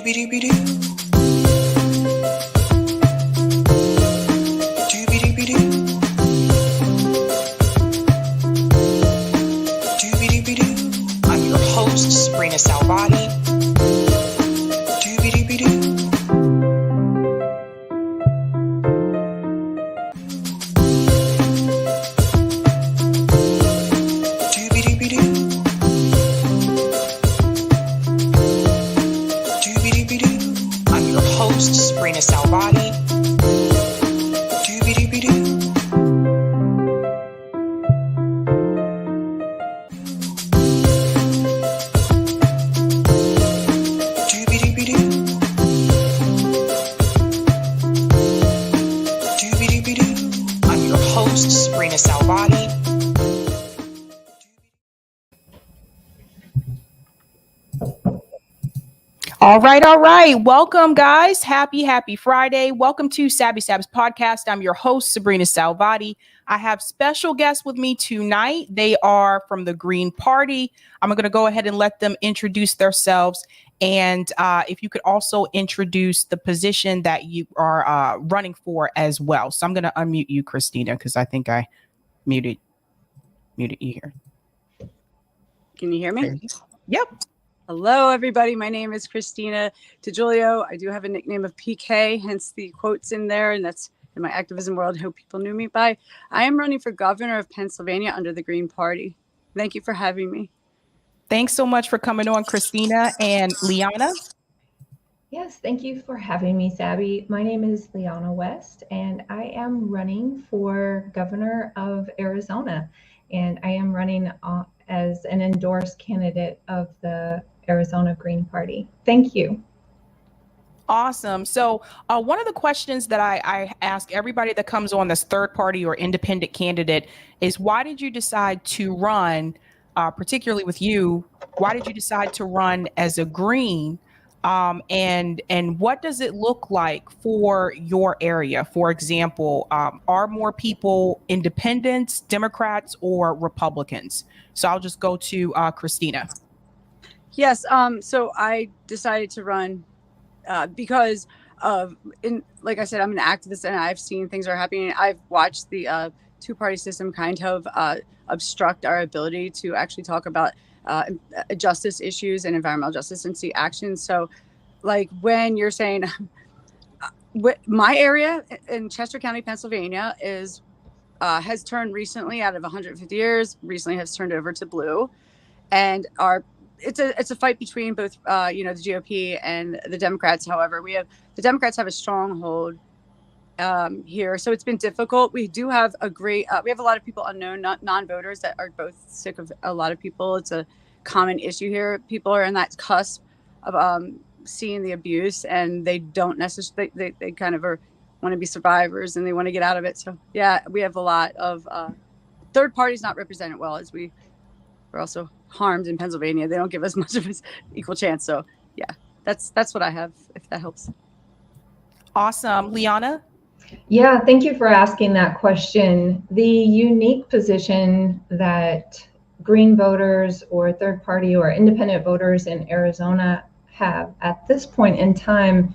I'm your host, Sabrina Salvati. I'm your host, Sabrina Salvati. I'm your host, Sabrina Salvati. All right. Welcome, guys. Happy Friday. Welcome to Sabby Sabs podcast. I'm your host, Sabrina Salvati. I have special guests with me tonight. They are from the Green Party. I'm going to go ahead and let them introduce themselves. And if you could also introduce the position that you are running for as well. So I'm going to unmute you, Christina, because I think I muted you here. Can you hear me? Yep. Hello, everybody. My name is Christina DeGiulio. I do have a nickname of PK, hence the quotes in there, and that's in my activism world who people knew me by. I am running for governor of Pennsylvania under the Green Party. Thank you for having me. Thanks so much for coming on, Christina. And Liana? Yes, thank you for having me, Sabby. My name is Liana West, and I am running for governor of Arizona. And I am running as an endorsed candidate of the Arizona Green Party. Thank you. Awesome. So one of the questions that I ask everybody that comes on this third party or independent candidate is, why did you decide to run, particularly with you, why did you decide to run as a Green? And what does it look like for your area? For example, are more people independents, Democrats, or Republicans? So I'll just go to Christina. Yes. So I decided to run because like I said, I'm an activist and I've seen things are happening. I've watched the two-party system kind of obstruct our ability to actually talk about justice issues and environmental justice and see action. So like when you're saying my area in Chester County, Pennsylvania is has turned recently, out of 150 years, recently has turned over to blue, and it's a fight between both the GOP and the Democrats. However, the Democrats have a stronghold here, so it's been difficult. We do have we have a lot of people unknown, non-voters that are both sick of a lot of people. It's a common issue here. People are in that cusp of seeing the abuse, and they don't necessarily they kind of want to be survivors and they want to get out of it. So yeah, we have a lot of third parties not represented well, as we're also harmed in Pennsylvania. They don't give us much of an equal chance. So yeah, that's what I have, if that helps. Awesome. Liana? Yeah, thank you for asking that question. The unique position that Green voters or third party or independent voters in Arizona have at this point in time,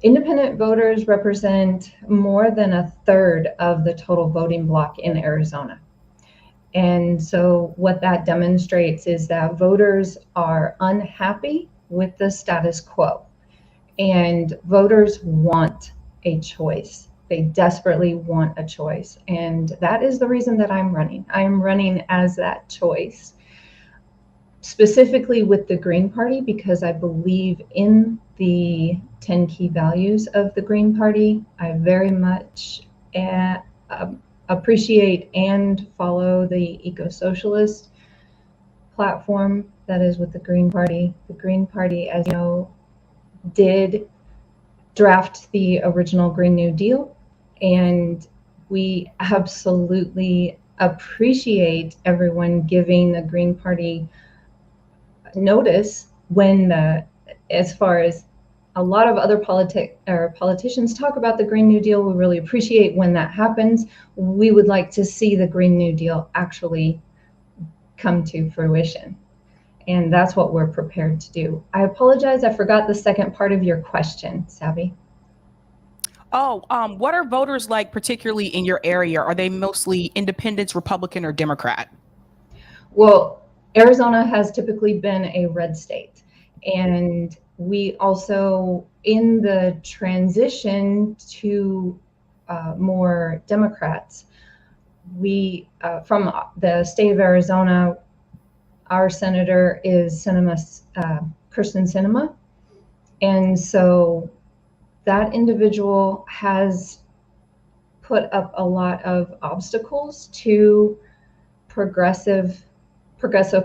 independent voters represent more than a third of the total voting bloc in Arizona. And so what that demonstrates is that voters are unhappy with the status quo, and voters want a choice. They desperately want a choice. And that is the reason that I'm running. I'm running as that choice, specifically with the Green Party, because I believe in the 10 key values of the Green Party. I very much appreciate and follow the eco-socialist platform that is with the Green Party. The Green Party, as you know, did draft the original Green New Deal, and we absolutely appreciate everyone giving the Green Party notice when as far as a lot of other politicians talk about the Green New Deal. We really appreciate when that happens. We would like to see the Green New Deal actually come to fruition. And that's what we're prepared to do. I apologize, I forgot the second part of your question, Sabby. Oh, what are voters like, particularly in your area? Are they mostly independents, Republican, or Democrat? Well, Arizona has typically been a red state. And we also, in the transition to more Democrats, we, from the state of Arizona, our senator is Kristen Sinema. And so that individual has put up a lot of obstacles to progressive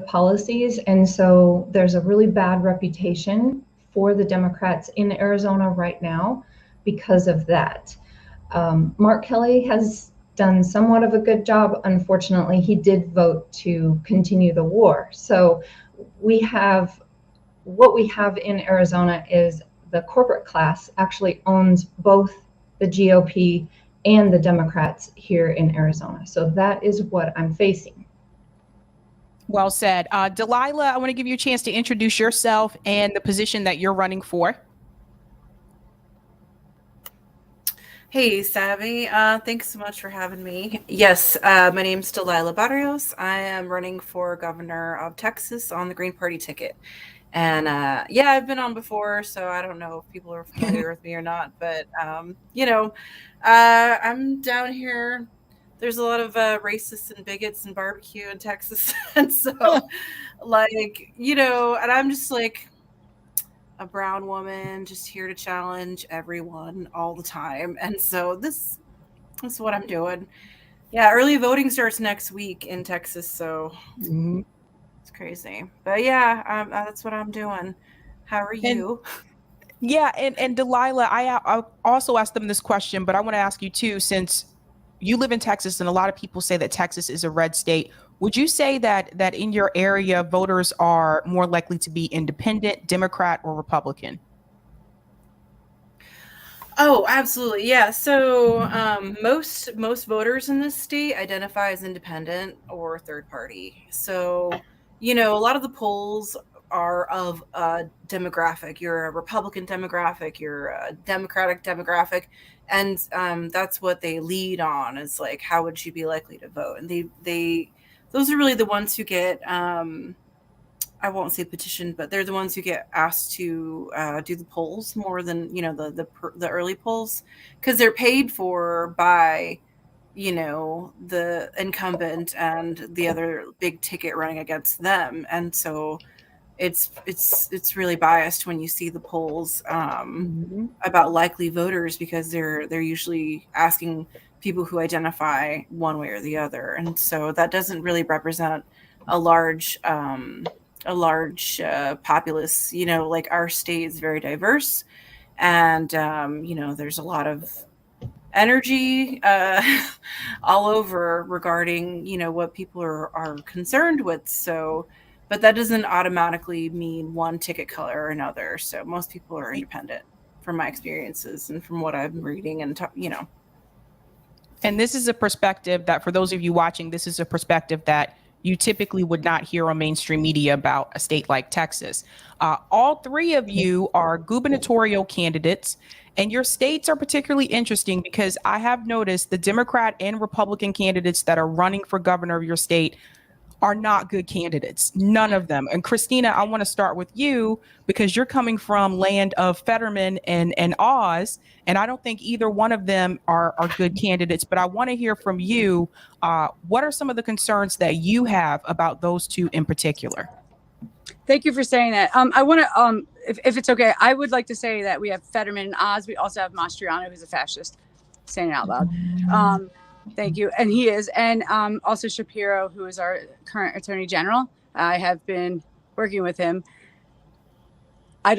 policies. And so there's a really bad reputation for the Democrats in Arizona right now because of that. Mark Kelly has done somewhat of a good job. Unfortunately, he did vote to continue the war. So what we have in Arizona is the corporate class actually owns both the GOP and the Democrats here in Arizona. So that is what I'm facing. Well said. Delilah, I want to give you a chance to introduce yourself and the position that you're running for. Hey, Sabby. Thanks so much for having me. Yes, my name's Delilah Barrios. I am running for governor of Texas on the Green Party ticket. And yeah, I've been on before, so I don't know if people are familiar with me or not. But, I'm down here. There's a lot of racists and bigots and barbecue in Texas. And so, and I'm just like a brown woman just here to challenge everyone all the time. And so this is what I'm doing. Yeah, early voting starts next week in Texas, so it's crazy. But yeah, that's what I'm doing. How are you? Yeah, and Delilah, I also asked them this question, but I want to ask you too, since you live in Texas and a lot of people say that Texas is a red state. Would you say that in your area, voters are more likely to be independent, Democrat, or Republican? Oh, absolutely. Yeah. So most voters in this state identify as independent or third party. So, a lot of the polls are of a demographic. You're a Republican demographic, you're a Democratic demographic. And that's what they lead on is like, how would you be likely to vote? And those are really the ones who get I won't say petitioned, but they're the ones who get asked to do the polls more than the early polls, because they're paid for by the incumbent and the other big ticket running against them, and so it's really biased when you see the polls about likely voters, because they're usually asking people who identify one way or the other, and so that doesn't really represent a large populace. Like our state is very diverse, and there's a lot of energy all over regarding what people are concerned with. So, but that doesn't automatically mean one ticket color or another. So most people are independent, from my experiences and from what I'm reading and And this is a perspective that, for those of you watching, this is a perspective that you typically would not hear on mainstream media about a state like Texas. All three of you are gubernatorial candidates, and your states are particularly interesting because I have noticed the Democrat and Republican candidates that are running for governor of your state are not good candidates. None of them. And Christina, I want to start with you because you're coming from land of Fetterman and Oz, and I don't think either one of them are good candidates. But I want to hear from you. What are some of the concerns that you have about those two in particular? Thank you for saying that. I want to, if it's okay, I would like to say that we have Fetterman and Oz. We also have Mastriano, who's a fascist, saying it out loud. Thank you. And he is. And also Shapiro, who is our current attorney general. I have been working with him. I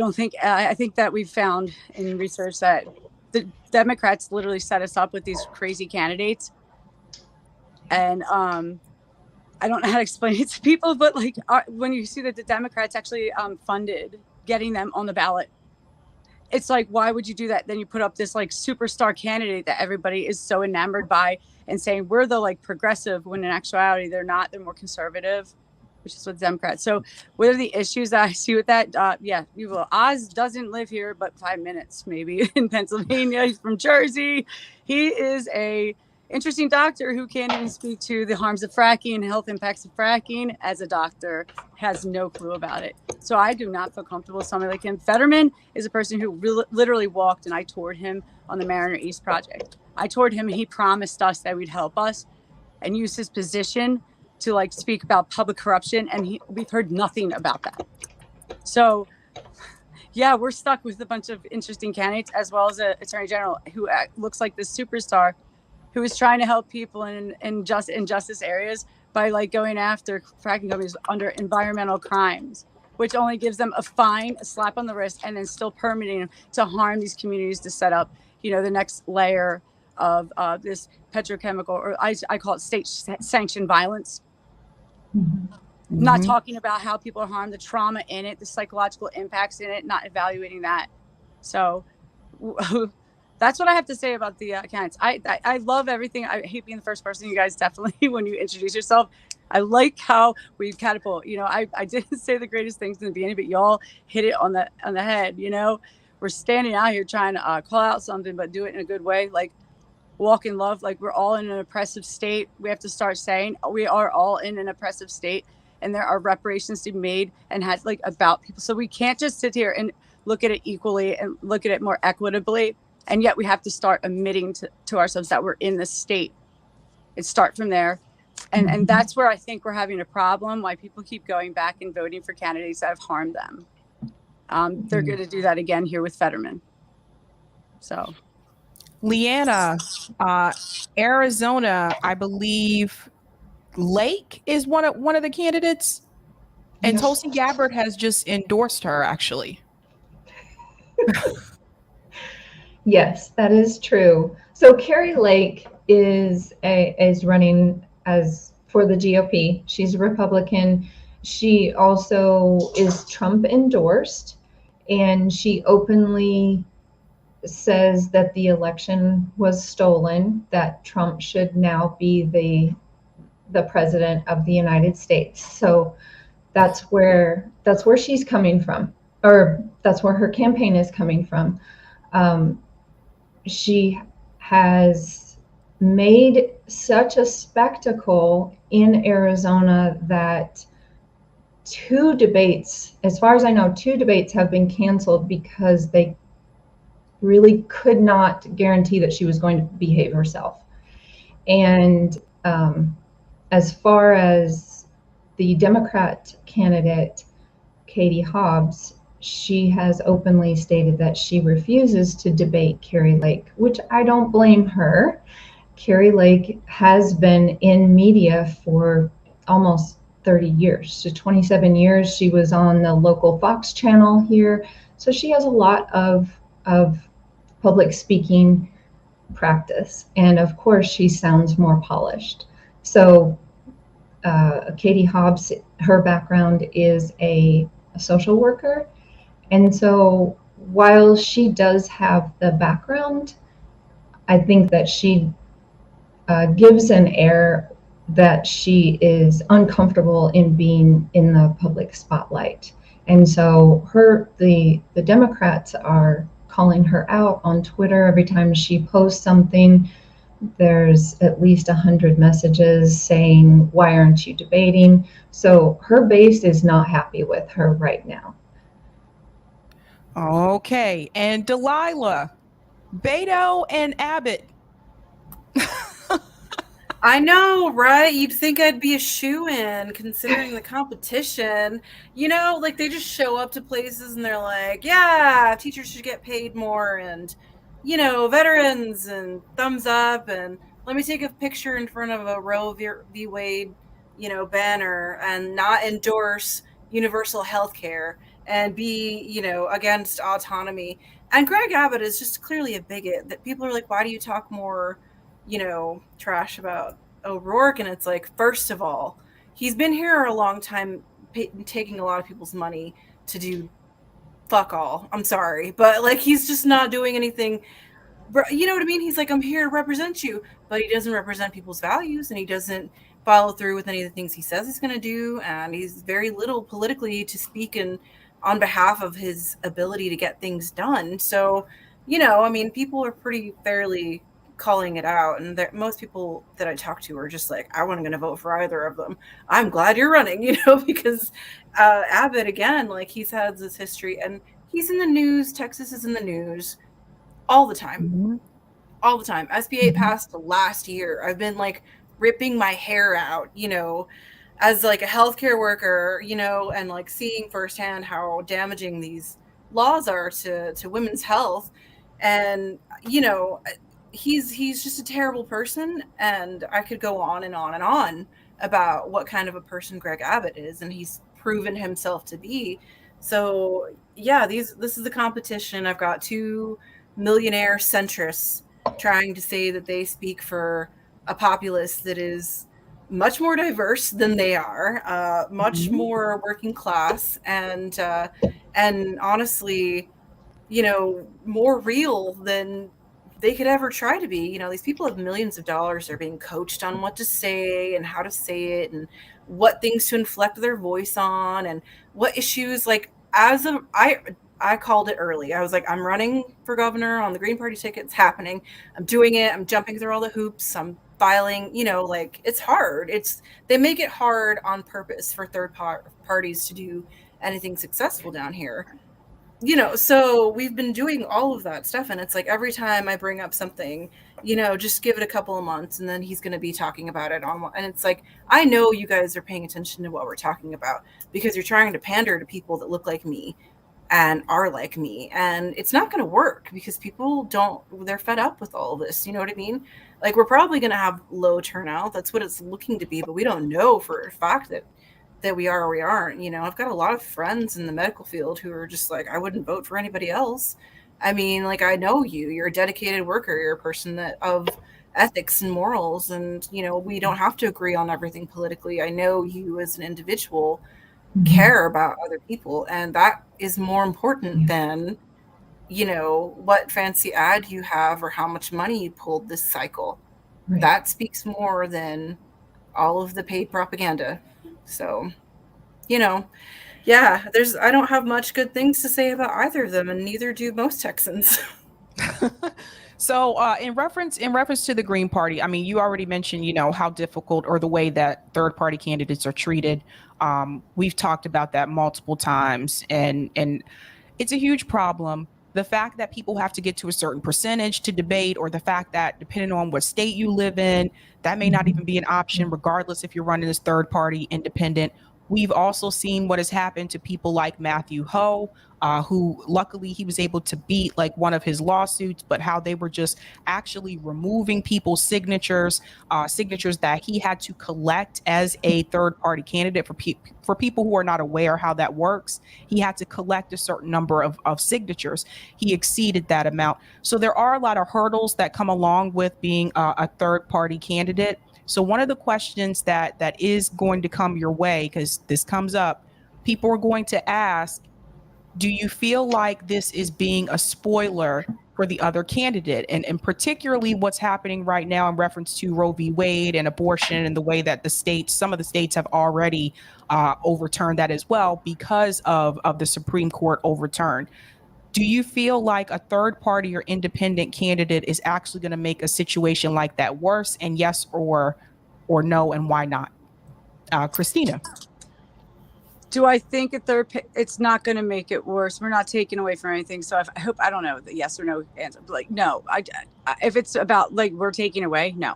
think that we've found in research that the Democrats literally set us up with these crazy candidates. And I don't know how to explain it to people, but like when you see that the Democrats actually funded getting them on the ballot, it's like, why would you do that? Then you put up this like superstar candidate that everybody is so enamored by and saying we're the like progressive, when in actuality they're not. They're more conservative. which is with Democrats. So what are the issues that I see with that? Oz doesn't live here, but 5 minutes maybe in Pennsylvania. He's from Jersey. He is a interesting doctor who can't even speak to the harms of fracking and health impacts of fracking as a doctor, has no clue about it. So I do not feel comfortable with somebody like him. Fetterman is a person who literally walked, and I toured him on the Mariner East project. I toured him, and he promised us that we'd help us and use his position to like speak about public corruption, and we've heard nothing about that. So yeah, we're stuck with a bunch of interesting candidates, as well as an attorney general who looks like this superstar who is trying to help people in justice areas by like going after fracking companies under environmental crimes, which only gives them a fine, a slap on the wrist, and then still permitting them to harm these communities to set up, the next layer of this petrochemical, or I call it state sanctioned violence. Mhm. Not talking about how people are harmed, the trauma in it, the psychological impacts in it, not evaluating that. So that's what I have to say about the candidates. I love everything. I hate being the first person. You guys definitely, when you introduce yourself, I like how we catapult. I didn't say the greatest things in the beginning, but y'all hit it on the head. We're standing out here trying to call out something, but do it in a good way. Like walk in love. Like we're all in an oppressive state. We have to start saying we are all in an oppressive state, and there are reparations to be made and has like about people. So we can't just sit here and look at it equally and look at it more equitably. And yet we have to start admitting to ourselves that we're in this state. It start from there. And that's where I think we're having a problem, why people keep going back and voting for candidates that have harmed them. They're going to do that again here with Fetterman. So Leanna, Arizona, I believe Lake is one of the candidates, and Yes. Tulsi Gabbard has just endorsed her, actually. Yes, that is true. So Carrie Lake is running for the GOP. She's a Republican. She also is Trump endorsed, and she openly says that the election was stolen, that Trump should now be the president of the United States. So that's where she's coming from, or that's where her campaign is coming from. She has made such a spectacle in Arizona that 2 debates, as far as I know, 2 debates have been canceled because they really could not guarantee that she was going to behave herself. And as far as the Democrat candidate, Katie Hobbs, she has openly stated that she refuses to debate Carrie Lake, which I don't blame her. Carrie Lake has been in media for almost 30 years. So 27 years she was on the local Fox channel here. So she has a lot of public speaking practice. And of course, she sounds more polished. So Katie Hobbs, her background is a social worker. And so while she does have the background, I think that she gives an air that she is uncomfortable in being in the public spotlight. And so the Democrats are calling her out on Twitter. Every time she posts something, there's at least 100 messages saying, why aren't you debating? So her base is not happy with her right now. Okay. And Delilah, Beto and Abbott. I know, right? You'd think I'd be a shoo-in considering the competition. Like they just show up to places and they're like, yeah, teachers should get paid more, and, veterans, and thumbs up, and let me take a picture in front of a Roe v. Wade, banner, and not endorse universal health care and be, against autonomy. And Greg Abbott is just clearly a bigot that people are like, why do you talk more trash about O'Rourke? And it's like, first of all, he's been here a long time, taking a lot of people's money to do fuck all. I'm sorry, but like he's just not doing anything. You know what I mean? He's like, I'm here to represent you, but he doesn't represent people's values, and he doesn't follow through with any of the things he says he's going to do, and he's very little politically to speak in on behalf of his ability to get things done. So, I mean, people are pretty fairly calling it out, and most people that I talk to are just like, I wasn't going to vote for either of them. I'm glad you're running, because Abbott, again, like, he's had this history, and he's in the news. Texas is in the news all the time. Mhm. All the time. SB 8 passed last year. I've been like ripping my hair out, as like a healthcare worker, and like seeing firsthand how damaging these laws are to women's health. And, he's just a terrible person. And I could go on and on and on about what kind of a person Greg Abbott is, and he's proven himself to be. So yeah, this is the competition. I've got two millionaire centrists trying to say that they speak for a populace that is much more diverse than they are, much more working class, and honestly, more real than they could ever try to be. These people have millions of dollars. They're being coached on what to say and how to say it, and what things to inflect their voice on, and what issues. Like, I called it early. I was like, I'm running for governor on the Green Party ticket. It's happening. I'm doing it. I'm jumping through all the hoops. I'm filing, like, it's hard. They make it hard on purpose for third parties to do anything successful down here. So we've been doing all of that stuff, and it's like every time I bring up something, just give it a couple of months, and then he's going to be talking about it on. And it's like, I know you guys are paying attention to what we're talking about, because you're trying to pander to people that look like me and are like me, and it's not going to work, because they're fed up with all of this. You know what I mean? Like, we're probably going to have low turnout. That's what it's looking to be, but we don't know for a fact that we are or we aren't. I've got a lot of friends in the medical field who are just like, I wouldn't vote for anybody else. I mean, like, I know you're a dedicated worker. You're a person of ethics and morals, and we don't have to agree on everything politically. I know you as an individual care about other people, and that is more important than what fancy ad you have or how much money you pulled this cycle. Right. That speaks more than all of the paid propaganda. So, yeah, I don't have much good things to say about either of them, and neither do most Texans. So in reference to the Green Party, I mean, you already mentioned, how difficult, or the way that third party candidates are treated. We've talked about that multiple times, and it's a huge problem. The fact that people have to get to a certain percentage to debate, or the fact that depending on what state you live in, that may not even be an option, regardless if you're running as third party independent. We've also seen what has happened to people like Matthew Ho, who luckily he was able to beat like one of his lawsuits, but how they were just actually removing people's signatures that he had to collect as a third party candidate. For people who are not aware how that works, he had to collect a certain number of signatures. He exceeded that amount. So there are a lot of hurdles that come along with being a third party candidate. So one of the questions that is going to come your way, because this comes up, people are going to ask, do you feel like this is being a spoiler for the other candidate? And particularly what's happening right now in reference to Roe v. Wade and abortion, and the way that some of the states have already overturned that as well, because of the Supreme Court overturn. Do you feel like a third party or independent candidate is actually going to make a situation like that worse? And yes or no, and why not? Christina. Do I think it's not going to make it worse? We're not taking away from anything. So I hope, I don't know the yes or no answer. But like, no, if it's about like we're taking away, no.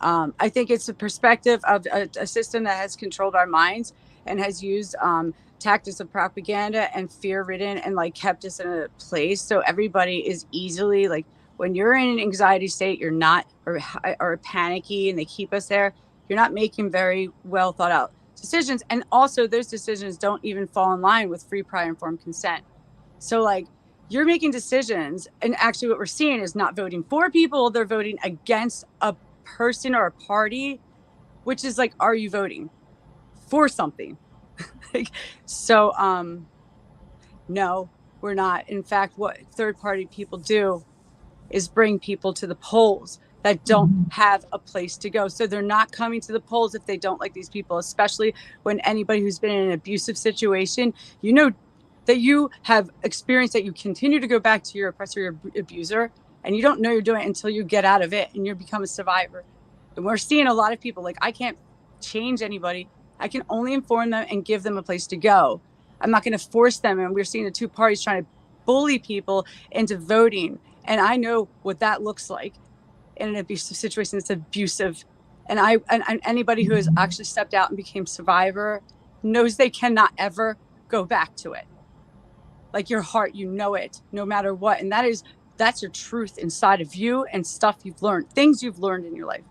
I think it's a perspective of a system that has controlled our minds and has used tactics of propaganda and fear-ridden, and like kept us in a place so everybody is easily like, when you're in an anxiety state, you're not, or panicky, and they keep us there, you're not making very well thought out decisions. And also those decisions don't even fall in line with free, prior, informed consent. So like, you're making decisions, and actually what we're seeing is not voting for people, they're voting against a person or a party, which is like, are you voting for something? So no, we're not. In fact, what third party people do is bring people to the polls that don't have a place to go. So they're not coming to the polls if they don't like these people, especially when anybody who's been in an abusive situation, you know, that you have experienced that you continue to go back to your oppressor, your abuser, and you don't know you're doing it until you get out of it and you become a survivor. And we're seeing a lot of people like, I can't change anybody. I can only inform them and give them a place to go. I'm not going to force them. And we're seeing the two parties trying to bully people into voting. And I know what that looks like in an abusive situation. It's abusive. And anybody who has actually stepped out and became survivor knows they cannot ever go back to it. Like your heart, you know it, no matter what. And that's your truth inside of you and stuff you've learned, things you've learned in your life.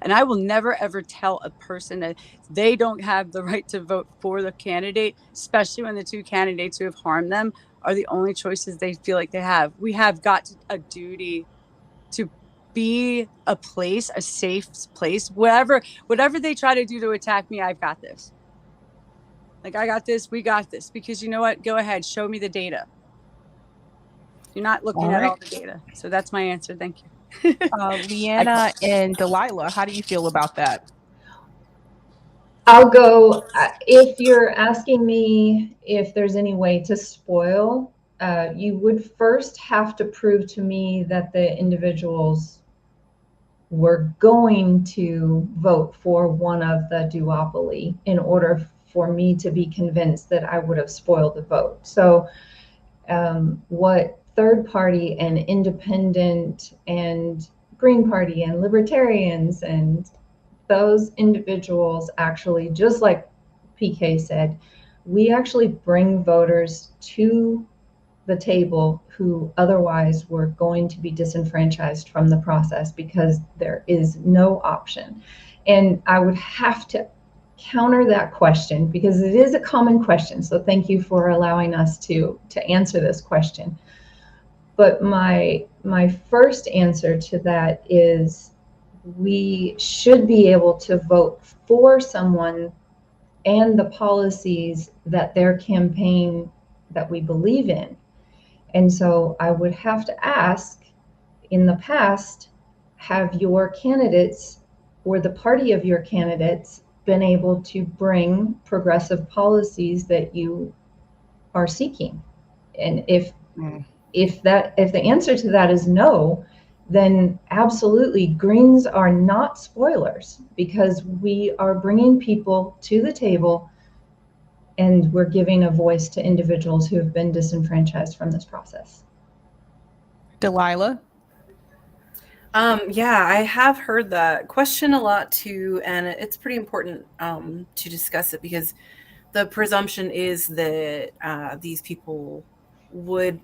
And I will never, ever tell a person that they don't have the right to vote for the candidate, especially when the two candidates who have harmed them are the only choices they feel like they have. We have got a duty to be a place, a safe place, whatever they try to do to attack me, I've got this. Like, I got this, we got this, because you know what? Go ahead, show me the data. You're not looking at all the data. So that's my answer. Thank you. Leanna and Delilah, how do you feel about that? I'll go. If you're asking me if there's any way to spoil, you would first have to prove to me that the individuals were going to vote for one of the duopoly in order for me to be convinced that I would have spoiled the vote. So what third party and independent and Green Party and libertarians and those individuals actually, just like PK said, we actually bring voters to the table who otherwise were going to be disenfranchised from the process because there is no option. And I would have to counter that question because it is a common question. So thank you for allowing us to answer this question. But my first answer to that is we should be able to vote for someone and the policies that their campaign that we believe in. And so I would have to ask, in the past, have your candidates or the party of your candidates been able to bring progressive policies that you are seeking? And if the answer to that is no, then absolutely Greens are not spoilers because we are bringing people to the table and we're giving a voice to individuals who have been disenfranchised from this process. Delilah? Yeah, I have heard that question a lot too, and it's pretty important to discuss it because the presumption is that these people would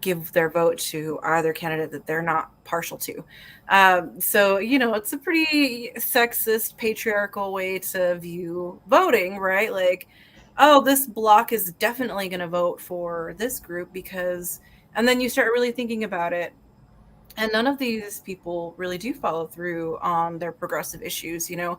give their vote to either candidate that they're not partial to. So, you know, it's a pretty sexist, patriarchal way to view voting, right? Like, oh, this block is definitely going to vote for this group because, and then you start really thinking about it. And none of these people really do follow through on their progressive issues. You know,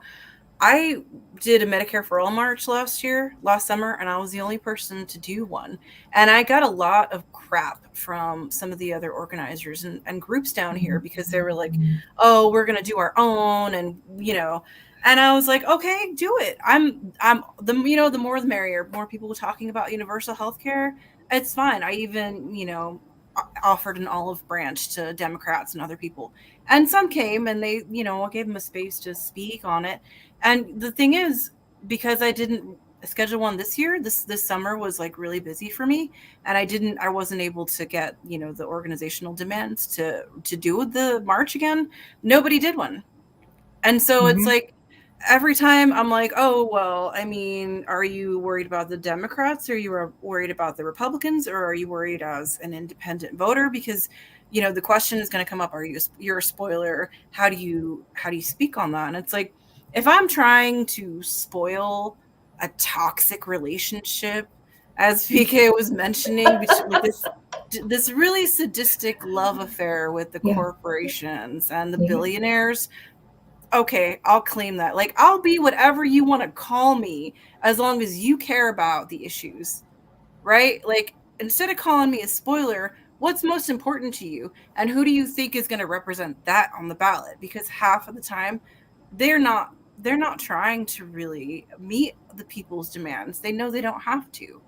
I did a Medicare for All march last summer, and I was the only person to do one. And I got a lot of crap from some of the other organizers and groups down here because they were like, oh, we're going to do our own. And, you know, and I was like, okay, do it. I'm the, you know, the more the merrier, more people talking about universal health care. It's fine. I even, you know, offered an olive branch to Democrats and other people. And some came and they, you know, gave them a space to speak on it. And the thing is, because I didn't schedule one this year, this summer was like really busy for me. And I wasn't able to get, you know, the organizational demands to do the march again. Nobody did one. And so it's like, every time I'm like, oh, well, I mean, are you worried about the Democrats? Or are you worried about the Republicans? Or are you worried as an independent voter? Because, you know, the question is going to come up, you're a spoiler. How do you speak on that? And it's like, if I'm trying to spoil a toxic relationship, as PK was mentioning, with this really sadistic love affair with the corporations and the billionaires, okay, I'll claim that. Like, I'll be whatever you want to call me as long as you care about the issues, right? Like, instead of calling me a spoiler, what's most important to you, and who do you think is going to represent that on the ballot? Because half of the time they're not trying to really meet the people's demands. They know they don't have to.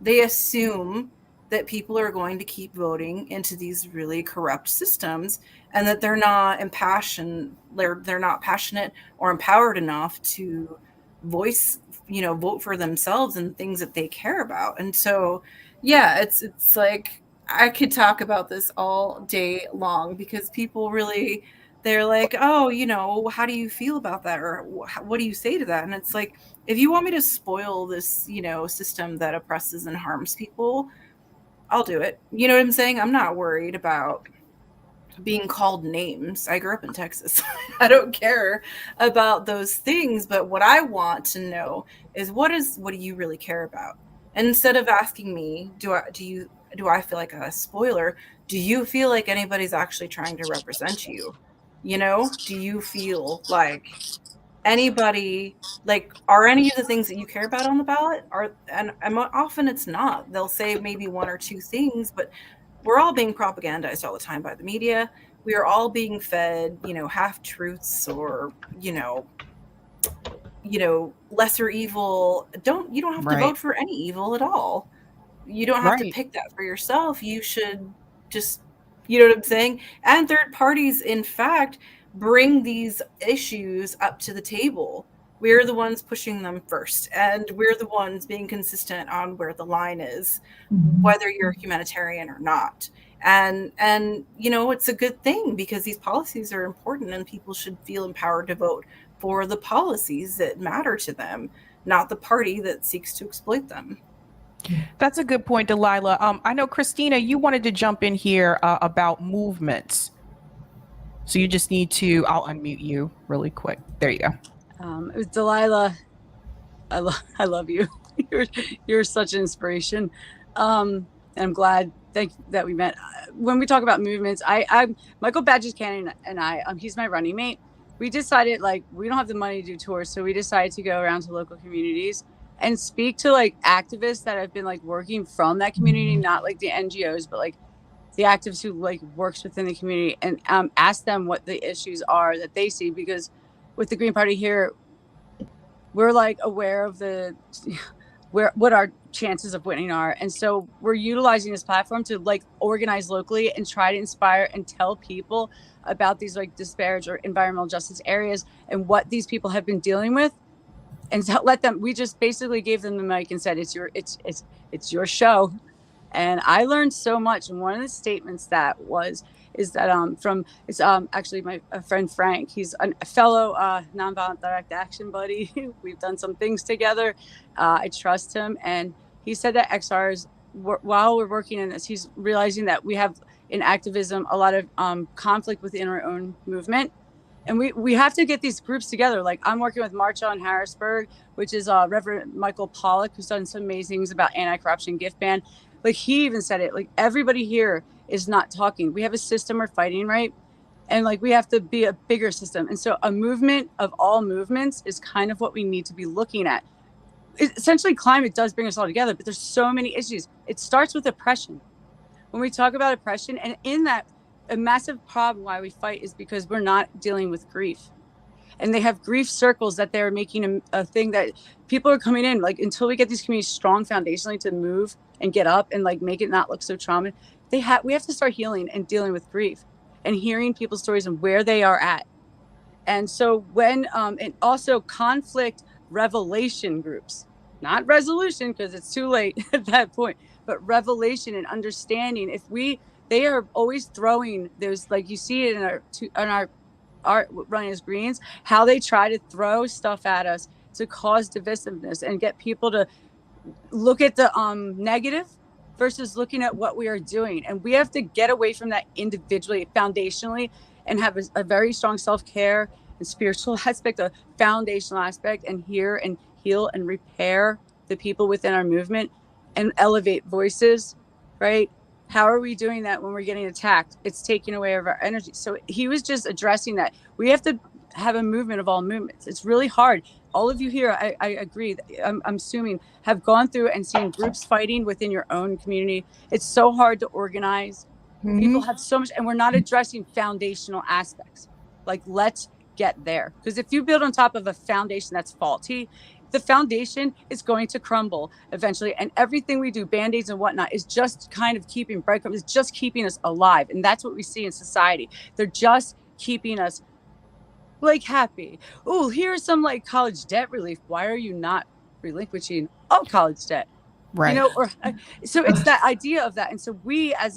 They assume that people are going to keep voting into these really corrupt systems, and that they're not impassioned, they're not passionate or empowered enough to voice, vote for themselves and things that they care about. And so, yeah, it's like I could talk about this all day long, because people really, they're like, oh, how do you feel about that? Or what do you say to that? And it's like, if you want me to spoil this, system that oppresses and harms people, I'll do it. You know what I'm saying? I'm not worried about being called names. I grew up in Texas. I don't care about those things, but what I want to know is what do you really care about? And instead of asking me, do I feel like a spoiler? Do you feel like anybody's actually trying to represent you? Do you feel like anybody, like, are any of the things that you care about on the ballot? And often it's not. They'll say maybe one or two things, but we're all being propagandized all the time by the media. We are all being fed, half truths, or, lesser evil. You don't have to Right. vote for any evil at all. You don't have to Right. pick that for yourself. You should just, you know what I'm saying? And third parties, in fact, bring these issues up to the table. We're the ones pushing them first, and we're the ones being consistent on where the line is, whether you're humanitarian or not. And it's a good thing, because these policies are important, and people should feel empowered to vote for the policies that matter to them, not the party that seeks to exploit them. That's a good point, Delilah. I know, Christina, you wanted to jump in here about movements. So you just need to, I'll unmute you really quick. There you go. It was Delilah. I love you. You're such an inspiration. And I'm glad that we met. When we talk about movements, I'm Michael Badges Cannon, and he's my running mate. We decided, like, we don't have the money to do tours, so we decided to go around to local communities and speak to, like, activists that have been, like, working from that community, not like the NGOs, but like the activists who, like, works within the community, and ask them what the issues are that they see. Because with the Green Party here, we're, like, aware of what our chances of winning are. And so we're utilizing this platform to, like, organize locally and try to inspire and tell people about these, like, disparate or environmental justice areas and what these people have been dealing with. And to let them, we just basically gave them the mic and said, it's your show. And I learned so much. And one of the statements is that actually my friend Frank. He's a fellow nonviolent direct action buddy. We've done some things together. I trust him, and he said that XRs, while we're working in this, he's realizing that we have in activism a lot of conflict within our own movement. And we have to get these groups together. Like, I'm working with March on Harrisburg, which is Reverend Michael Pollock, who's done some amazing things about anti-corruption gift ban. Like, he even said it, like, everybody here is not talking. We have a system we're fighting, right? And, like, we have to be a bigger system. And so a movement of all movements is kind of what we need to be looking at. Essentially, climate does bring us all together, but there's so many issues. It starts with oppression. When we talk about oppression, and in that, a massive problem why we fight is because we're not dealing with grief. And they have grief circles that they're making a thing that people are coming in, like, until we get these communities strong foundationally to move and get up and, like, make it not look so trauma. We have to start healing and dealing with grief and hearing people's stories and where they are at. And so when, and also conflict revelation groups, not resolution, because it's too late at that point, but revelation and understanding. They are always throwing those, like, you see it in our running as Greens, how they try to throw stuff at us to cause divisiveness and get people to look at the negative versus looking at what we are doing. And we have to get away from that individually, foundationally, and have a very strong self-care and spiritual aspect, a foundational aspect, and hear and heal and repair the people within our movement and elevate voices, right? How are we doing that when we're getting attacked? It's taking away our energy. So he was just addressing that. We have to have a movement of all movements. It's really hard. All of you here, I agree, I'm assuming, have gone through and seen groups fighting within your own community. It's so hard to organize People have so much, and we're not addressing foundational aspects. Like, let's get there. Because if you build on top of a foundation that's faulty, the foundation is going to crumble eventually. And everything we do, band-aids and whatnot, is just kind of keeping breadcrumbs, it's just keeping us alive. And that's what we see in society. They're just keeping us like happy. Oh, here's some like college debt relief. Why are you not relinquishing all college debt? Right. You know, or so it's that idea of that. And so we as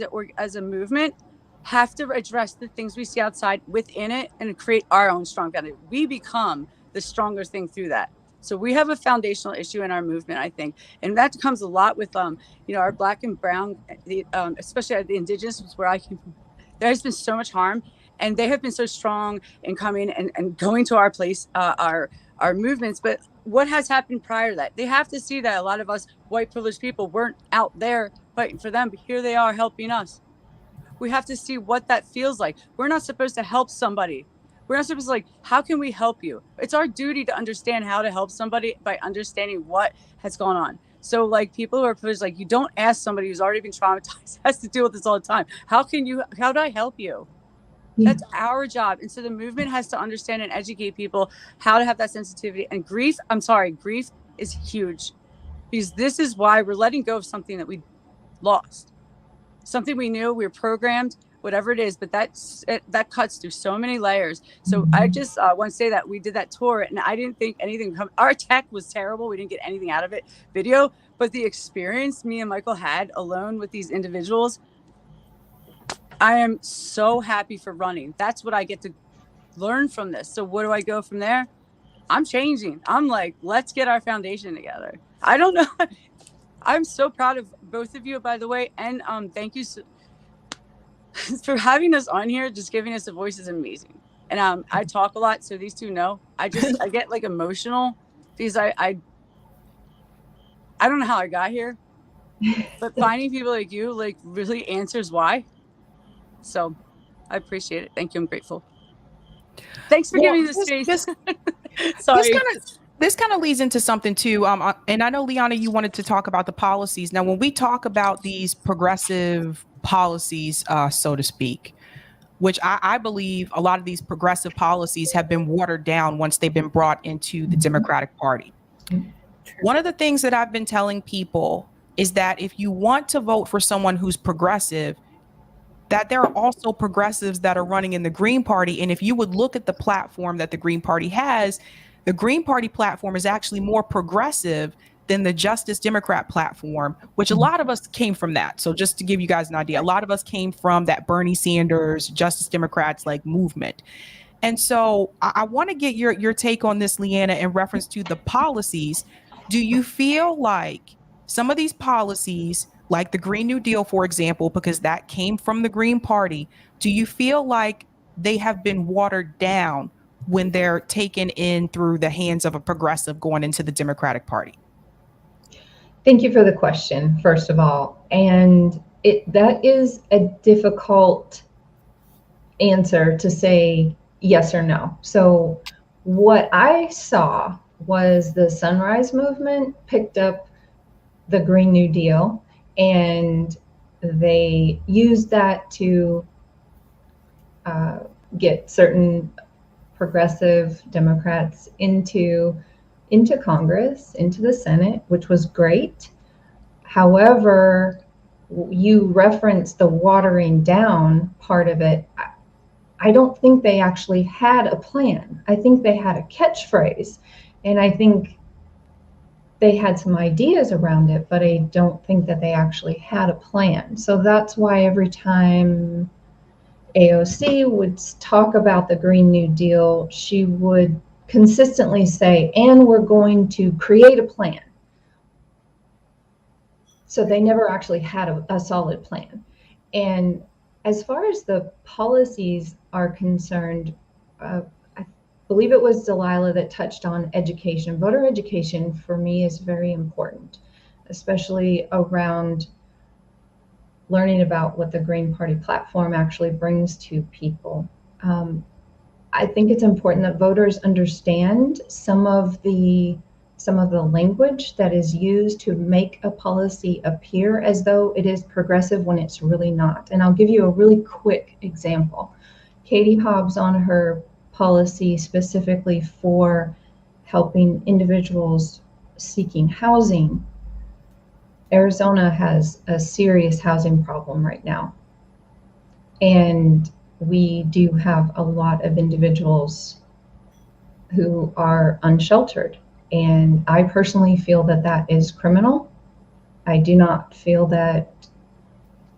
a movement have to address the things we see outside within it and create our own strong foundation. We become the stronger thing through that. So we have a foundational issue in our movement, I think, and that comes a lot with you know, our Black and brown, especially the indigenous, was where I came from. There has been so much harm, and they have been so strong in coming and going to our place, our movements. But what has happened prior to that? They have to see that a lot of us white privileged people weren't out there fighting for them, but here they are helping us. We have to see what that feels like. We're not supposed to help somebody. We're not supposed to like, how can we help you? It's our duty to understand how to help somebody by understanding what has gone on. So like people who are privileged, like you don't ask somebody who's already been traumatized, has to deal with this all the time. How do I help you? That's our job. And so the movement has to understand and educate people how to have that sensitivity. And grief is huge, because this is why we're letting go of something that we lost, something we knew, we were programmed, whatever it is, but that cuts through so many layers. So I just want to say that we did that tour and I didn't think anything our tech was terrible. We didn't get anything out of it, video, but the experience me and Michael had alone with these individuals, I am so happy for running. That's what I get to learn from this. So what do I go from there? I'm changing. I'm like, let's get our foundation together. I don't know. I'm so proud of both of you, by the way. And thank you for having us on here. Just giving us a voice is amazing. And I talk a lot, so these two know. I get like emotional because I don't know how I got here, but finding people like you like really answers why. So I appreciate it. Thank you. I'm grateful. Thanks for giving me the space. Sorry. This kind of leads into something too. And I know, Liana, you wanted to talk about the policies. Now, when we talk about these progressive policies, so to speak, which I believe a lot of these progressive policies have been watered down once they've been brought into the Democratic Party. One of the things that I've been telling people is that if you want to vote for someone who's progressive, that there are also progressives that are running in the Green Party. And if you would look at the platform that the Green Party has, the Green Party platform is actually more progressive than the Justice Democrat platform, which a lot of us came from that. So just to give you guys an idea, a lot of us came from that Bernie Sanders, Justice Democrats like movement. And so I want to get your take on this, Leanna, in reference to the policies. Do you feel like some of these policies, like the Green New Deal, for example, because that came from the Green Party, do you feel like they have been watered down when they're taken in through the hands of a progressive going into the Democratic Party? Thank you for the question, first of all. And that is a difficult answer to say yes or no. So what I saw was the Sunrise Movement picked up the Green New Deal, and they used that to get certain progressive Democrats into Congress, into the Senate, which was great. However, you referenced the watering down part of it. I don't think they actually had a plan. I think they had a catchphrase, and I think they had some ideas around it, but I don't think that they actually had a plan. So that's why every time AOC would talk about the Green New Deal, she would consistently say, and we're going to create a plan. So they never actually had a solid plan. And as far as the policies are concerned, I believe it was Delilah that touched on education. Voter education for me is very important, especially around learning about what the Green Party platform actually brings to people. I think it's important that voters understand some of the some of the language that is used to make a policy appear as though it is progressive when it's really not. And I'll give you a really quick example. Katie Hobbs, on her policy specifically for helping individuals seeking housing, Arizona has a serious housing problem right now. And we do have a lot of individuals who are unsheltered. And I personally feel that that is criminal. I do not feel that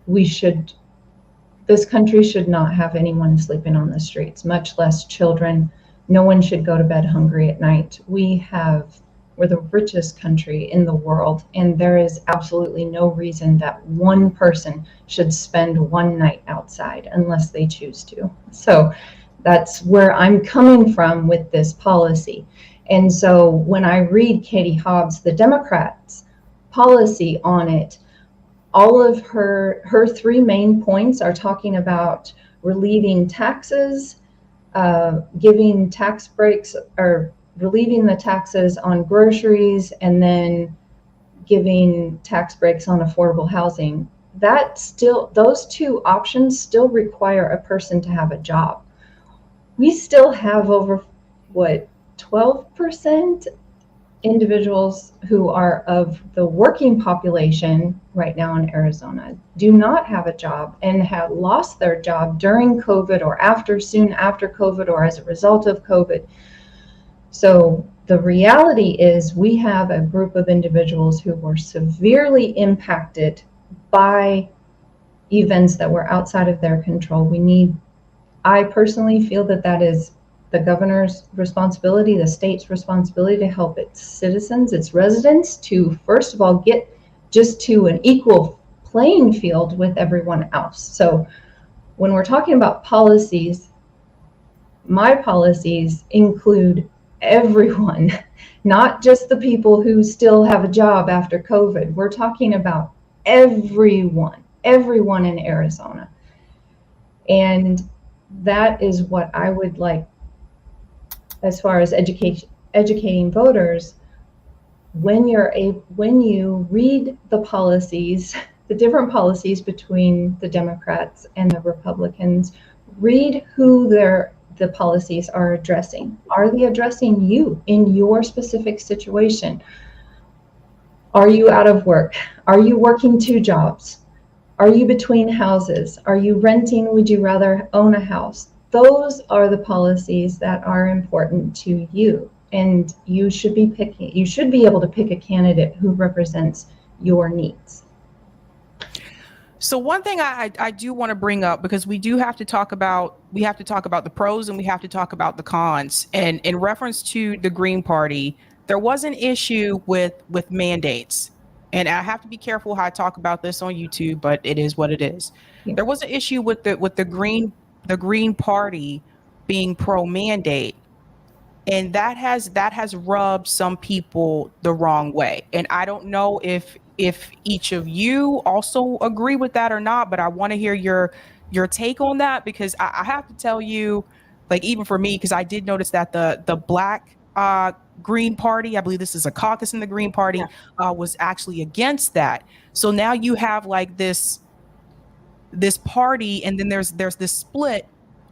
this country should not have anyone sleeping on the streets, much less children. No one should go to bed hungry at night. We're the richest country in the world, and there is absolutely no reason that one person should spend one night outside unless they choose to. So that's where I'm coming from with this policy. And so when I read Katie Hobbs, the Democrats' policy on it, all of her three main points are talking about relieving taxes, giving tax breaks, or relieving the taxes on groceries, and then giving tax breaks on affordable housing. Those two options still require a person to have a job. We still have over 12% individuals who are of the working population right now in Arizona do not have a job and have lost their job during COVID or soon after COVID or as a result of COVID. So the reality is we have a group of individuals who were severely impacted by events that were outside of their control. I personally feel that is the governor's responsibility, the state's responsibility to help its citizens, its residents, to first of all get just to an equal playing field with everyone else. So when we're talking about policies, my policies include everyone, not just the people who still have a job after COVID. We're talking about everyone in Arizona. And that is what I would like as far as educating voters. When you read the policies, the different policies between the Democrats and the Republicans, read who the policies are addressing. Are they addressing you in your specific situation? Are you out of work? Are you working two jobs? Are you between houses? Are you renting? Would you rather own a house? Those are the policies that are important to you. And you should be able to pick a candidate who represents your needs. So one thing I do want to bring up, because we have to talk about the pros and we have to talk about the cons. And in reference to the Green Party, there was an issue with mandates. And I have to be careful how I talk about this on YouTube, but it is what it is. Yeah. There was an issue with the Green Party being pro mandate. And that has rubbed some people the wrong way. And I don't know if each of you also agree with that or not, but I want to hear your take on that, because I have to tell you, like, even for me, because I did notice that the Black Green Party, I believe this is a caucus in the Green Party, was actually against that. So now you have like this party, and then there's this split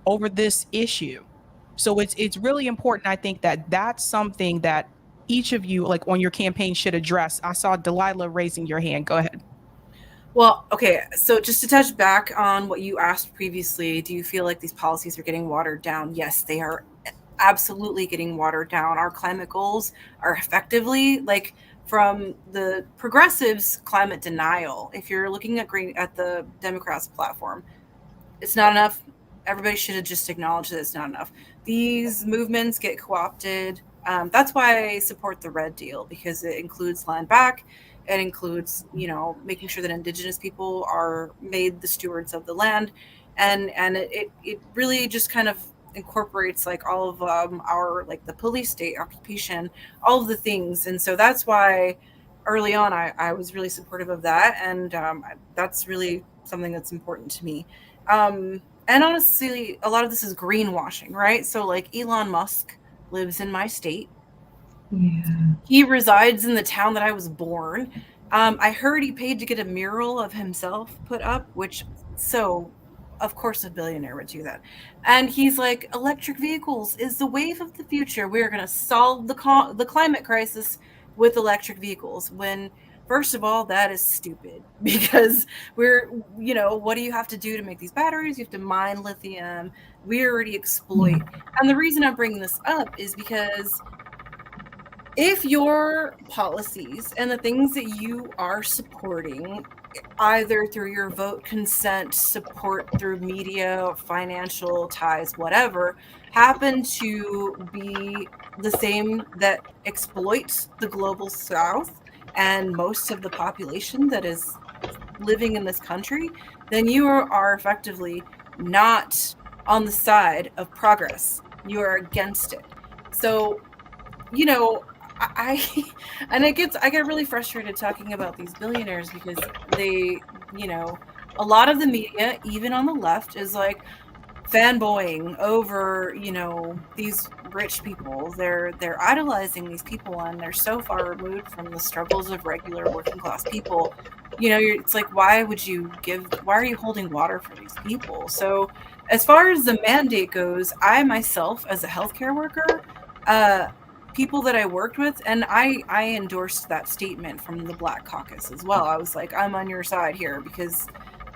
over this issue. So it's really important, I think, that's something that each of you, like, on your campaign should address. I saw Delilah raising your hand. Go ahead. Well, okay, so just to touch back on what you asked previously, do you feel like these policies are getting watered down? Yes, they are absolutely getting watered down. Our climate goals are effectively, like, from the progressives' climate denial. If you're looking at the Democrats' platform, it's not enough. Everybody should have just acknowledged that it's not enough. These movements get co-opted. That's why I support the Red Deal, because it includes land back. It includes, making sure that Indigenous people are made the stewards of the land, and it really just kind of incorporates like all of our, like, the police state occupation, all of the things. And so that's why early on I was really supportive of that, and that's really something that's important to me. And honestly, a lot of this is greenwashing, right? So, like, Elon Musk lives in my state. Yeah. He resides in the town that I was born. I heard he paid to get a mural of himself put up, which, so of course a billionaire would do that. And he's like, electric vehicles is the wave of the future. We're going to solve the climate crisis with electric vehicles. When, first of all, that is stupid because what do you have to do to make these batteries? You have to mine lithium. We already exploit. And the reason I'm bringing this up is because if your policies and the things that you are supporting, either through your vote, consent, support through media, financial ties, whatever, happen to be the same that exploits the global south and most of the population that is living in this country, then you are effectively not on the side of progress. You are against it. So, I and I get really frustrated talking about these billionaires because they, a lot of the media, even on the left, is like fanboying over, these rich people. They're idolizing these people, and they're so far removed from the struggles of regular working class people. It's like, why are you holding water for these people? So as far as the mandate goes, I myself, as a healthcare worker, people that I worked with, and I endorsed that statement from the Black Caucus as well. I was like, I'm on your side here because,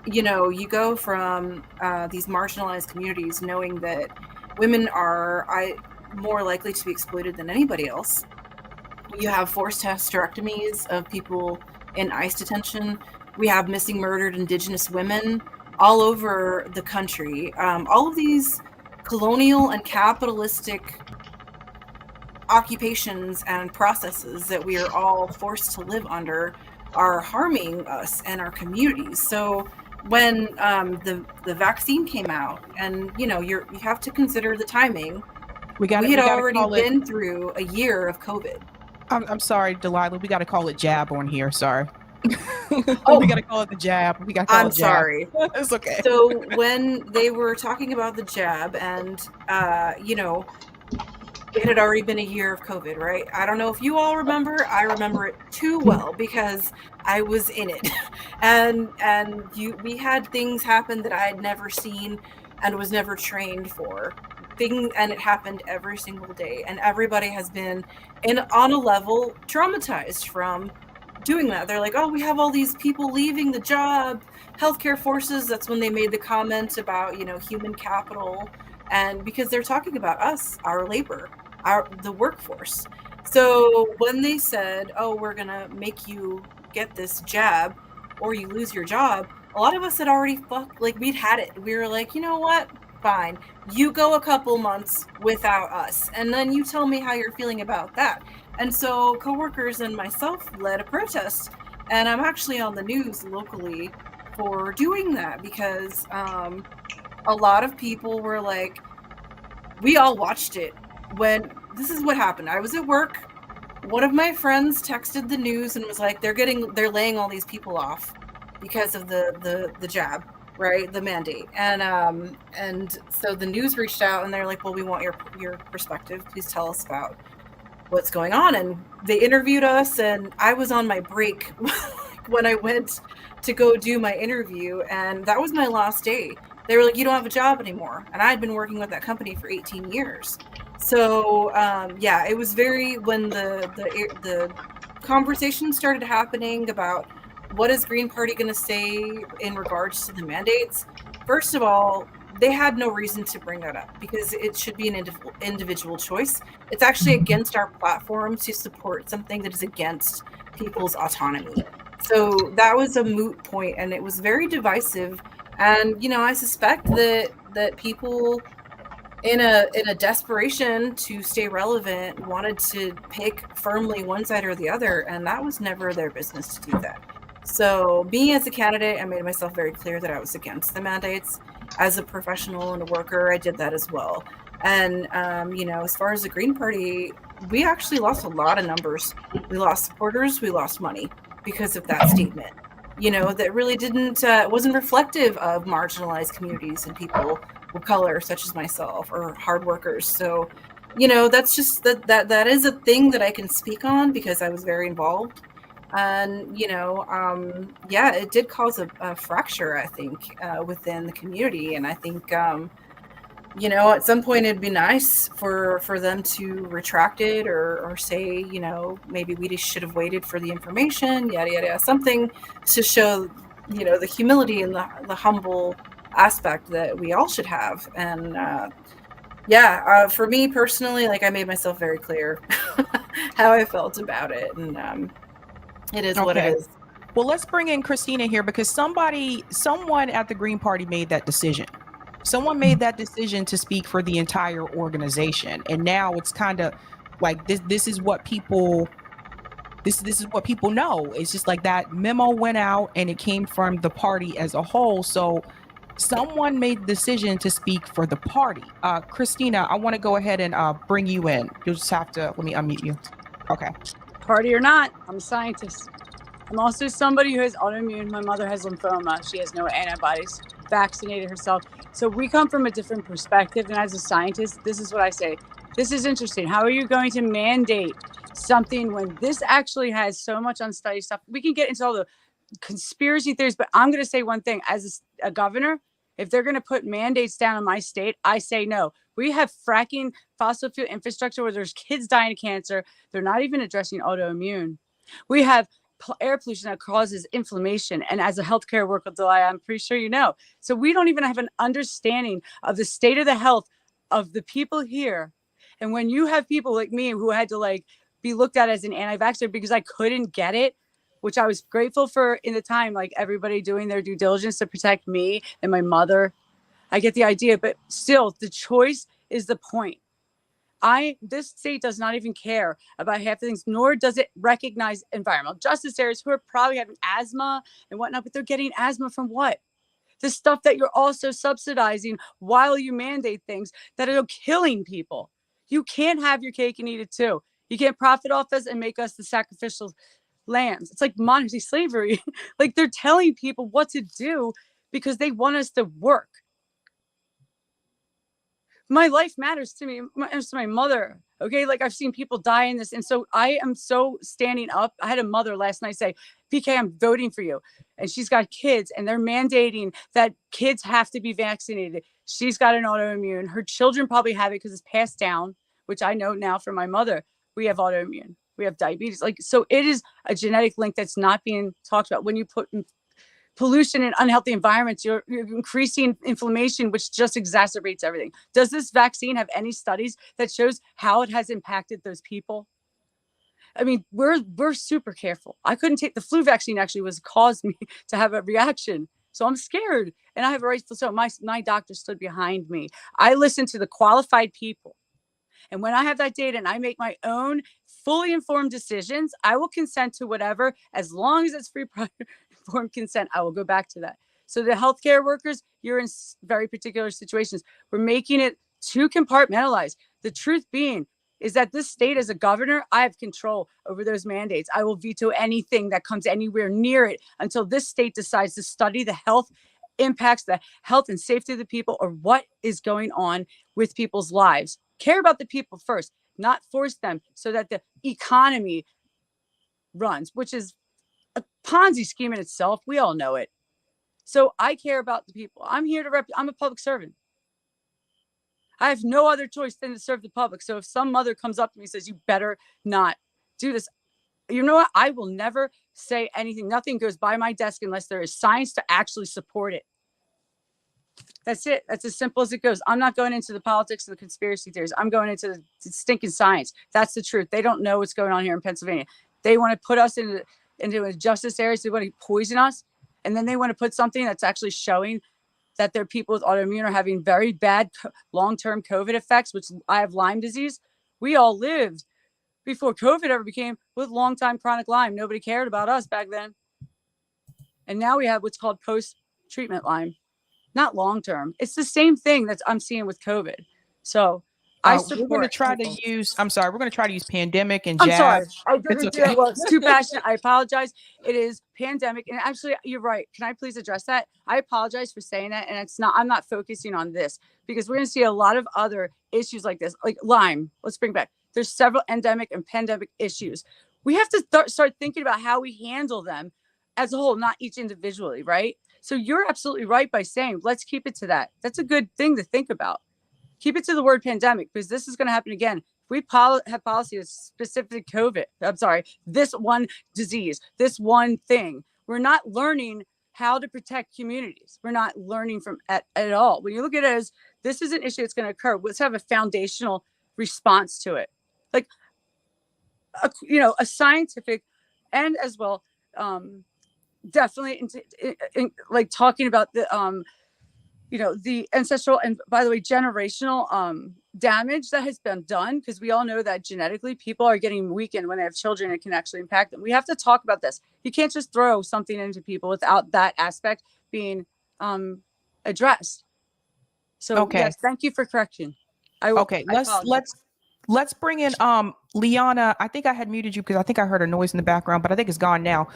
you go from these marginalized communities knowing that women are more likely to be exploited than anybody else. You have forced hysterectomies of people in ICE detention. We have missing, murdered Indigenous women all over the country. All of these colonial and capitalistic occupations and processes that we are all forced to live under are harming us and our communities. So when the vaccine came out, and you have to consider the timing. We had already been through a year of COVID. I'm sorry, Delilah. We got to call it jab on here. Sorry. Oh, we got to call it the jab. I'm sorry. It's okay. So when they were talking about the jab, and it had already been a year of COVID, right? I don't know if you all remember. I remember it too well because I was in it, and we had things happen that I had never seen and was never trained for. And it happened every single day, and everybody has been on a level traumatized from doing that. They're like, oh, we have all these people leaving the job, healthcare forces. That's when they made the comment about human capital, and because they're talking about us, our labor, the workforce. So when they said, oh, we're gonna make you get this jab or you lose your job, a lot of us had already we'd had it. We were like, you know what? Fine. You go a couple months without us, and then you tell me how you're feeling about that. And so coworkers and myself led a protest, and I'm actually on the news locally for doing that because a lot of people were like, we all watched it. When this is what happened, I was at work. One of my friends texted the news and was like, they're laying all these people off because of the jab, right? The mandate. And so the news reached out and they're like, well, we want your perspective. Please tell us about what's going on. And they interviewed us, and I was on my break when I went to go do my interview, and that was my last day. They were like, you don't have a job anymore. And I had been working with that company for 18 years. So, it was when the conversation started happening about what is Green Party going to say in regards to the mandates. First of all, they had no reason to bring that up because it should be an individual choice. It's actually against our platform to support something that is against people's autonomy. So that was a moot point, and it was very divisive. And I suspect that people in a desperation to stay relevant wanted to pick firmly one side or the other, and that was never their business to do that. So me as a candidate, I made myself very clear that I was against the mandates. As a professional and a worker, I did that as well. And as far as the Green Party, we actually lost a lot of numbers. We lost supporters, we lost money because of that statement. That really wasn't reflective of marginalized communities and people of color, such as myself, or hard workers. So that's just that is a thing that I can speak on because I was very involved. And yeah, it did cause a fracture, I think, within the community. And I think at some point it'd be nice for them to retract it, or say, maybe we just should have waited for the information, yada yada yada, something to show the humility and the humble aspect that we all should have. And for me personally, like, I made myself very clear how I felt about it, and it is what it Okay. is. Well, let's bring in Christina here because someone at the Green Party made that decision. Someone made that decision to speak for the entire organization. And now it's kind of like this is what people this is what people know. It's just like that memo went out and it came from the party as a whole. So someone made the decision to speak for the party. Christina, I want to go ahead and bring you in. You'll just have to let me unmute you. Okay. Party or not, I'm a scientist. I'm also somebody who has autoimmune. My mother has lymphoma. She has no antibodies, vaccinated herself. So we come from a different perspective. And as a scientist, this is what I say. This is interesting. How are you going to mandate something when this actually has so much unstudied stuff? We can get into all the conspiracy theories, but I'm going to say one thing. As a governor, if they're going to put mandates down in my state, I say no. We have fracking fossil fuel infrastructure where there's kids dying of cancer. They're not even addressing autoimmune. We have air pollution that causes inflammation. And as a healthcare worker, I'm pretty sure you know. So we don't even have an understanding of the state of the health of the people here. And when you have people like me who had to be looked at as an anti-vaxxer because I couldn't get it, which I was grateful for in the time, like everybody doing their due diligence to protect me and my mother. I get the idea, but still the choice is the point. This state does not even care about half the things, nor does it recognize environmental justice areas who are probably having asthma and whatnot, but they're getting asthma from what? The stuff that you're also subsidizing while you mandate things that are killing people. You can't have your cake and eat it too. You can't profit off us and make us the sacrificial lambs. It's like monarchy slavery. Like they're telling people what to do because they want us to work. My life matters to me, matters to my mother. Okay. Like I've seen people die in this. And so I am so standing up. I had a mother last night say, PK, I'm voting for you. And she's got kids and they're mandating that kids have to be vaccinated. She's got an autoimmune. Her children probably have it because it's passed down, which I know now from my mother. We have autoimmune. We have diabetes. So it is a genetic link that's not being talked about. When you put pollution and unhealthy environments, you're increasing inflammation, which just exacerbates everything. Does this vaccine have any studies that shows how it has impacted those people? I mean, we're super careful. I couldn't take the flu vaccine, actually was caused me to have a reaction. So I'm scared and I have a right. So my doctor stood behind me. I listened to the qualified people. And when I have that data and I make my own fully informed decisions, I will consent to whatever, as long as it's free prior informed consent, I will go back to that. So the healthcare workers, you're in very particular situations. We're making it too compartmentalized. The truth being is that this state, as a governor, I have control over those mandates. I will veto anything that comes anywhere near it until this state decides to study the health impacts, the health and safety of the people, or what is going on with people's lives. Care about the people first, not force them so that the economy runs, which is a Ponzi scheme in itself. We all know it. So I care about the people. I'm here to I'm a public servant. I have no other choice than to serve the public. So if some mother comes up to me and says, you better not do this, you know what? I will never say anything. Nothing goes by my desk unless there is science to actually support it. That's it. That's as simple as it goes. I'm not going into the politics and the conspiracy theories. I'm going into the stinking science. That's the truth. They don't know what's going on here in Pennsylvania. They want to put us into a justice area. So they want to poison us. And then they want to put something that's actually showing that their people with autoimmune are having very bad long-term COVID effects, which I have Lyme disease. We all lived before COVID ever became with long-time chronic Lyme. Nobody cared about us back then. And now we have what's called post-treatment Lyme. Not long term. It's the same thing that I'm seeing with COVID. So I We're going to support try to people. use, I'm sorry, we're going to try to use pandemic and I'm jab. sorry. I It's didn't do okay. that well. It's too passionate. I apologize. It is pandemic. And actually, you're right. Can I please address that? I apologize for saying that. And I'm not focusing on this because we're going to see a lot of other issues like this, like Lyme. Let's bring back. There's several endemic and pandemic issues. We have to start thinking about how we handle them as a whole, not each individually, right? So you're absolutely right by saying, let's keep it to that. That's a good thing to think about. Keep it to the word pandemic because this is going to happen again. If we have policy that's specific to COVID, I'm sorry, this one disease, this one thing, we're not learning how to protect communities. We're not learning from at all. When you look at it as this is an issue that's going to occur, let's have a foundational response to it. Like, a scientific and as well, definitely like talking about the, the ancestral and, by the way, generational damage that has been done, because we all know that genetically people are getting weakened when they have children. It can actually impact them. We have to talk about this. You can't just throw something into people without that aspect being addressed. So Okay. yes, thank you for correction. Okay, let's bring in Liana. I think I had muted you because I think I heard a noise in the background, but I think it's gone now.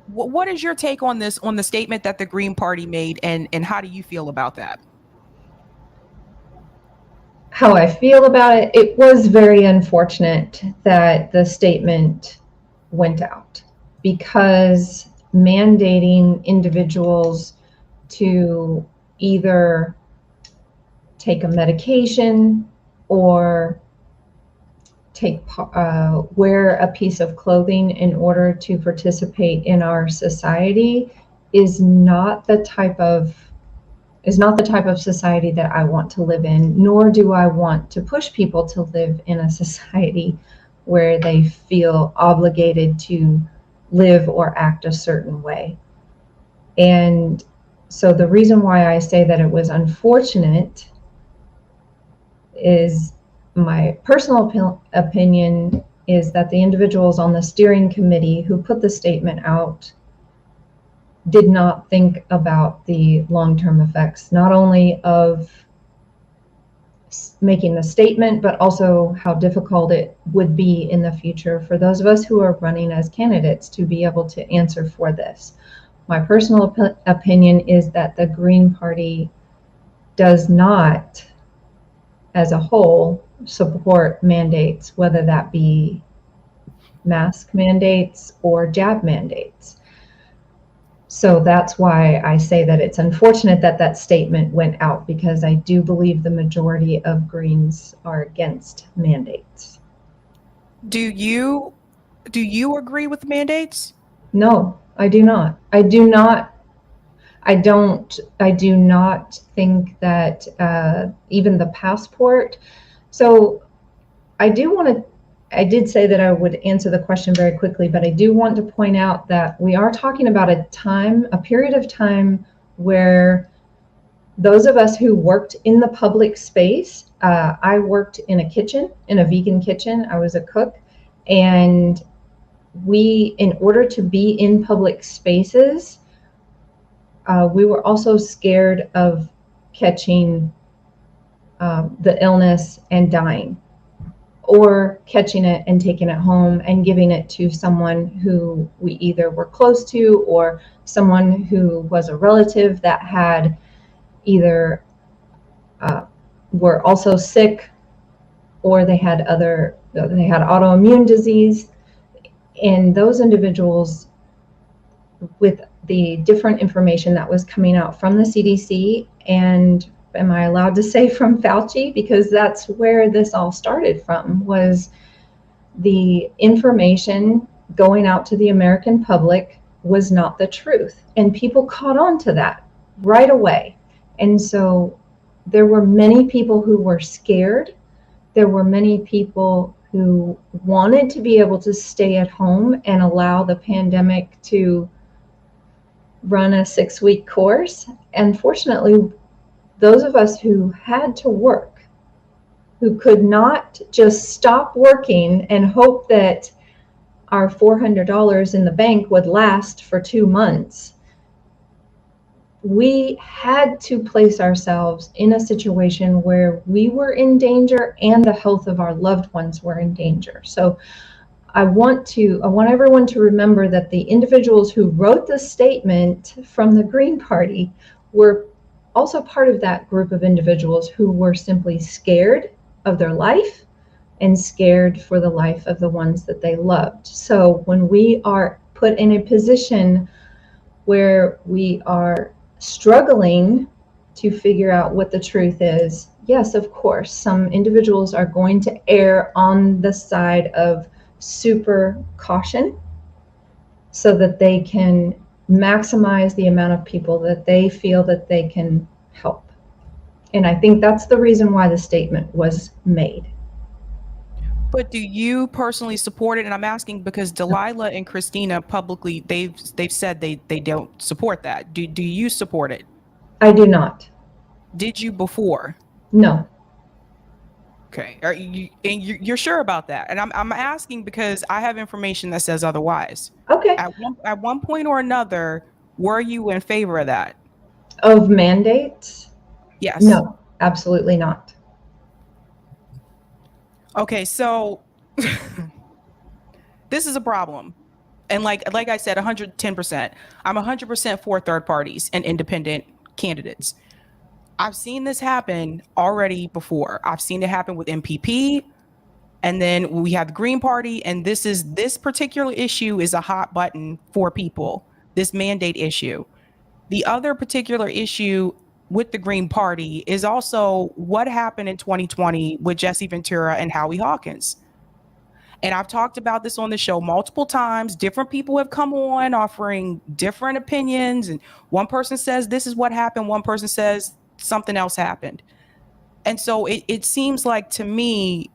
What is your take on this, on the statement that the Green Party made, and how do you feel about that? How I feel about it, it was very unfortunate that the statement went out, because mandating individuals to either take a medication or wear a piece of clothing in order to participate in our society is not the type of society that I want to live in, nor do I want to push people to live in a society where they feel obligated to live or act a certain way. And so the reason why I say that it was unfortunate is, my personal opinion is that the individuals on the steering committee who put the statement out did not think about the long-term effects, not only of making the statement, but also how difficult it would be in the future for those of us who are running as candidates to be able to answer for this. My personal opinion is that the Green Party does not, as a whole, support mandates, whether that be mask mandates or jab mandates. So that's why I say that it's unfortunate that that statement went out, because I do believe the majority of Greens are against mandates. Do you agree with mandates? No, I do not. I do not think that even the passport. So I did say that I would answer the question very quickly, but I do want to point out that we are talking about a period of time where those of us who worked in the public space, I worked in a kitchen, in a vegan kitchen. I was a cook, and in order to be in public spaces, we were also scared of catching the illness and dying, or catching it and taking it home and giving it to someone who we either were close to, or someone who was a relative that had either were also sick, or they had autoimmune disease. And those individuals, with the different information that was coming out from the CDC, and am I allowed to say from Fauci, because that's where this all started from, was the information going out to the American public was not the truth, and people caught on to that right away. And so there were many people who were scared. There were many people who wanted to be able to stay at home and allow the pandemic to run a 6-week course. Unfortunately, those of us who had to work, who could not just stop working and hope that our $400 in the bank would last for 2 months, we had to place ourselves in a situation where we were in danger and the health of our loved ones were in danger. So I want everyone to remember that the individuals who wrote the statement from the Green Party were also part of that group of individuals who were simply scared of their life and scared for the life of the ones that they loved. So when we are put in a position where we are struggling to figure out what the truth is, yes, of course, some individuals are going to err on the side of super caution so that they can maximize the amount of people that they feel that they can help. And I think that's the reason why the statement was made. But do you personally support it? And I'm asking because Delilah and Christina publicly, they've said they don't support that. Do you support it? I do not. Did you before? No. Okay. Are you, and you're sure about that? And I'm asking because I have information that says otherwise. Okay. At one point or another, were you in favor of that? Of mandates? Yes. No, absolutely not. Okay, so this is a problem. And like I said, 110%. I'm 100% for third parties and independent candidates. I've seen this happen already before. I've seen it happen with MPP, and then we have the Green Party, and this particular issue is a hot button for people, this mandate issue. The other particular issue with the Green Party is also what happened in 2020 with Jesse Ventura and Howie Hawkins. And I've talked about this on the show multiple times. Different people have come on offering different opinions. And one person says this is what happened. One person says something else happened. And so it seems like to me,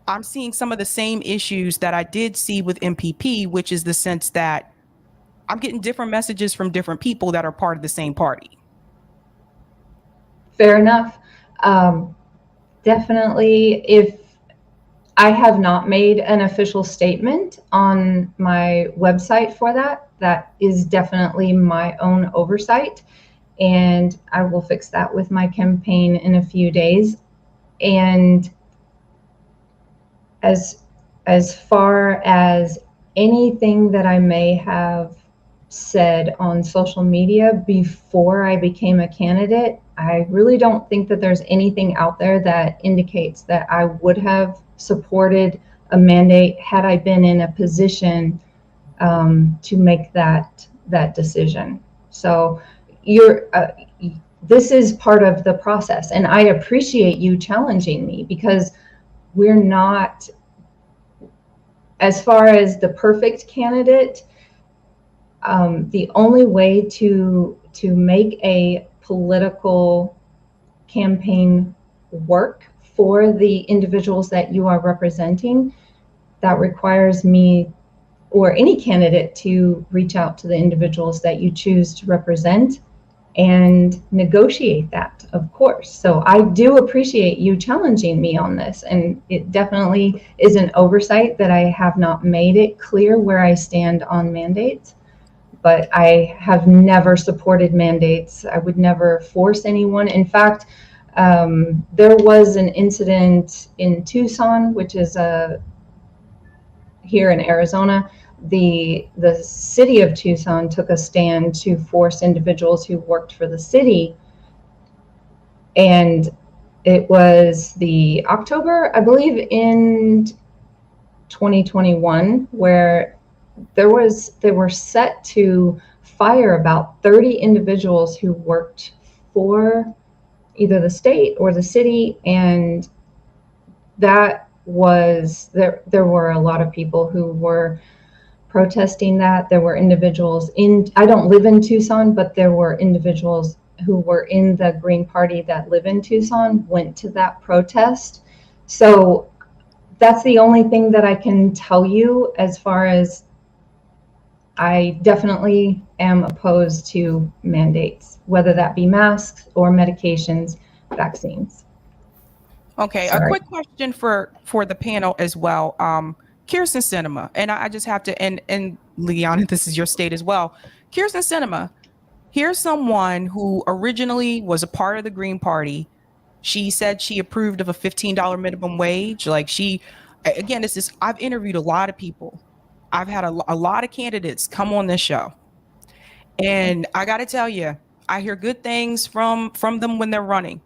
I'm seeing some of the same issues that I did see with MPP, which is the sense that I'm getting different messages from different people that are part of the same party. Fair enough. Definitely, if I have not made an official statement on my website for that, that is definitely my own oversight. And I will fix that with my campaign in a few days. And as far as anything that I may have said on social media before I became a candidate, I really don't think that there's anything out there that indicates that I would have supported a mandate had I been in a position to make that decision. So this is part of the process, and I appreciate you challenging me because we're not, as far as the perfect candidate, the only way to make a political campaign work for the individuals that you are representing, that requires me or any candidate to reach out to the individuals that you choose to represent and negotiate that, of course. So I do appreciate you challenging me on this, and it definitely is an oversight that I have not made it clear where I stand on mandates. But I have never supported mandates. I would never force anyone. In fact, there was an incident in Tucson, which is here in Arizona. The city of Tucson took a stand to force individuals who worked for the city. And it was the October, I believe, in 2021, where they were set to fire about 30 individuals who worked for either the state or the city. And that was, there were a lot of people who were protesting that. There were individuals I don't live in Tucson, but there were individuals who were in the Green Party that live in Tucson, went to that protest. So that's the only thing that I can tell you as far as I definitely am opposed to mandates, whether that be masks or medications, vaccines. Okay, Sorry. a quick question for the panel as well. Kirsten Sinema, and I just have to, and Leon, this is your state as well. Kirsten Sinema, Here's someone who originally was a part of the Green Party. She said she approved of a $15 minimum wage. Like again, I've interviewed a lot of people. I've had a lot of candidates come on this show. And I got to tell you, I hear good things from them when they're running.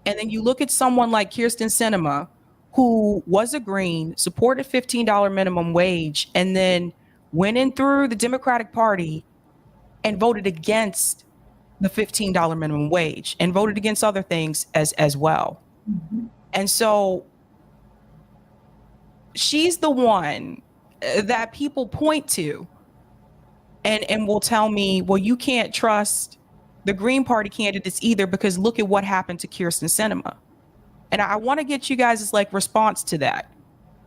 And then you look at someone like Kirsten Sinema, who was a Green, supported $15 minimum wage, and then went in through the Democratic Party and voted against the $15 minimum wage and voted against other things as well. Mm-hmm. And so she's the one that people point to and will tell me, well, you can't trust the Green Party candidates either because look at what happened to Kirsten Sinema. And I want to get you guys' like response to that,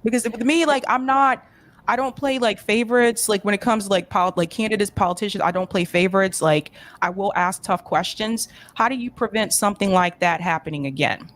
because with me, like I don't play like favorites. Like when it comes to like candidates, politicians, I don't play favorites. Like I will ask tough questions. How do you prevent something like that happening again?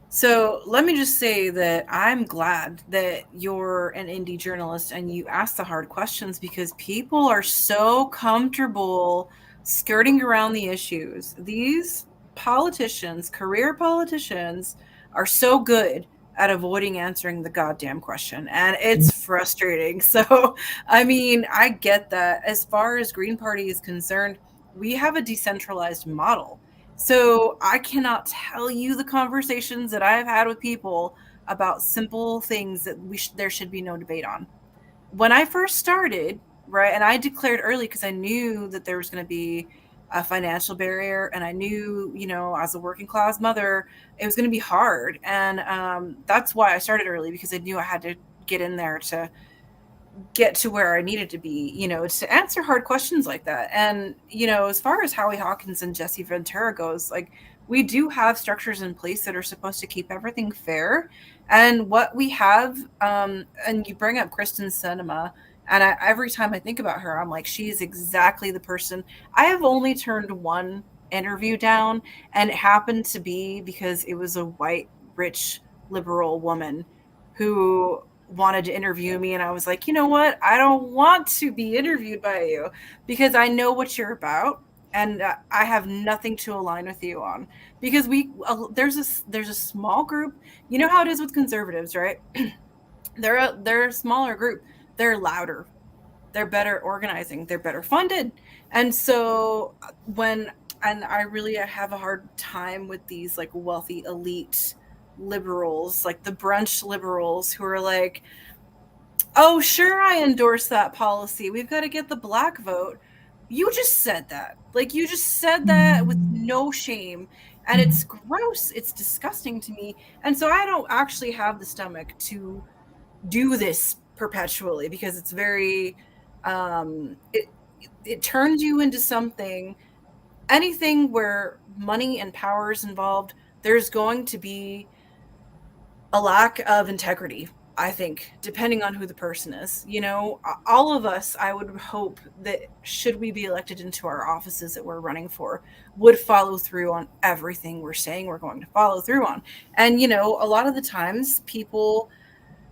So let me just say that I'm glad that you're an indie journalist and you ask the hard questions, because people are so comfortable skirting around the issues. These politicians, career politicians, are so good at avoiding answering the goddamn question, and it's frustrating. So, I mean, I get that. As far as Green Party is concerned, we have a decentralized model. So I cannot tell you the conversations that I've had with people about simple things that there should be no debate on. When I first started, right, and I declared early because I knew that there was going to be a financial barrier, and I knew, you know, as a working class mother, it was going to be hard. And that's why I started early, because I knew I had to get in there to get to where I needed to be, you know, to answer hard questions like that. And, you know, as far as Howie Hawkins and Jesse Ventura goes, like, we do have structures in place that are supposed to keep everything fair. And what we have, and you bring up Kristen Sinema, and every time I think about her, I'm like, she's exactly the person. I have only turned one interview down, and it happened to be because it was a white, rich, liberal woman who wanted to interview me, and I was like, you know what, I don't want to be interviewed by you because I know what you're about, and I have nothing to align with you on, because there's a small group. You know how it is with conservatives, right? they're a smaller group, they're louder, they're better organizing, they're better funded. And so I really have a hard time with these like wealthy elite liberals, like the brunch liberals, who are like, oh, sure, I endorse that policy, we've got to get the black vote. You just said that. Like, you just said that with no shame. And it's gross. It's disgusting to me. And so I don't actually have the stomach to do this perpetually, because it's very, it turns you into something. Anything where money and power is involved, there's going to be a lack of integrity, I think, depending on who the person is. You know, all of us, I would hope that should we be elected into our offices that we're running for, would follow through on everything we're saying we're going to follow through on. And, you know, a lot of the times people,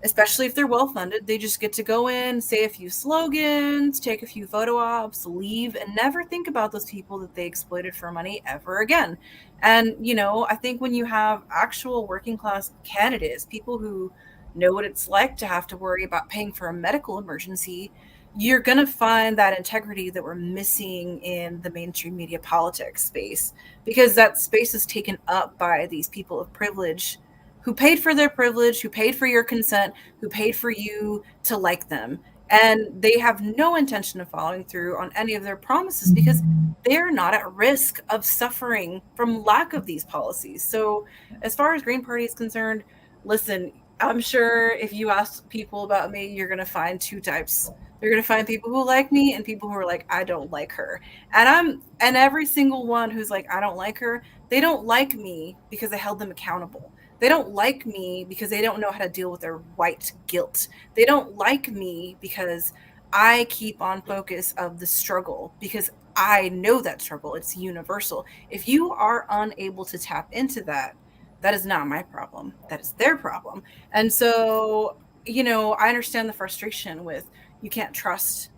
especially if they're well-funded, they just get to go in, say a few slogans, take a few photo ops, leave, and never think about those people that they exploited for money ever again. And, you know, I think when you have actual working class candidates, people who know what it's like to have to worry about paying for a medical emergency, you're going to find that integrity that we're missing in the mainstream media politics space, because that space is taken up by these people of privilege who paid for their privilege, who paid for your consent, who paid for you to like them. And they have no intention of following through on any of their promises, because they're not at risk of suffering from lack of these policies. So as far as Green Party is concerned, listen, I'm sure if you ask people about me, you're going to find two types. You're going to find people who like me and people who are like, I don't like her. And every single one who's like, I don't like her, they don't like me because I held them accountable. They don't like me because they don't know how to deal with their white guilt. They don't like me because I keep on focus of the struggle, because I know that struggle. It's universal. If you are unable to tap into that, that is not my problem. That is their problem. And so, you know, I understand the frustration with, you can't trust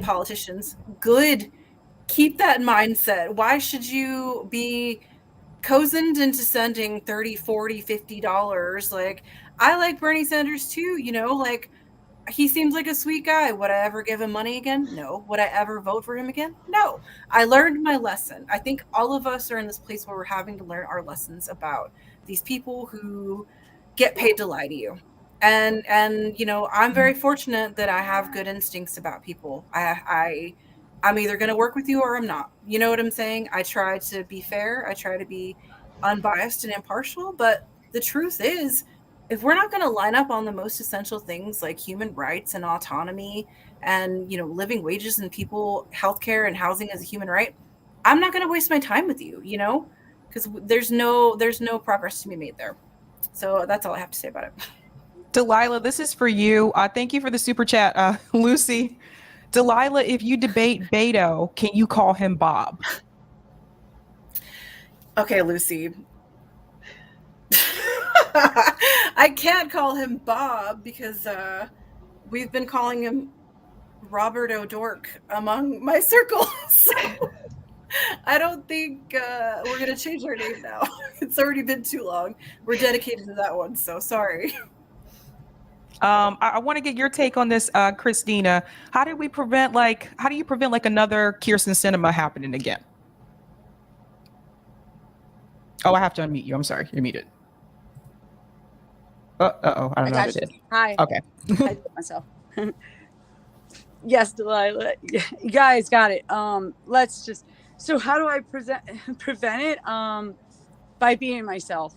politicians. Good keep that mindset. Why should you be cozened into sending $30, $40, $50? Like, I like Bernie Sanders too, you know, like, he seems like a sweet guy. Would I ever give him money again? No. Would I ever vote for him again? No. I learned my lesson. I think all of us are in this place where we're having to learn our lessons about these people who get paid to lie to you. And you know, I'm very fortunate that I have good instincts about people. I'm either going to work with you or I'm not. You know what I'm saying? I try to be fair. I try to be unbiased and impartial, but the truth is, if we're not going to line up on the most essential things like human rights and autonomy and, you know, living wages and people, healthcare and housing as a human right, I'm not going to waste my time with you, you know, because there's no progress to be made there. So that's all I have to say about it. Delilah, this is for you. Thank you for the super chat, Lucy. Delilah, if you debate Beto, can you call him Bob? Okay, Lucy. I can't call him Bob because we've been calling him Robert O'Dork among my circle. So I don't think we're going to change our name now. It's already been too long. We're dedicated to that one, so sorry. I want to get your take on this, Christina. How do you prevent another Kirsten Sinema happening again? Oh, I have to unmute you. I'm sorry. You're muted. Uh-oh. I don't know what it is. Hi. Okay. I did myself. Yes, Delilah. You guys got it. Let's just. So how do I prevent it? By being myself.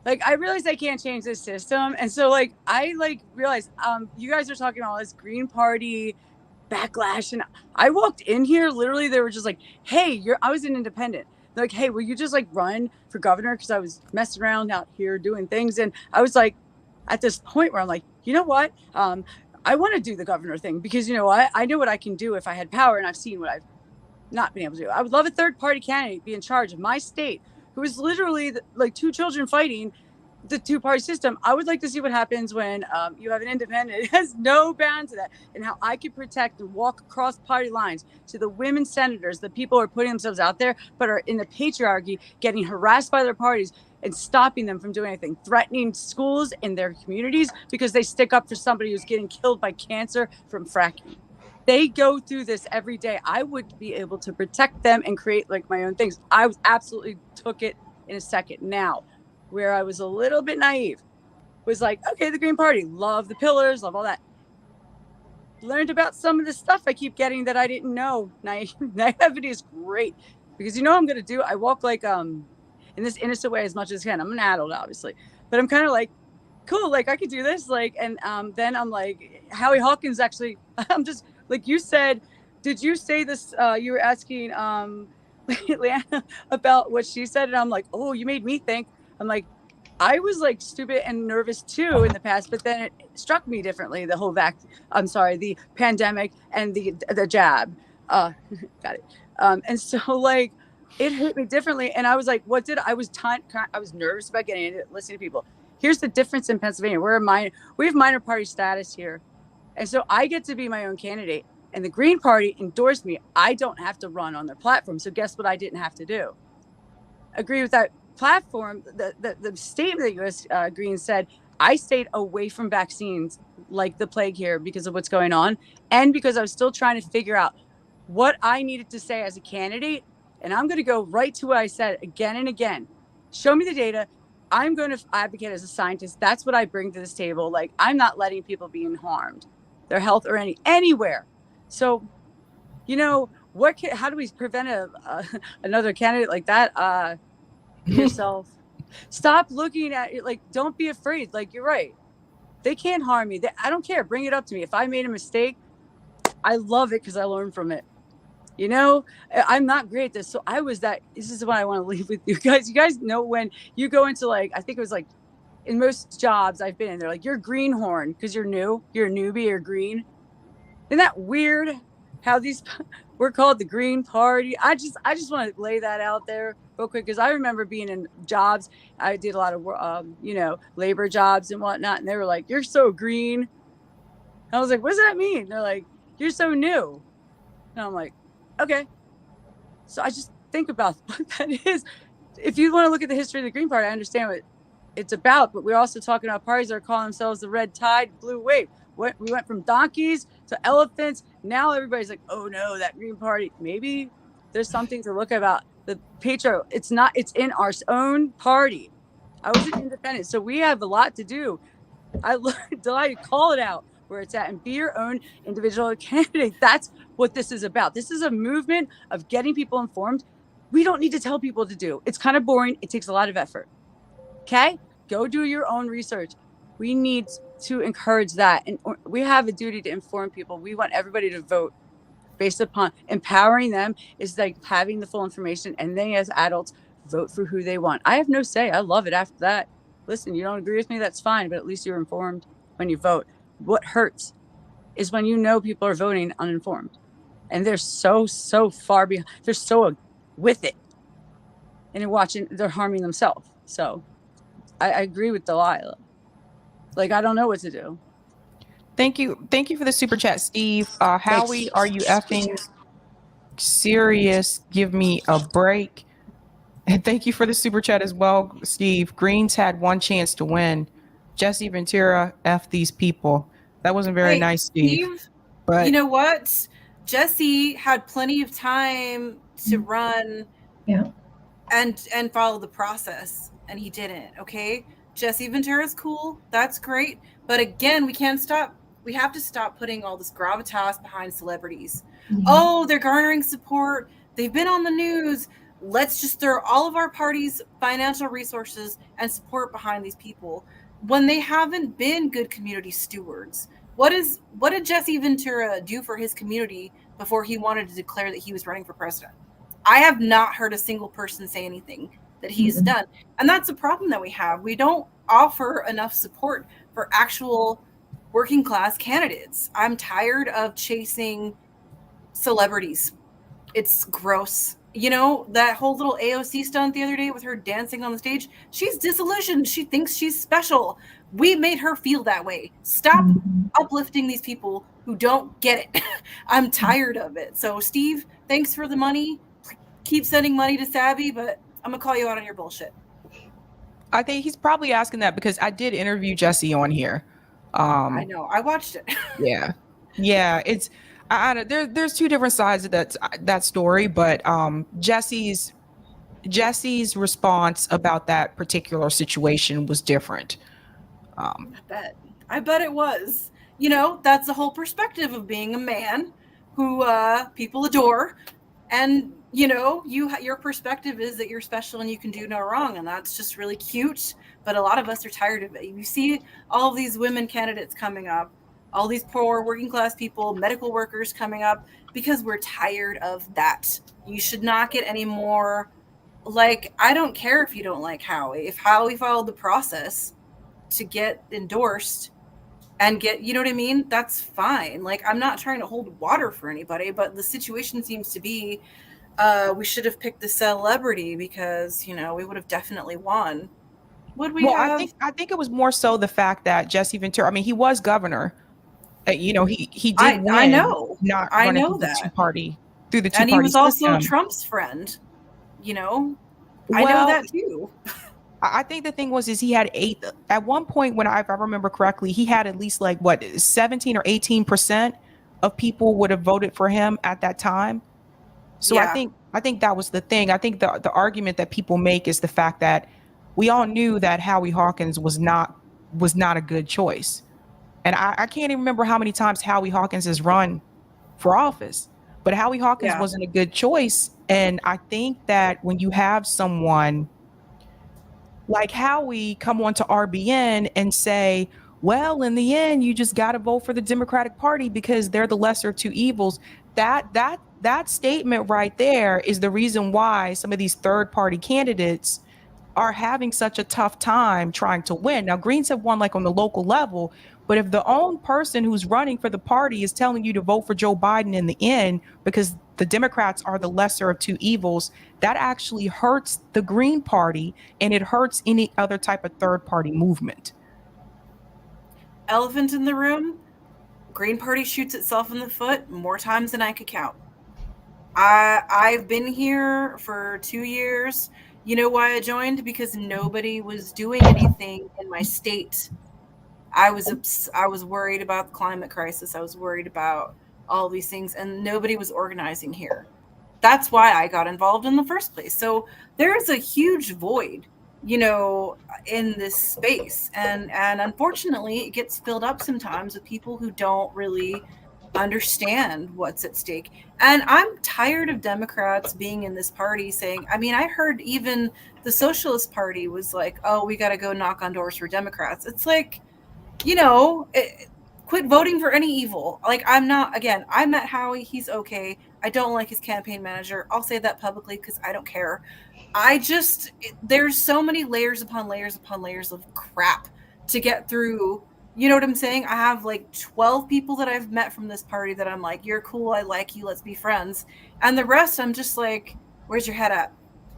Like, I realize I can't change this system, and so like I realize you guys are talking all this Green Party backlash, and I walked in here, literally they were just like, hey, I was an independent. They're like, hey, will you just like run for governor? Because I was messing around out here doing things, and I was like, at this point where I'm like, you know what, I want to do the governor thing, because you know what, I know what I can do if I had power, and I've seen what I've not been able to do. I would love a third party candidate be in charge of my state, who is literally like two children fighting the two-party system. I would like to see what happens when you have an independent. It has no bounds to that, and how I could protect and walk across party lines to the women senators, the people who are putting themselves out there, but are in the patriarchy, getting harassed by their parties and stopping them from doing anything, threatening schools in their communities because they stick up for somebody who's getting killed by cancer from fracking. They go through this every day. I would be able to protect them and create like my own things. I was absolutely took it in a second. Now, where I was a little bit naive was like, okay, the Green Party, love the pillars, love all that. Learned about some of the stuff I keep getting that I didn't know. Naivety is great, because you know what I'm going to do? I walk like in this innocent way as much as I can. I'm an adult, obviously, but I'm kind of like, cool, like I could do this. Like, and then I'm like, Howie Hawkins actually, I'm just like you said, did you say this? You were asking Leanna about what she said, and I'm like, oh, you made me think. I'm like, I was like stupid and nervous too in the past, but then it struck me differently. The whole the pandemic and the jab. Got it. And so like it hit me differently, and I was like, what did I was nervous about getting into it, listening to people. Here's the difference in Pennsylvania. We have minor party status here, and so I get to be my own candidate. And the Green Party endorsed me. I don't have to run on their platform. So guess what I didn't have to do? Agree with that platform. The statement that U.S. Green said, I stayed away from vaccines like the plague here because of what's going on, and because I was still trying to figure out what I needed to say as a candidate. And I'm going to go right to what I said again and again. Show me the data. I'm going to advocate as a scientist. That's what I bring to this table. Like, I'm not letting people be harmed, their health or anywhere. So, you know, how do we prevent another candidate like that? Yourself. Stop looking at it. Like, don't be afraid. Like, you're right. They can't harm me. I don't care. Bring it up to me. If I made a mistake, I love it because I learned from it. You know, I'm not great at this. So this is what I want to leave with you guys. You guys know when you go into like, I think it was like in most jobs I've been in, they're like, you're greenhorn because you're new, you're a newbie, you're green. Isn't that weird how we're called the Green Party? I just want to lay that out there real quick, because I remember being in jobs. I did a lot of, labor jobs and whatnot. And they were like, you're so green. And I was like, what does that mean? They're like, you're so new. And I'm like, okay. So I just think about what that is. If you want to look at the history of the Green Party, I understand what it's about, but we're also talking about parties that are calling themselves the Red Tide, Blue Wave. We went from donkeys to elephants. Now everybody's like, oh no, that Green Party. Maybe there's something to look about. The patriot, it's in our own party. I was an independent, so we have a lot to do. I learned to call it out where it's at and be your own individual candidate. That's what this is about. This is a movement of getting people informed. We don't need to tell people to do. It's kind of boring. It takes a lot of effort. Okay? Go do your own research. We need to encourage that. And we have a duty to inform people. We want everybody to vote based upon empowering them is like having the full information. And then as adults, vote for who they want. I have no say. I love it after that. Listen, you don't agree with me, that's fine, but at least you're informed when you vote. What hurts is when you know people are voting uninformed and they're so far behind. They're so with it and you're watching, they're harming themselves. So I agree with Delilah. Like, I don't know what to do. Thank you for the super chat, Steve. Howie, are you effing serious? Give me a break. And thank you for the super chat as well, Steve. Greens had one chance to win. Jesse Ventura, F these people. That wasn't very nice, Steve. But you know what? Jesse had plenty of time to run and follow the process, and he didn't, okay? Jesse Ventura's cool. That's great. But again, we have to stop putting all this gravitas behind celebrities. Oh, they're garnering support. They've been on the news. Let's just throw all of our party's financial resources and support behind these people when they haven't been good community stewards. What did Jesse Ventura do for his community before he wanted to declare that he was running for president? I have not heard a single person say anything that he's done. And that's a problem that we have. We don't offer enough support for actual working class candidates. I'm tired of chasing celebrities. It's gross. You know, that whole little AOC stunt the other day with her dancing on the stage, she's disillusioned. She thinks she's special. We made her feel that way. Stop uplifting these people who don't get it. I'm tired of it. So, Steve, thanks for the money. Keep sending money to Sabby, but I'm going to call you out on your bullshit. I think he's probably asking that because I did interview Jesse on here. I know. I watched it. Yeah. It's there's two different sides of that story, but Jesse's response about that particular situation was different. I bet it was. You know, that's the whole perspective of being a man who people adore, and you know, your perspective is that you're special and you can do no wrong, and that's just really cute. But a lot of us are tired of it. You see all of these women candidates coming up, all these poor working class people, medical workers coming up, because we're tired of that. You should not get any more. Like, I don't care if you don't like Howie. If Howie followed the process to get endorsed and get, you know what I mean? That's fine. Like, I'm not trying to hold water for anybody, but the situation seems to be we should have picked the celebrity because, you know, we would have definitely won. Would we have? I think it was more so the fact that Jesse Ventura, I mean, he was governor. You know, he did win. I know. Not I running know through that. The two-party and he was also system. Trump's friend. You know, I know that too. I think the thing was he had at one point when if I remember correctly, he had at least 17 or 18% of people would have voted for him at that time. So yeah. I think that was the thing. I think the argument that people make is the fact that we all knew that Howie Hawkins was not a good choice. And I can't even remember how many times Howie Hawkins has run for office, but Howie Hawkins wasn't a good choice. And I think that when you have someone like Howie come on to RBN and say, well, in the end, you just got to vote for the Democratic Party because they're the lesser of two evils. That statement right there is the reason why some of these third party candidates are having such a tough time trying to win. Now, Greens have won on the local level, but if the own person who's running for the party is telling you to vote for Joe Biden in the end because the Democrats are the lesser of two evils, that actually hurts the Green Party and it hurts any other type of third party movement. Elephant in the room, Green Party shoots itself in the foot more times than I could count. I've been here for 2 years. You know why I joined? Because nobody was doing anything in my state. I was worried about the climate crisis. I was worried about all these things, and nobody was organizing here. That's why I got involved in the first place. So there's a huge void, in this space, and unfortunately, it gets filled up sometimes with people who don't really understand what's at stake. And I'm tired of Democrats being in this party saying, I mean, I heard even the Socialist Party was like, oh, we got to go knock on doors for Democrats. It's like, quit voting for any evil. Like, I met Howie. He's okay. I don't like his campaign manager. I'll say that publicly because I don't care. There's so many layers upon layers upon layers of crap to get through. You know what I'm saying? I have like 12 people that I've met from this party that I'm like, you're cool. I like you. Let's be friends. And the rest, I'm just like, where's your head at?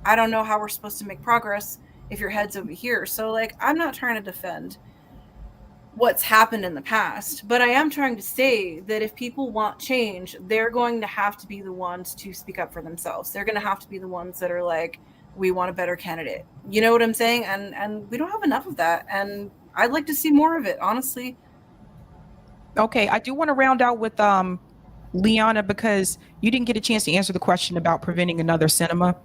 I don't know how we're supposed to make progress if your head's over here. So, like, I'm not trying to defend what's happened in the past, but I am trying to say that if people want change, they're going to have to be the ones to speak up for themselves. They're going to have to be the ones that are like, we want a better candidate. You know what I'm saying? And we don't have enough of that. And I'd like to see more of it, honestly. Okay, I do want to round out with Liana, because you didn't get a chance to answer the question about preventing another cinema.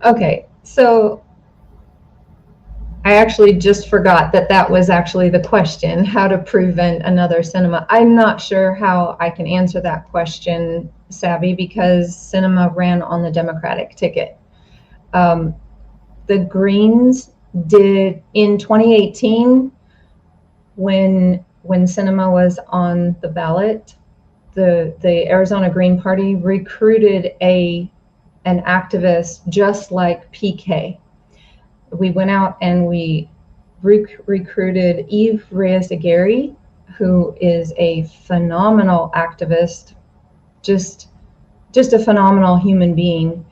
Okay, so I actually just forgot that was actually the question, how to prevent another cinema. I'm not sure how I can answer that question, Sabby, because cinema ran on the Democratic ticket. The Greens did in 2018, when cinema was on the ballot, the Arizona Green Party recruited an activist just like PK. We went out and we recruited Yvonne J, who is a phenomenal activist, just a phenomenal human being.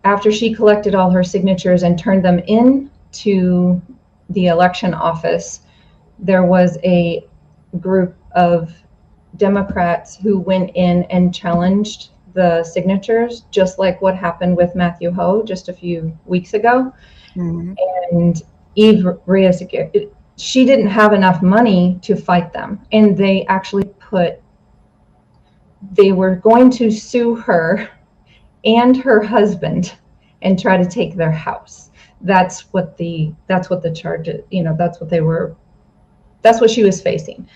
After she collected all her signatures and turned them in to the election office, there was a group of Democrats who went in and challenged the signatures, just like what happened with Matthew Ho just a few weeks ago. Mm-hmm. And Yvonne J, she didn't have enough money to fight them, and they actually they were going to sue her and her husband and try to take their house. That's what the charge is, that's what she was facing.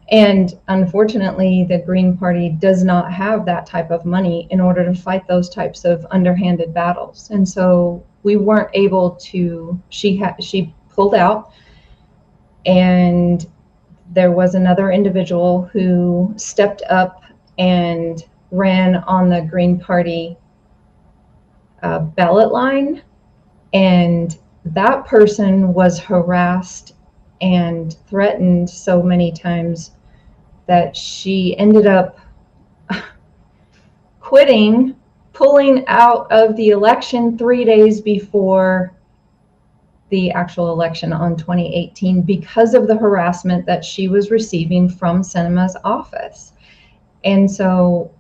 And unfortunately, the Green Party does not have that type of money in order to fight those types of underhanded battles. And so we weren't able to, she pulled out, and there was another individual who stepped up and ran on the Green Party ballot line. And that person was harassed and threatened so many times that she ended up pulling out of the election 3 days before the actual election on 2018 because of the harassment that she was receiving from Sinema's office. And so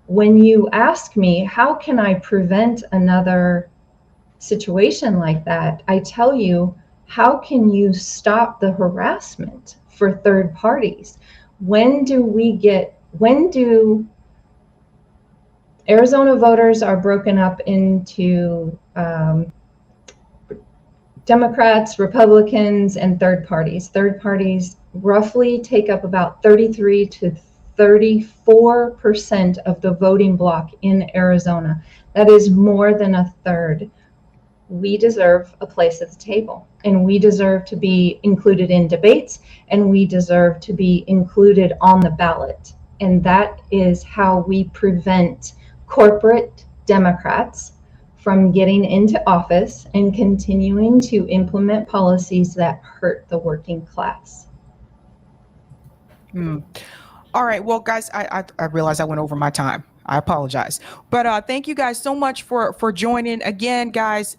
when you ask me, how can I prevent another situation like that? I tell you, how can you stop the harassment for third parties? When do Arizona voters are broken up into Democrats, Republicans, and third parties. Third parties roughly take up about 33 to 34% of the voting bloc in Arizona. That is more than a third. We deserve a place at the table, and we deserve to be included in debates, and we deserve to be included on the ballot. And that is how we prevent corporate Democrats from getting into office and continuing to implement policies that hurt the working class. All right, well, guys, I realize I went over my time. I apologize, but thank you guys so much for joining. Again, guys,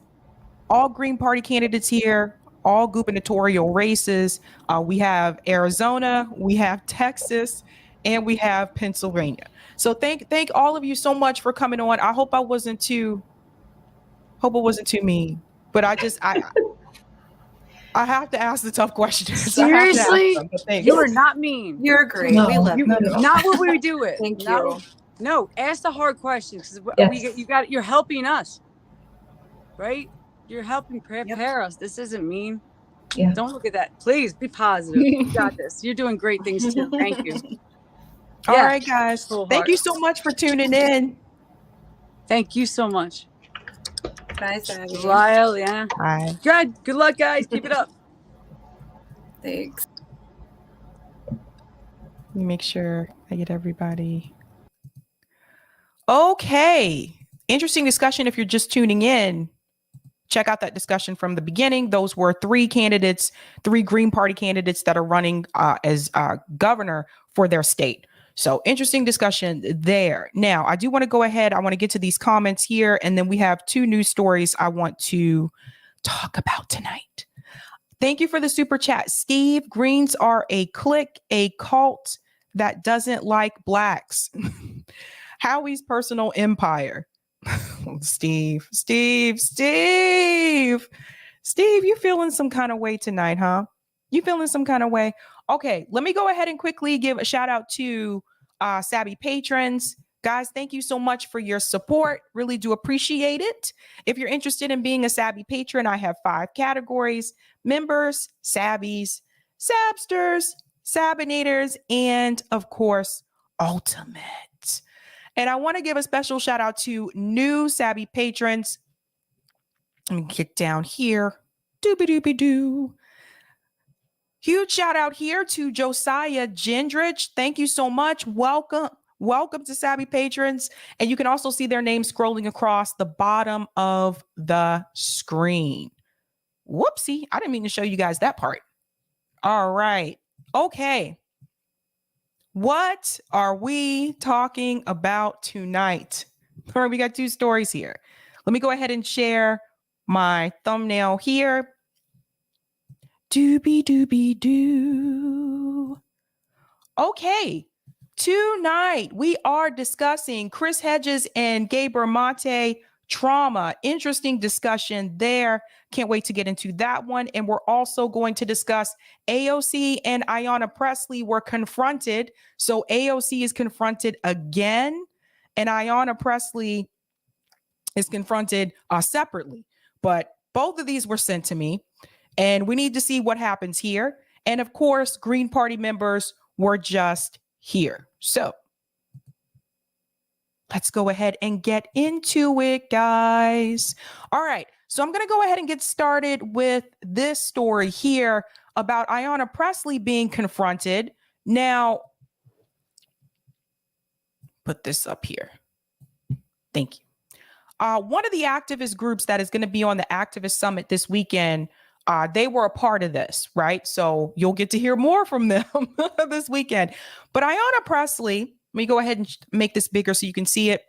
all Green Party candidates here, all gubernatorial races. We have Arizona, we have Texas, and we have Pennsylvania. So thank all of you so much for coming on. I hope it wasn't too mean, but I have to ask the tough questions. I have to ask Seriously, them, but thanks. you are not mean. You're great. No, We love no, you. no. Not what we do it. Thank Not you. what- no, ask the hard questions because Yes. you're helping us, right? You're helping prepare us. This isn't mean. Yeah. Don't look at that. Please be positive. You got this. You're doing great things too. Thank you. All Yeah. right, guys. Full Thank heart. you so much for tuning in. Thank you so much. Bye, Sabby. Lyle, yeah. Bye. Good luck, guys. Keep it up. Thanks. Let me make sure I get everybody. Okay. Interesting discussion. If you're just tuning in, check out that discussion from the beginning. Those were three Green Party candidates that are running as governor for their state. So interesting discussion there. Now, I do want to go ahead. I want to get to these comments here. And then we have two news stories I want to talk about tonight. Thank you for the super chat. Steve, Greens are a clique, a cult that doesn't like blacks. Howie's personal empire. Steve, you feeling some kind of way tonight, huh? You feeling some kind of way? Okay, let me go ahead and quickly give a shout out to Sabby patrons. Guys, thank you so much for your support. Really do appreciate it. If you're interested in being a Sabby patron, I have 5 categories: members, Sabbies, Sabsters, Sabinators, and of course, ultimate. And I want to give a special shout out to new Sabby patrons. Let me get down here. Doobie-doobie-doo. Huge shout out here to Josiah Gendrich. Thank you so much. Welcome to Sabby patrons. And you can also see their names scrolling across the bottom of the screen. Whoopsie. I didn't mean to show you guys that part. All right. Okay. What are we talking about tonight? All right, we got 2 stories here. Let me go ahead and share my thumbnail here. Doobie-doobie-doo. Okay, tonight we are discussing Chris Hedges and Gabor Mate trauma. Interesting discussion there. Can't wait to get into that one. And we're also going to discuss AOC and Ayanna Pressley were confronted. So AOC is confronted again, and Ayanna Pressley is confronted separately. But both of these were sent to me, and we need to see what happens here. And of course, Green Party members were just here. So let's go ahead and get into it, guys. All right. So I'm going to go ahead and get started with this story here about Ayanna Pressley being confronted. Now, put this up here. Thank you. One of the activist groups that is going to be on the activist summit this weekend, they were a part of this, right? So you'll get to hear more from them this weekend. But Ayanna Pressley, let me go ahead and make this bigger so you can see it.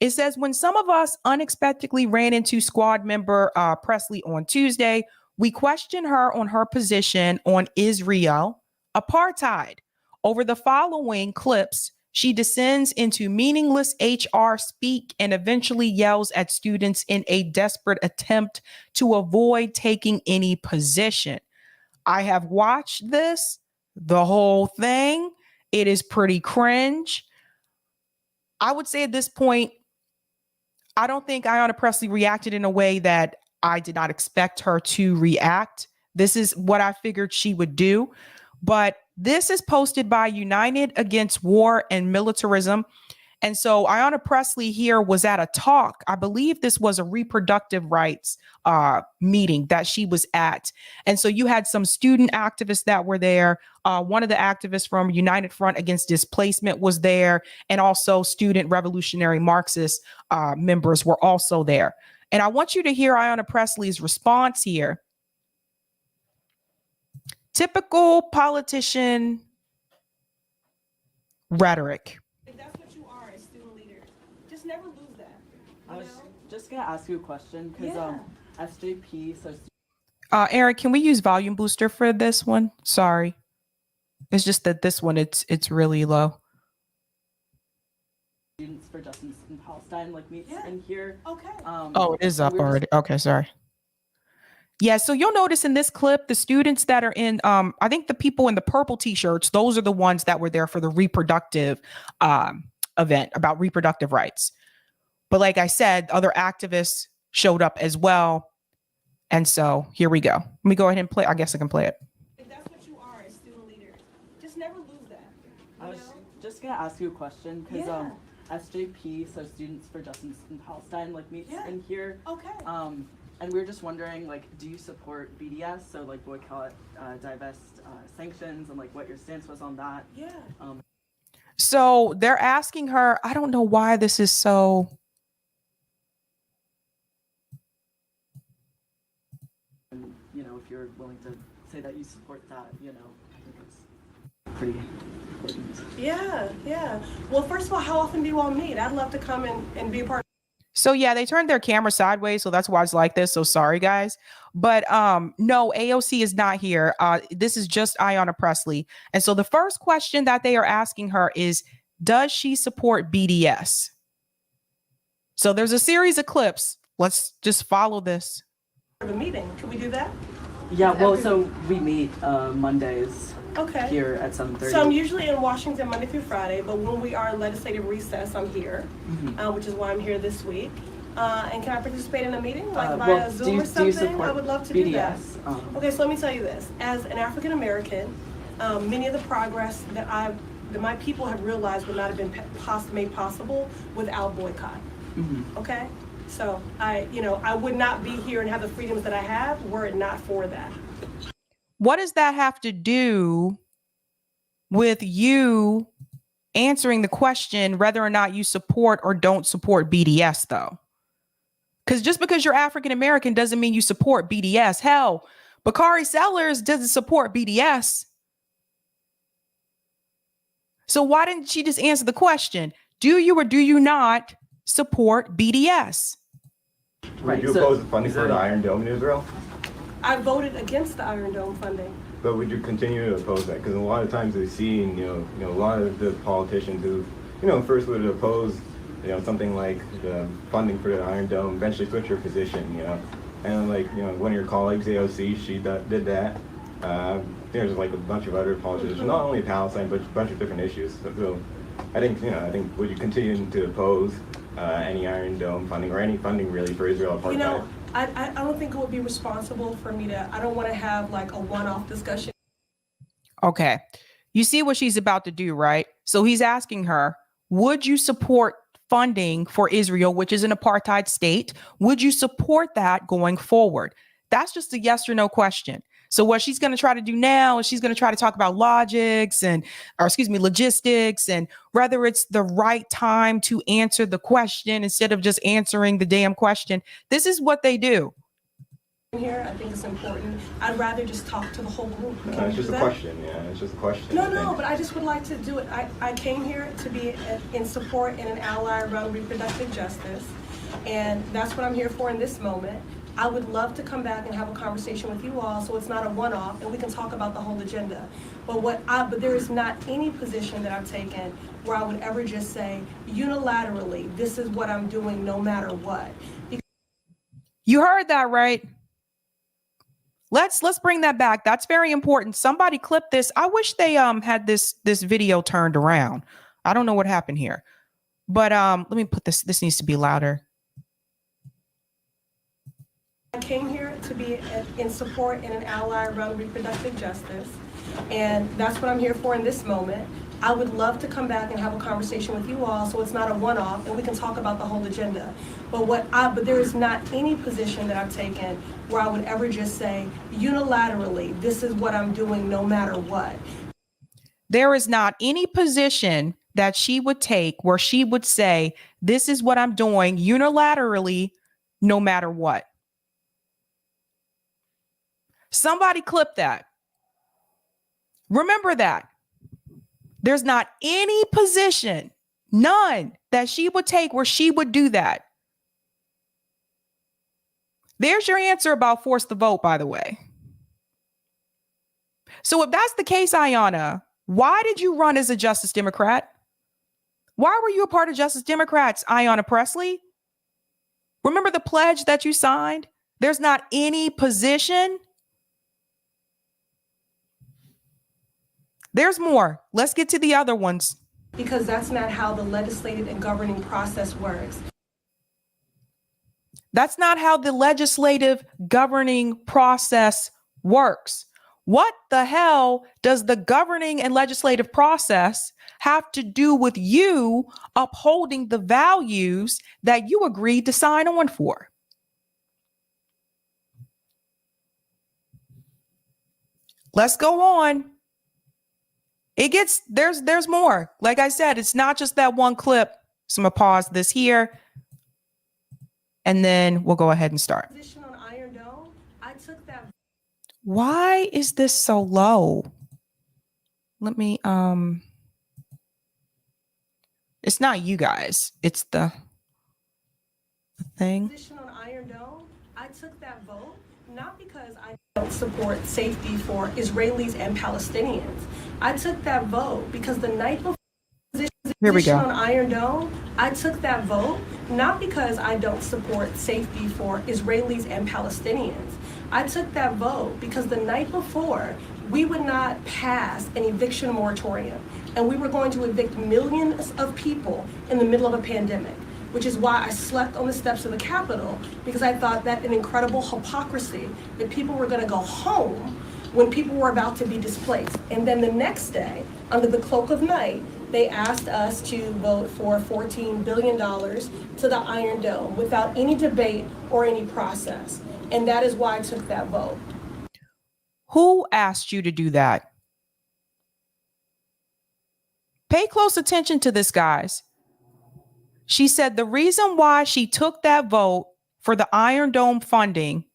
It says, when some of us unexpectedly ran into squad member Pressley on Tuesday, we questioned her on her position on Israel apartheid. Over the following clips, she descends into meaningless HR speak and eventually yells at students in a desperate attempt to avoid taking any position. I have watched this, the whole thing. It is pretty cringe. I would say at this point, I don't think Ayanna Pressley reacted in a way that I did not expect her to react. This is what I figured she would do. But this is posted by United Against War and Militarism. And so Ayanna Pressley here was at a talk. I believe this was a reproductive rights meeting that she was at. And so you had some student activists that were there. One of the activists from United Front Against Displacement was there. And also student revolutionary Marxist members were also there. And I want you to hear Ayanna Pressley's response here. Typical politician rhetoric. That's what you are, a student leader. Just never lose that. I was just gonna ask you a question because SJP says. Eric, can we use volume booster for this one? Sorry, it's just that this one it's really low. Students for Justice in Palestine like meets Yeah. in here. Okay. Oh, it is and up we were just already. Okay, sorry. Yeah, so you'll notice in this clip, the students that are in, I think the people in the purple t-shirts, those are the ones that were there for the reproductive event about reproductive rights. But like I said, other activists showed up as well. And so here we go. Let me go ahead and play. I guess I can play it. If that's what you are as student leader, just never lose that. I You was know? just gonna ask you a question because Yeah. SJP, so Students for Justice in Palestine, like meets Yeah. in here. Okay. And we were just wondering, like, do you support BDS? So like boycott, divest, sanctions, and like what your stance was on that. Yeah. So they're asking her, I don't know why this is so. And you know, if you're willing to say that you support that, you know, I think it's pretty important. Yeah. Yeah. Well, first of all, how often do you all meet? I'd love to come and be a part. So yeah, they turned their camera sideways, so that's why it's like this. So sorry, guys. But no, AOC is not here. This is just Ayanna Pressley. And so the first question that they are asking her is, does she support BDS? So there's a series of clips. Let's just follow this. of a meeting. Can we do that? Yeah, well, so we meet Mondays Okay. here at 7:30. So I'm usually in Washington Monday through Friday, but when we are in legislative recess, I'm here, which is why I'm here this week. And can I participate in a meeting, like via well, Zoom do you or something? support I would love to do that. BDS? Okay, so let me tell you this. As an African American, many of the progress that my people have realized would not have been made possible without boycott. Okay? So I would not be here and have the freedoms that I have were it not for that. What does that have to do with you answering the question whether or not you support or don't support BDS, though? Because just because you're African American doesn't mean you support BDS. Hell, Bakari Sellers doesn't support BDS. So why didn't she just answer the question? Do you or do you not support BDS? Would you oppose the funding for the Iron Dome in Israel? I voted against the Iron Dome funding. But would you continue to oppose that? Because a lot of times we've seen, a lot of the politicians who, first would oppose, something like the funding for the Iron Dome, eventually switch their position, And like, one of your colleagues, AOC, she did that. There's like a bunch of other politicians, not only Palestine, but a bunch of different issues. So I think, would you continue to oppose any Iron Dome funding or any funding really for Israel apartheid? I don't think it would be responsible for me I don't want to have like a one-off discussion. Okay. You see what she's about to do, right? So he's asking her, would you support funding for Israel, which is an apartheid state? Would you support that going forward? That's just a yes or no question. So what she's going to try to do now is she's going to try to talk about logistics and whether it's the right time to answer the question instead of just answering the damn question. This is what they do. Here, I think it's important. I'd rather just talk to the whole group. No, it's just a question. Yeah, it's just a question. No, but I just would like to do it. I came here to be in support and an ally around reproductive justice, and that's what I'm here for in this moment. I would love to come back and have a conversation with you all, so it's not a one-off, and we can talk about the whole agenda. But there is not any position that I've taken where I would ever just say unilaterally, this is what I'm doing, no matter what. You heard that, right? Let's bring that back. That's very important. Somebody clip this. I wish they had this video turned around. I don't know what happened here, but let me put this. This needs to be louder. I came here to be in support and an ally around reproductive justice, and that's what I'm here for in this moment. I would love to come back and have a conversation with you all, so it's not a one-off, and we can talk about the whole agenda. But there is not any position that I've taken where I would ever just say unilaterally, this is what I'm doing, no matter what. There is not any position that she would take where she would say, this is what I'm doing unilaterally, no matter what. Somebody clip that. Remember that. There's not any position, none, that she would take where she would do that. There's your answer about force the vote, by the way. So if that's the case, Ayanna, why did you run as a Justice Democrat? Why were you a part of Justice Democrats, Ayanna Pressley? Remember the pledge that you signed? There's not any position. There's more. Let's get to the other ones. Because that's not how the legislative and governing process works. That's not how the legislative governing process works. What the hell does the governing and legislative process have to do with you upholding the values that you agreed to sign on for? Let's go on. There's more. Like I said, it's not just that one clip. So I'm gonna pause this here and then we'll go ahead and start. Position on Iron Dome, I took that. Why is this so low? Let me, it's not you guys, it's the thing. Position on Iron Dome, I took that vote not because I don't support safety for Israelis and Palestinians. I took that vote because the night before Here we go. on Iron Dome, I took that vote not because I don't support safety for Israelis and Palestinians. I took that vote because the night before we would not pass an eviction moratorium and we were going to evict millions of people in the middle of a pandemic, which is why I slept on the steps of the Capitol, because I thought that an incredible hypocrisy that people were going to go home when people were about to be displaced. And then the next day, under the cloak of night, they asked us to vote for $14 billion to the Iron Dome without any debate or any process. And that is why I took that vote. Who asked you to do that? Pay close attention to this, guys. She said the reason why she took that vote for the Iron Dome funding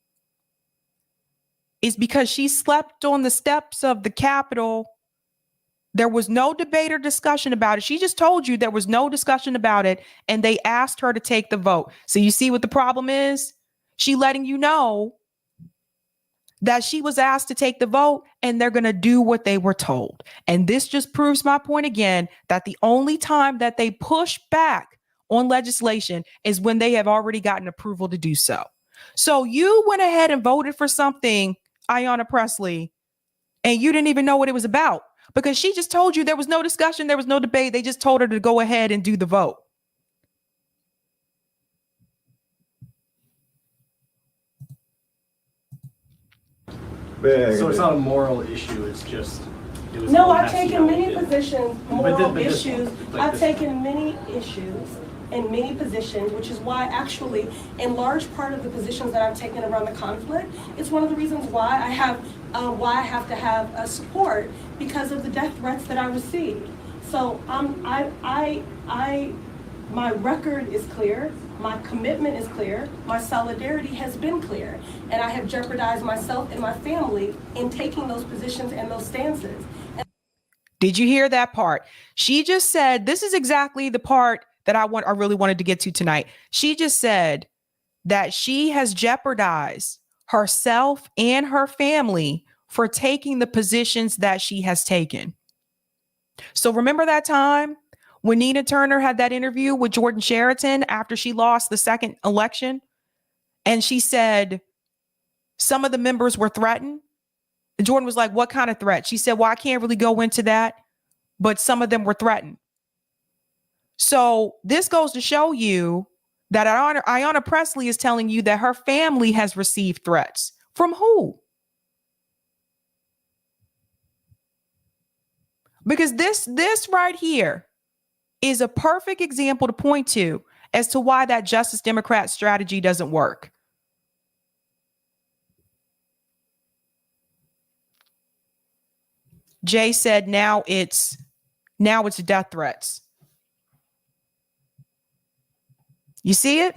is because she slept on the steps of the Capitol. There was no debate or discussion about it. She just told you there was no discussion about it, and they asked her to take the vote. So you see what the problem is? She letting you know that she was asked to take the vote, and they're going to do what they were told. And this just proves my point again, that the only time that they push back on legislation is when they have already gotten approval to do so. So you went ahead and voted for something, Ayanna Pressley, and you didn't even know what it was about, because she just told you there was no discussion, there was no debate. They just told her to go ahead and do the vote. So it's not a moral issue, it's just... No, I've taken many positions, moral this issues. one, I've taken many issues and many positions, which is why actually, in large part of the positions that I've taken around the conflict, it's one of the reasons why I have to have support, because of the death threats that I received. So my record is clear, my commitment is clear, my solidarity has been clear, and I have jeopardized myself and my family in taking those positions and those stances. Did you hear that part? She just said, this is exactly the part that I really wanted to get to tonight. She just said that she has jeopardized herself and her family for taking the positions that she has taken. So remember that time when Nina Turner had that interview with Jordan Sheraton after she lost the second election? And she said some of the members were threatened. And Jordan was like, what kind of threat? She said, well, I can't really go into that, but some of them were threatened. So this goes to show you that Ayanna Pressley is telling you that her family has received threats. From who? Because this right here is a perfect example to point to as to why that Justice Democrat strategy doesn't work. Jay said now it's death threats. You see it?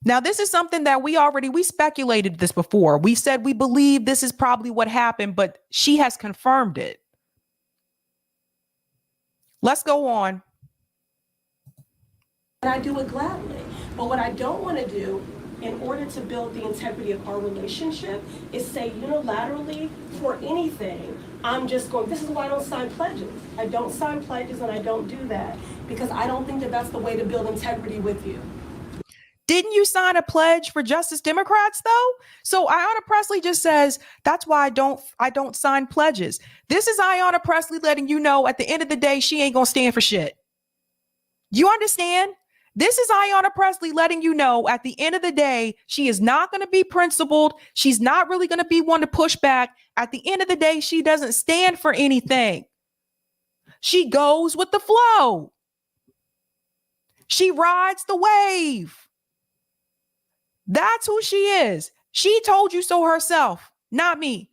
Now, this is something that we speculated this before. We said we believe this is probably what happened, but she has confirmed it. Let's go on. And I do it gladly. But what I don't want to do in order to build the integrity of our relationship, is say unilaterally for anything, I'm just going, this is why I don't sign pledges. I don't sign pledges and I don't do that because I don't think that that's the way to build integrity with you. Didn't you sign a pledge for Justice Democrats though? So Ayanna Pressley just says, that's why I don't sign pledges. This is Ayanna Pressley letting you know at the end of the day, she ain't gonna stand for shit. You understand? This is Ayanna Pressley letting you know at the end of the day, she is not going to be principled. She's not really going to be one to push back. At the end of the day, she doesn't stand for anything. She goes with the flow. She rides the wave. That's who she is. She told you so herself, not me.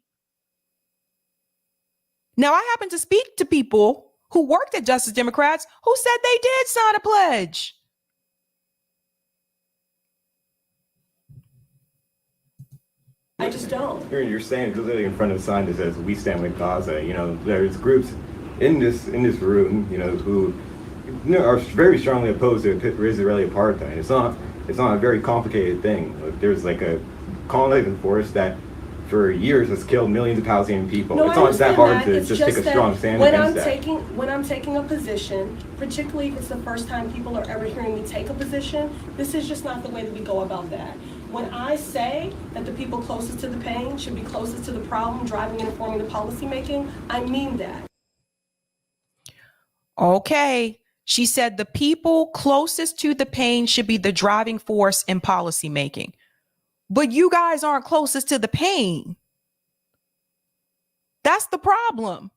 Now, I happen to speak to people who worked at Justice Democrats who said they did sign a pledge. I just don't. You're saying literally in front of a sign that says "We stand with Gaza." You know, there's groups in this room, you know, who are very strongly opposed to Israeli apartheid. It's not a very complicated thing. There's like a conflict force that for years has killed millions of Palestinian people. No, it's not that hard to it's just take a that strong stand when against that. When I'm taking a position, particularly if it's the first time people are ever hearing me take a position, this is just not the way that we go about that. When I say that the people closest to the pain should be closest to the problem, driving and informing the policy making, I mean that. Okay. She said the people closest to the pain should be the driving force in policy making. But you guys aren't closest to the pain. That's the problem.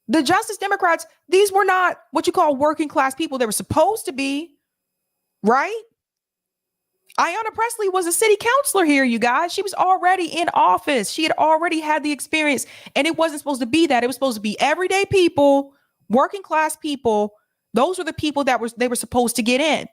The Justice Democrats, these were not what you call working class people. They were supposed to be, right? Ayanna Pressley was a city councilor here, you guys. She was already in office. She had already had the experience, and it wasn't supposed to be that. It was supposed to be everyday people, working class people. Those were the people that they were supposed to get in.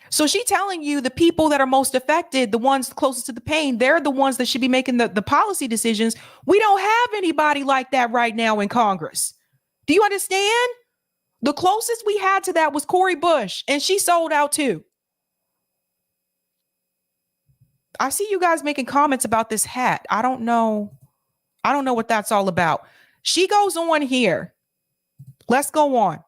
So she's telling you the people that are most affected, the ones closest to the pain, they're the ones that should be making the policy decisions. We don't have anybody like that right now in Congress. Do you understand? The closest we had to that was Cori Bush, and she sold out too. I see you guys making comments about this hat. I don't know what that's all about. She goes on here. Let's go on.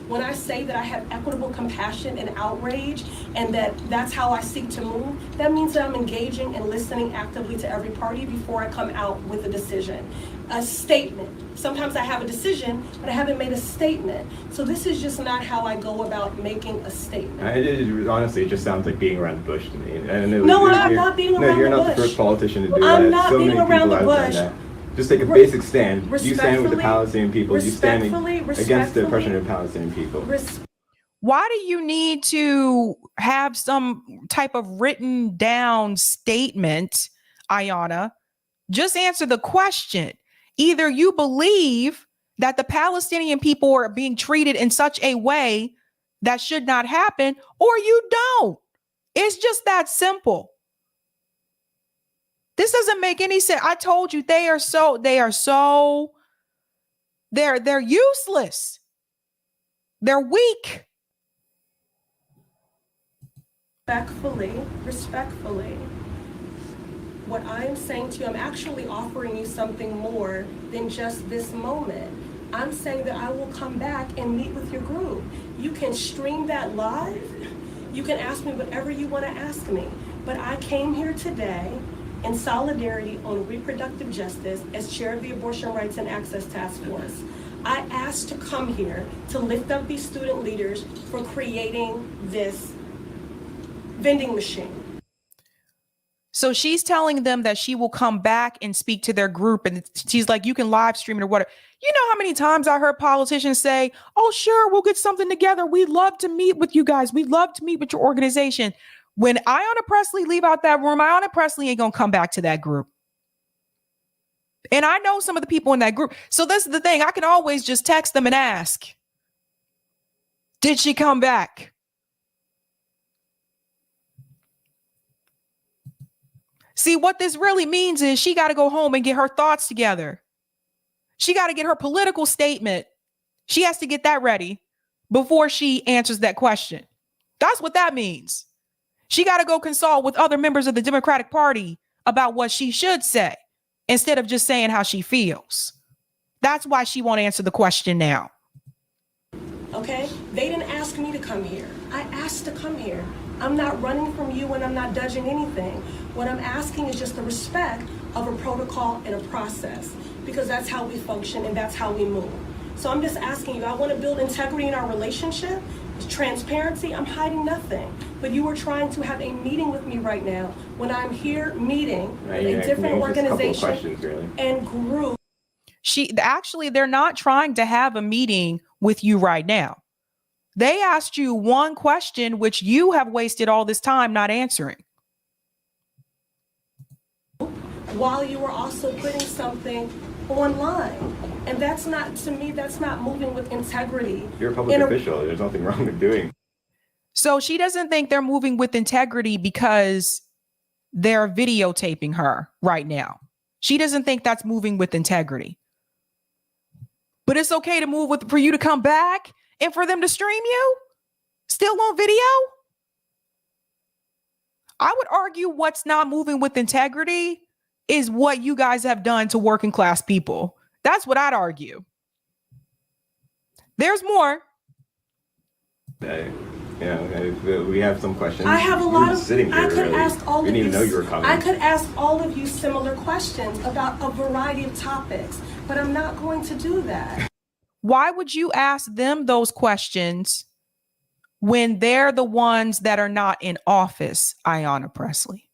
When I say that I have equitable compassion and outrage and that's how I seek to move, that means that I'm engaging and listening actively to every party before I come out with a decision, a statement. Sometimes I have a decision, but I haven't made a statement. So this is just not how I go about making a statement. Honestly, it just sounds like being around the bush to me. And No, I'm not being around the bush. No, you're not the first politician to do that. I'm not being around the bush. Just take a basic stand. You stand with the Respectfully- Palestinian people. You stand against the respectfully- oppression of Palestinian people. Why do you need to have some type of written down statement, Ayanna? Just answer the question. Either you believe that the Palestinian people are being treated in such a way that should not happen, or you don't. It's just that simple. This doesn't make any sense. I told you they're useless. They're weak. Respectfully, what I'm saying to you, I'm actually offering you something more than just this moment. I'm saying that I will come back and meet with your group. You can stream that live. You can ask me whatever you want to ask me. But I came here today in solidarity on reproductive justice as chair of the Abortion Rights and Access Task Force. I asked to come here to lift up these student leaders for creating this vending machine. So she's telling them that she will come back and speak to their group. And she's like, you can live stream it or whatever. You know how many times I heard politicians say, oh, sure, we'll get something together. We'd love to meet with you guys. We'd love to meet with your organization. When Ayanna Pressley leave out that room, Ayanna Pressley ain't going to come back to that group. And I know some of the people in that group. So this is the thing. I can always just text them and ask, did she come back? See, what this really means is she got to go home and get her thoughts together. She got to get her political statement. She has to get that ready before she answers that question. That's what that means. She got to go consult with other members of the Democratic Party about what she should say instead of just saying how she feels. That's why she won't answer the question now. Okay? They didn't ask me to come here. I asked to come here. I'm not running from you and I'm not dodging anything. What I'm asking is just the respect of a protocol and a process, because that's how we function and that's how we move. So I'm just asking you, I want to build integrity in our relationship, transparency. I'm hiding nothing. But you are trying to have a meeting with me right now when I'm here meeting with a different organization and group. They're not trying to have a meeting with you right now. They asked you one question, which you have wasted all this time not answering. While you were also putting something online. And that's not, to me, that's not moving with integrity. You're a public official. There's nothing wrong with doing. So she doesn't think they're moving with integrity because they're videotaping her right now. She doesn't think that's moving with integrity. But it's okay to move for you to come back and for them to stream you still on video. I would argue what's not moving with integrity is what you guys have done to working class people. That's what I'd argue. There's more. We have some questions. I have a lot of. Sitting here, I could ask all of you. Didn't even know you were coming. I could ask all of you similar questions about a variety of topics, but I'm not going to do that. Why would you ask them those questions when they're the ones that are not in office, Ayanna Pressley?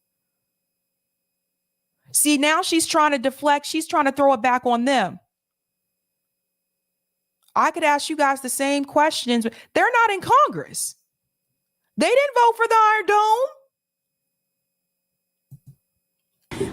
See, now she's trying to deflect. She's trying to throw it back on them. I could ask you guys the same questions. They're not in Congress. They didn't vote for the Iron Dome.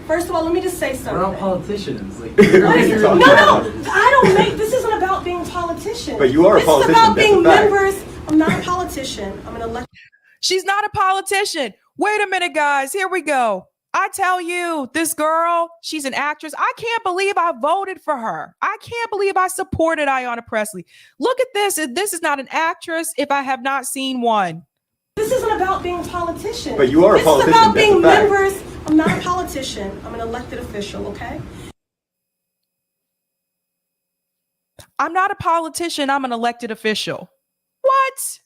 First of all, let me just say something. We're all politicians. Like, No, I don't make. This isn't about being politicians. But you are a politician. This is about being members. I'm not a politician. I'm an elected. She's not a politician. Wait a minute, guys. Here we go. I tell you, this girl, she's an actress. I can't believe I voted for her. I can't believe I supported Ayanna Pressley. Look at this. This is not an actress if I have not seen one. This isn't about being a politician. But you are a politician. This is about being members. I'm not a politician. I'm an elected official, okay? I'm not a politician. I'm an elected official. What?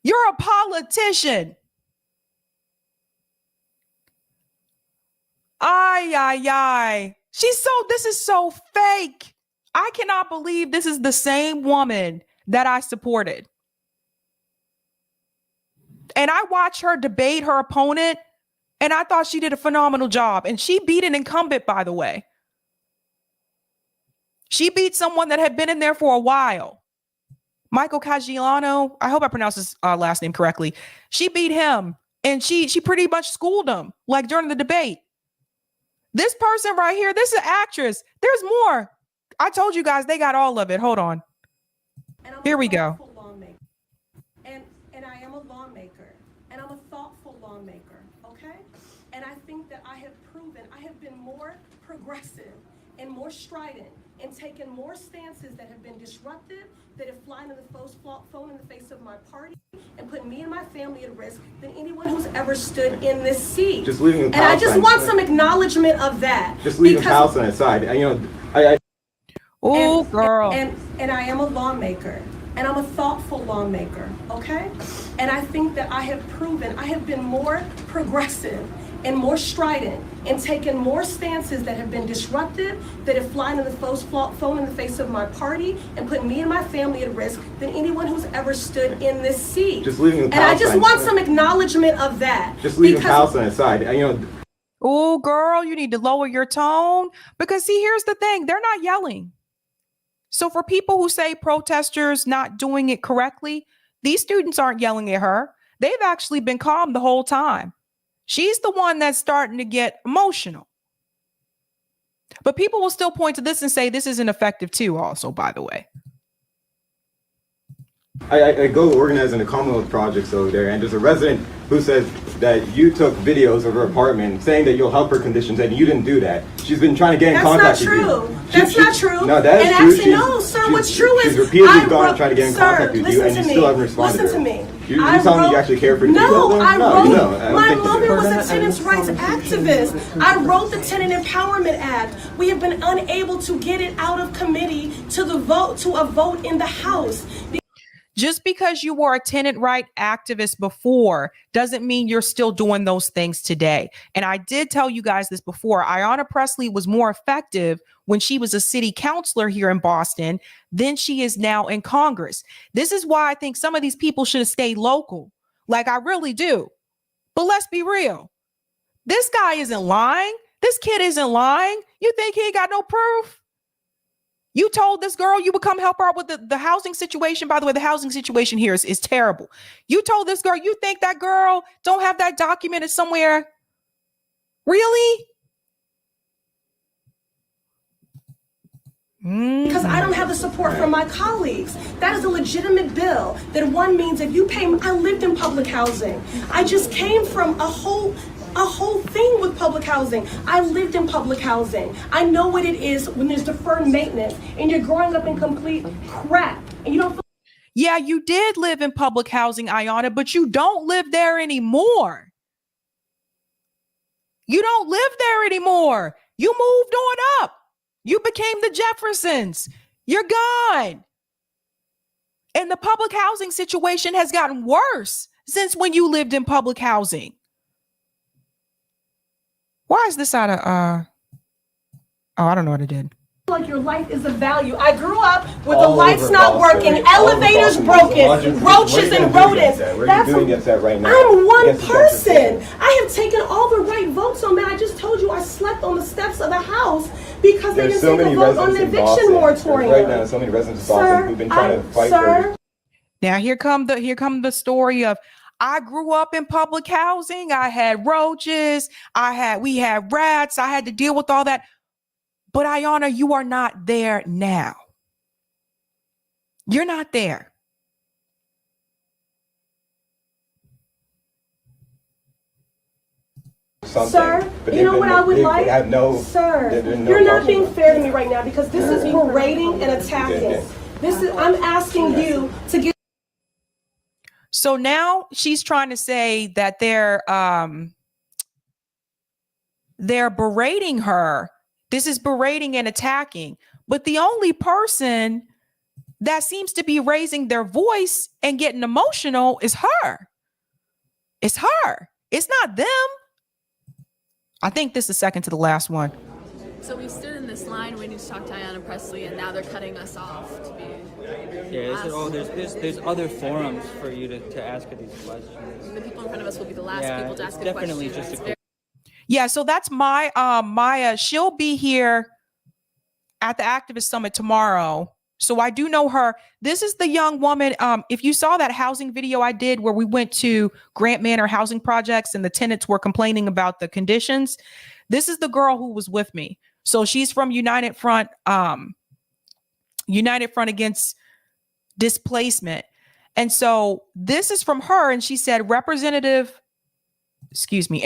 You're a politician. Ay. This is so fake. I cannot believe this is the same woman that I supported. And I watched her debate her opponent, and I thought she did a phenomenal job. And she beat an incumbent, by the way. She beat someone that had been in there for a while. Michael Caggiano, I hope I pronounced his last name correctly. She beat him, and she pretty much schooled him, like during the debate. This person right here, this is an actress. There's more. I told you guys they got all of it. Hold on. Here we go. And I am a lawmaker. And I'm a thoughtful lawmaker. Okay? And I think that I have proven I have been more progressive and more strident and taken more stances that have been disruptive, that have flying in the phone in the face of my party and put me and my family at risk than anyone who's ever stood in this seat. Just leaving and I just want some acknowledgement of that. Just leaving Palestine aside. Oh, girl. And I am a lawmaker. And I'm a thoughtful lawmaker, okay? And I think that I have proven I have been more progressive and more strident and taken more stances that have been disruptive, that have flying in the phone in the face of my party and put me and my family at risk than anyone who's ever stood in this seat. Just leaving and I just want some acknowledgement of that. Just leaving Palestine aside. Oh, girl, you need to lower your tone, because see, here's the thing. They're not yelling. So for people who say protesters not doing it correctly, these students aren't yelling at her. They've actually been calm the whole time. She's the one that's starting to get emotional. But people will still point to this and say this isn't effective too, also, by the way. I go organizing a Commonwealth projects over there, and there's a resident who says that you took videos of her apartment saying that you'll help her conditions, and you didn't do that. She's been trying to get in contact with you. That's not true. No, that is and true. Actually, no, sir, what's true is... She's repeatedly trying to get in contact with you, and you still haven't responded. Listen to me. You're telling me you actually care for the No, people? I wrote. you don't. I don't My think you mother do. was a tenants' rights activist. I wrote the Tenant Empowerment Act. We have been unable to get it out of committee to a vote in the House. Just because you were a tenant right activist before doesn't mean you're still doing those things today. And I did tell you guys this before. Ayanna Pressley was more effective when she was a city councilor here in Boston than she is now in Congress. This is why I think some of these people should have stayed local. Like, I really do. But let's be real. This guy isn't lying. This kid isn't lying. You think he ain't got no proof? You told this girl you would come help her out with the housing situation. By the way, the housing situation here is terrible. You told this girl, you think that girl don't have that documented somewhere? Really? Because I don't have the support from my colleagues. That is a legitimate bill. That one means if you pay, I lived in public housing. I just came from a whole thing with public housing. I lived in public housing. I know what it is when there's deferred maintenance and you're growing up in complete crap and you don't feel. Yeah, you did live in public housing, Ayanna, but you don't live there anymore. You don't live there anymore. You moved on up. You became the Jeffersons. You're gone. And the public housing situation has gotten worse since when you lived in public housing. Why is this out of, I don't know what it did. Like your life is of value. I grew up with All the lights over not Boston. working, All over elevators Boston. broken, roaches and rodents. What are you doing against that right now? I'm one Against the person. gentrification. I have taken all the right votes on that. I just told you I slept on the steps of the house because they There's didn't so take a many vote on residents the in eviction Boston. moratorium. Right now, so many residents in Boston who've been trying to fight for. Now here come the story of, I grew up in public housing. I had roaches. We had rats. I had to deal with all that. But Ayanna, you are not there now. You're not there. Sir, you know what I would like? Sir, you're not being fair to me right now because this is berating and attacking. I'm asking you to get. So now she's trying to say that they're berating her. This is berating and attacking. But the only person that seems to be raising their voice and getting emotional is her. It's her. It's not them. I think this is second to the last one. So we stood in this line waiting to talk to Ayanna Pressley, and now they're cutting us off to be. Yeah, there's other forums for you to ask her these questions. The people in front of us will be the last people to ask a definitely question. just a Yeah, so that's Maya. She'll be here at the Activist Summit tomorrow. So I do know her. This is the young woman. If you saw that housing video I did where we went to Grant Manor housing projects and the tenants were complaining about the conditions, this is the girl who was with me. So she's from United Front Against Displacement. And so this is from her. And she said, and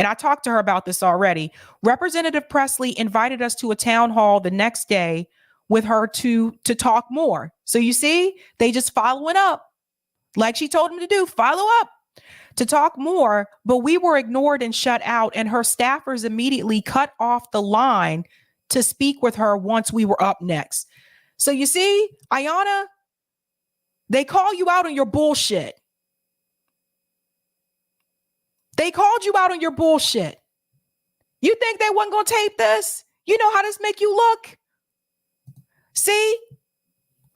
I talked to her about this already. Representative Pressley invited us to a town hall the next day with her to talk more. So you see, they just following up like she told them to do, follow up to talk more. But we were ignored and shut out. And her staffers immediately cut off the line to speak with her once we were up next. So you see, Ayanna, they call you out on your bullshit. They called you out on your bullshit. You think they wasn't going to tape this? You know how this make you look? See?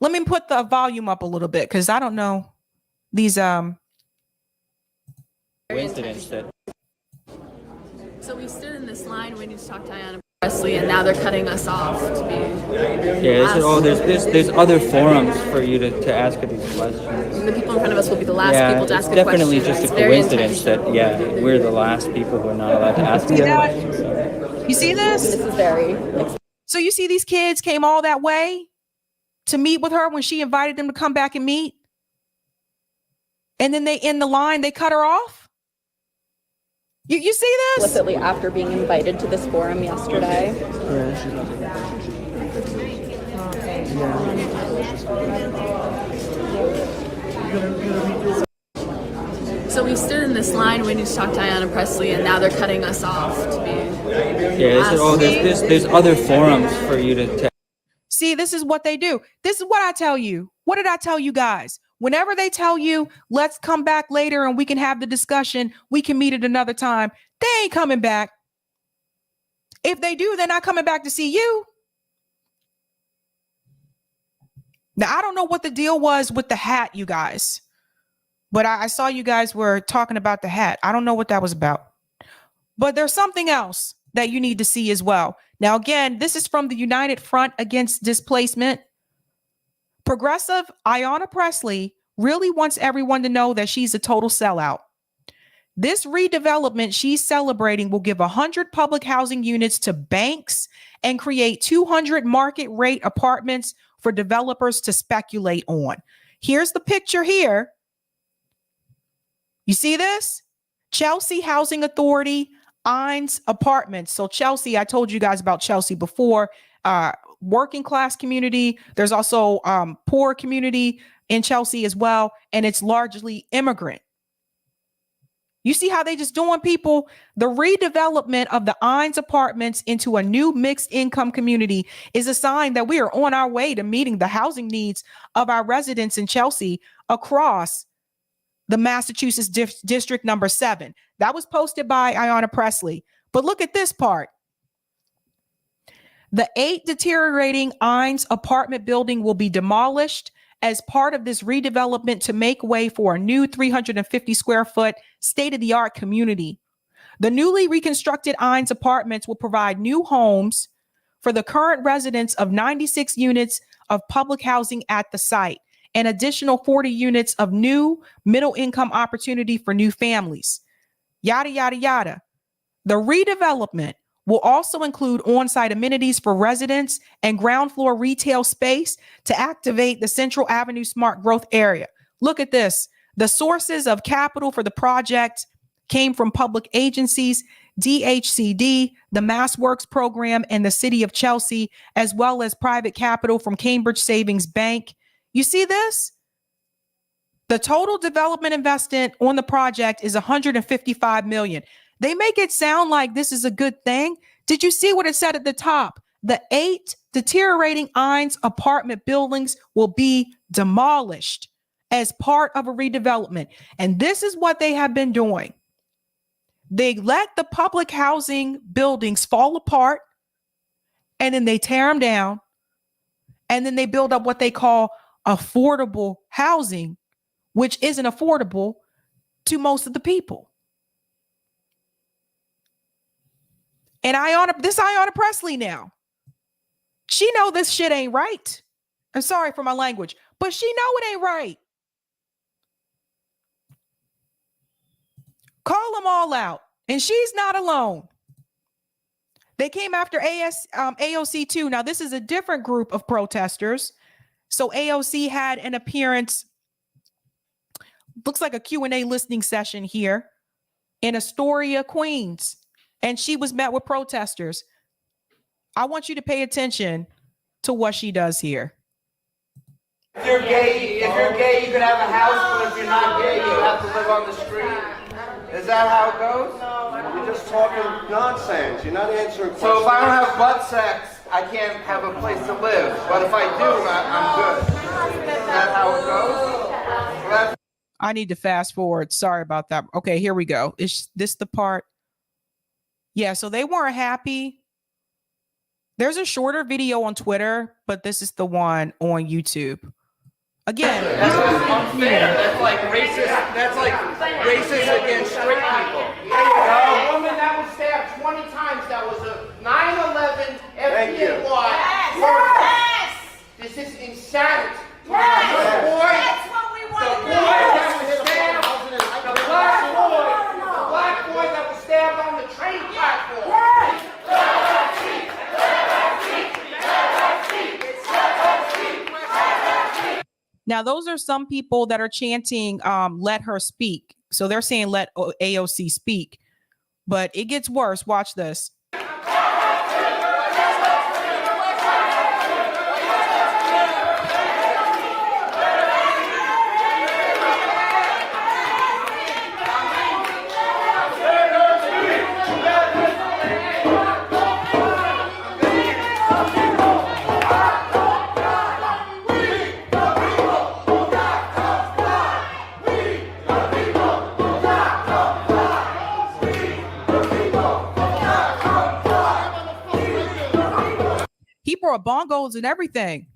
Let me put the volume up a little bit because I don't know these coincidence that. So we stood in this line waiting to talk to Ayanna Pressley, and now they're cutting us off to be. Yeah, there's other forums for you to ask her these questions. The people in front of us will be the last people to ask a question. Definitely just a coincidence that we're the last people who are not allowed to ask these questions. So. You see this? This is very. So you see these kids came all that way to meet with her when she invited them to come back and meet. And then they end the line, they cut her off. You see this? Explicitly after being invited to this forum yesterday. So we stood in this line waiting to talk to Ayanna Pressley, and now they're cutting us off to be. Yeah, there's other forums for you to. See, this is what they do. This is what I tell you. What did I tell you guys? Whenever they tell you, let's come back later and we can have the discussion, we can meet at another time, they ain't coming back. If they do, they're not coming back to see you. Now, I don't know what the deal was with the hat, you guys, but I saw you guys were talking about the hat. I don't know what that was about, but there's something else that you need to see as well. Now, again, this is from the United Front Against Displacement. Progressive Ayanna Pressley really wants everyone to know that she's a total sellout. This redevelopment she's celebrating will give 100 public housing units to banks and create 200 market rate apartments for developers to speculate on. Here's the picture here. You see this? Chelsea Housing Authority, Ines Apartments. So Chelsea, I told you guys about Chelsea before, working class community. There's also poor community in Chelsea as well. And it's largely immigrant. You see how they just doing people? The redevelopment of the Ines Apartments into a new mixed income community is a sign that we are on our way to meeting the housing needs of our residents in Chelsea across the Massachusetts District number 7. That was posted by Ayanna Pressley. But look at this part. The 8 deteriorating Ines apartment building will be demolished as part of this redevelopment to make way for a new 350 square foot state-of-the-art community. The newly reconstructed Ines apartments will provide new homes for the current residents of 96 units of public housing at the site, an additional 40 units of new middle income opportunity for new families. Yada, yada, yada. The redevelopment will also include on-site amenities for residents and ground floor retail space to activate the Central Avenue Smart Growth Area. Look at this. The sources of capital for the project came from public agencies, DHCD, the MassWorks program, and the City of Chelsea, as well as private capital from Cambridge Savings Bank. You see this? The total development investment on the project is $155 million. They make it sound like this is a good thing. Did you see what it said at the top? The 8 deteriorating Ines apartment buildings will be demolished as part of a redevelopment. And this is what they have been doing. They let the public housing buildings fall apart, and then they tear them down, and then they build up what they call affordable housing, which isn't affordable to most of the people. And Ayanna Pressley now, she know this shit ain't right. I'm sorry for my language, but she know it ain't right. Call them all out, and she's not alone. They came after AOC too. Now, this is a different group of protesters. So AOC had an appearance, looks like a Q&A listening session here in Astoria, Queens. And she was met with protesters. I want you to pay attention to what she does here. If you're gay, you can have a house, but if you're not gay, you have to live on the street. Is that how it goes? No, you're just talking nonsense. You're not answering questions. So if I don't have butt sex, I can't have a place to live. But if I do, I'm good. Is that how it goes? Well, I need to fast forward. Sorry about that. Okay, here we go. Is this the part? Yeah, so they weren't happy. There's a shorter video on Twitter, but this is the one on YouTube. Again, that's unfair. That's like racist. That's like racist against straight people. A woman that was stabbed 20 times. That was a 9/11 FDNY. Yes. This is insanity. Yes. The boy, that's what we want. The boy that was stabbed. The black boy that was stabbed on the train platform. Yes. Now, those are some people that are chanting, let her speak. So they're saying let AOC speak. But it gets worse. Watch this. brought bongos and everything.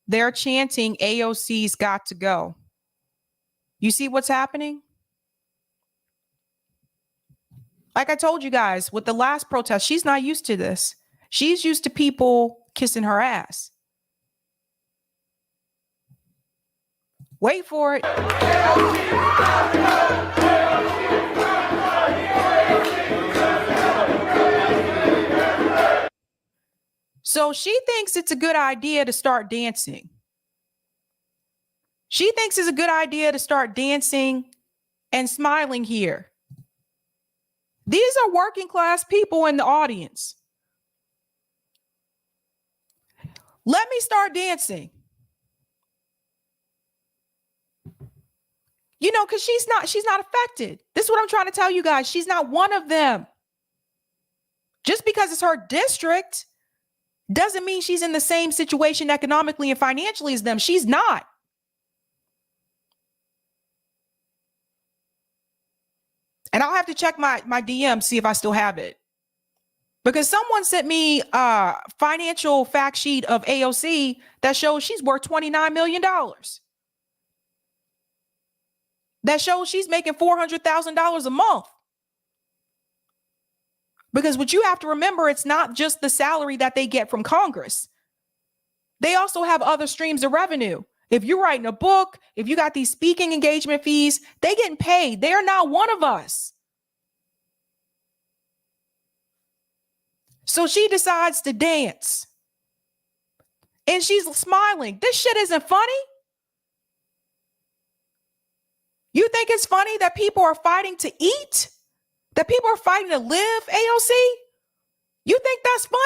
They're chanting AOC's got to go. You see what's happening? Like I told you guys with the last protest, she's not used to this. She's used to people kissing her ass. Wait for it. So she thinks it's a good idea to start dancing. She thinks it's a good idea to start dancing and smiling here. These are working class people in the audience. Let me start dancing. You know, because she's not affected. This is what I'm trying to tell you guys. She's not one of them. Just because it's her district doesn't mean she's in the same situation economically and financially as them. She's not. And I'll have to check my DM, see if I still have it. Because someone sent me a financial fact sheet of AOC that shows she's worth $29 million. That shows she's making $400,000 a month. Because what you have to remember, it's not just the salary that they get from Congress. They also have other streams of revenue. If you're writing a book, if you got these speaking engagement fees, they getting paid. They are not one of us. So she decides to dance. And she's smiling. This shit isn't funny. You think it's funny that people are fighting to eat? That people are fighting to live, AOC? You think that's funny?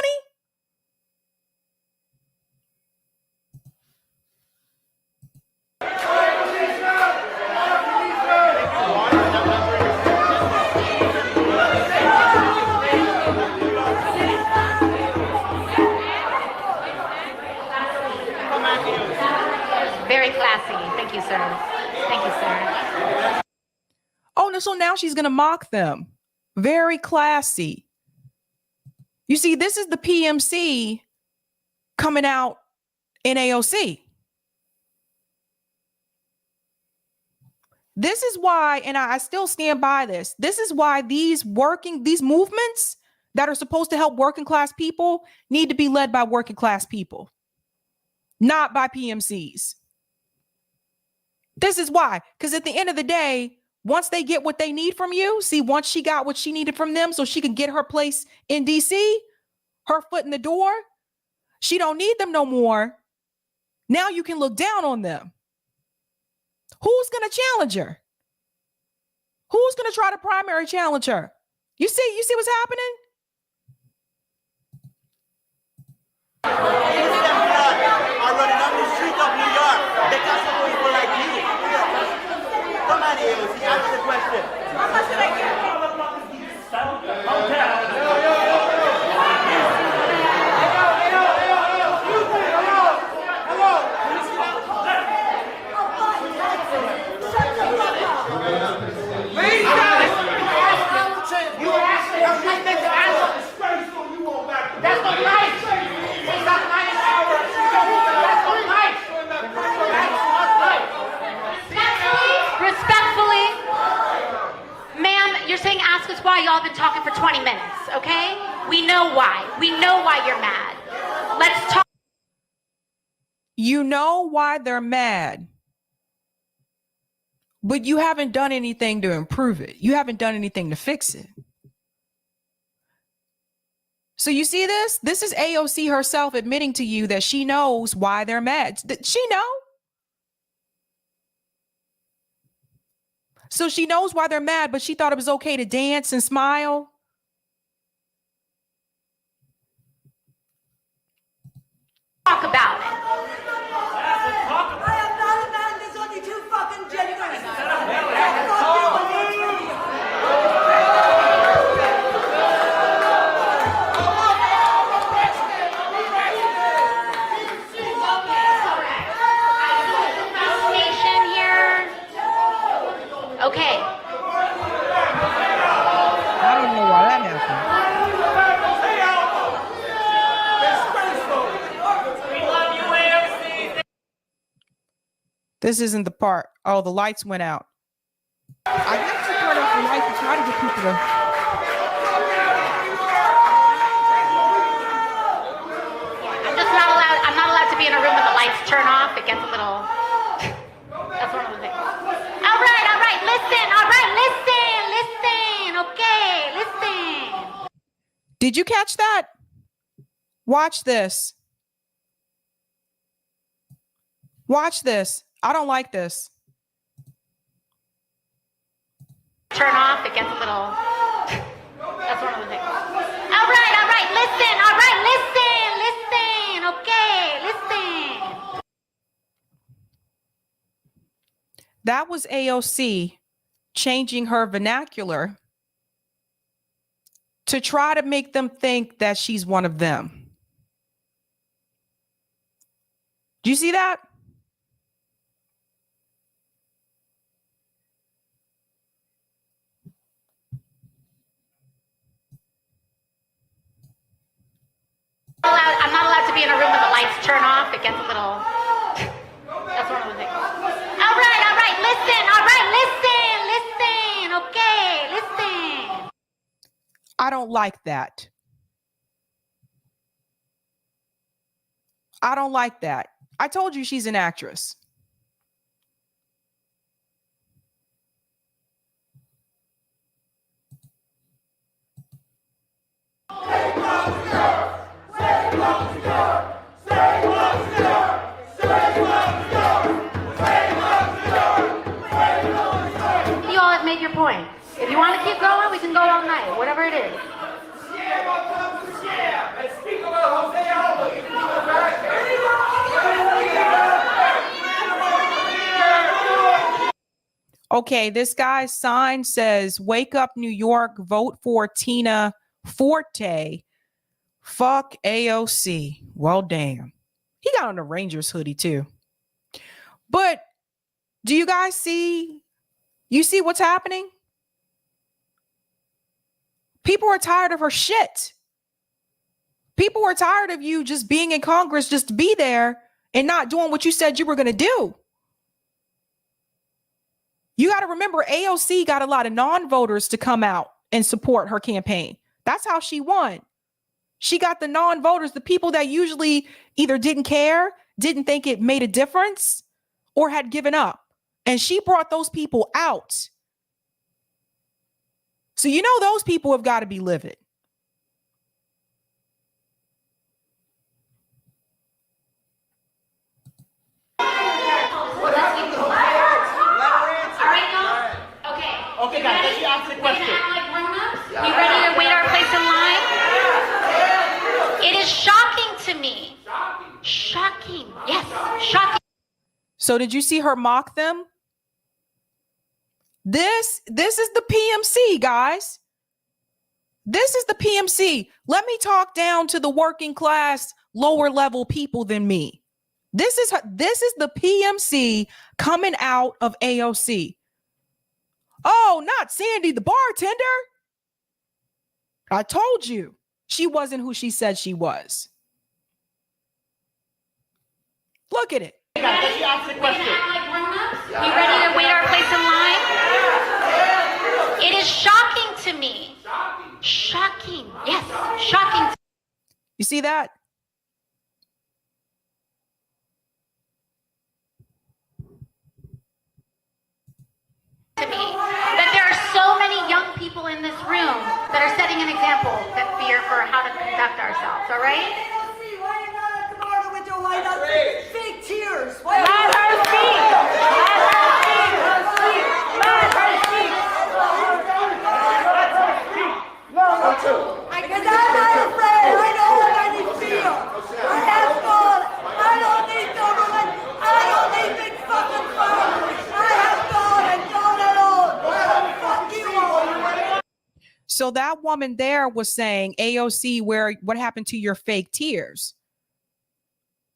Very classy. Thank you, sir. Thank you, sir. Oh, no, so now she's going to mock them. Very classy. You see, this is the PMC coming out in AOC. This is why, and I still stand by this, this is why these movements that are supposed to help working class people need to be led by working class people, not by PMCs. This is why, because at the end of the day, once they get what they need from you, see, once she got what she needed from them so she can get her place in DC, her foot in the door, she don't need them no more. Now you can look down on them. Who's going to challenge her? Who's going to try to primary challenge her? You see what's happening? Are running up the street of New York. They got some people like you. Come on, AOC, answer the question. How much did I get? That's not right. It's not nice. That's not nice. Respectfully, ma'am, you're saying ask us why. Y'all been talking for 20 minutes, okay? We know why. We know why you're mad. Let's talk. You know why they're mad, but you haven't done anything to improve it. You haven't done anything to fix it. So you see this? This is AOC herself admitting to you that she knows why they're mad. She know? So she knows why they're mad, but she thought it was okay to dance and smile. Talk about it. This isn't the part. Oh, the lights went out. I guess to turn off the lights to try to get people to. I'm not allowed to be in a room when the lights turn off. It gets a little. That's one of the things. All right. Listen. Okay, listen. Did you catch that? Watch this. Watch this. I don't like this. Turn off. It gets a little. That's one of the things. All right. Listen. Okay, listen. That was AOC changing her vernacular to try to make them think that she's one of them. Do you see that? I'm not allowed to be in a room when the lights turn off. It gets a little. That's one of the things. All right. Listen. Okay, listen. I don't like that. I don't like that. I told you she's an actress. You all have made your point. If you want to keep going, we can go all night, whatever it is. Okay, this guy's sign says, "Wake up, New York, vote for Tina Forte. Fuck AOC." Well, damn. He got on a Rangers hoodie too. But do you guys see? You see what's happening? People are tired of her shit. People are tired of you just being in Congress just to be there and not doing what you said you were going to do. You got to remember, AOC got a lot of non-voters to come out and support her campaign. That's how she won. She got the non-voters, the people that usually either didn't care, didn't think it made a difference, or had given up. And she brought those people out. So you know those people have got to be livid. Okay, guys, let me ask the question. We ready to wait our place in line? It is shocking to me. Shocking. Yes, shocking. So did you see her mock them? This is the PMC, guys. This is the PMC. Let me talk down to the working class, lower level people than me. This is the PMC coming out of AOC. Oh, not Sandy, the bartender. I told you she wasn't who she said she was. Look at it. We ready to wait our place in line? It is shocking to me. Shocking. Yes, shocking. You see that? To me, that there are so many young people in this room that are setting an example for how to conduct ourselves, all right? Fake tears. Because I'm not afraid. I know what I need to feel. I have fun. I don't need government. I don't need big fucking farmers. I have God and God alone. Fuck you all. So that woman there was saying, AOC, what happened to your fake tears?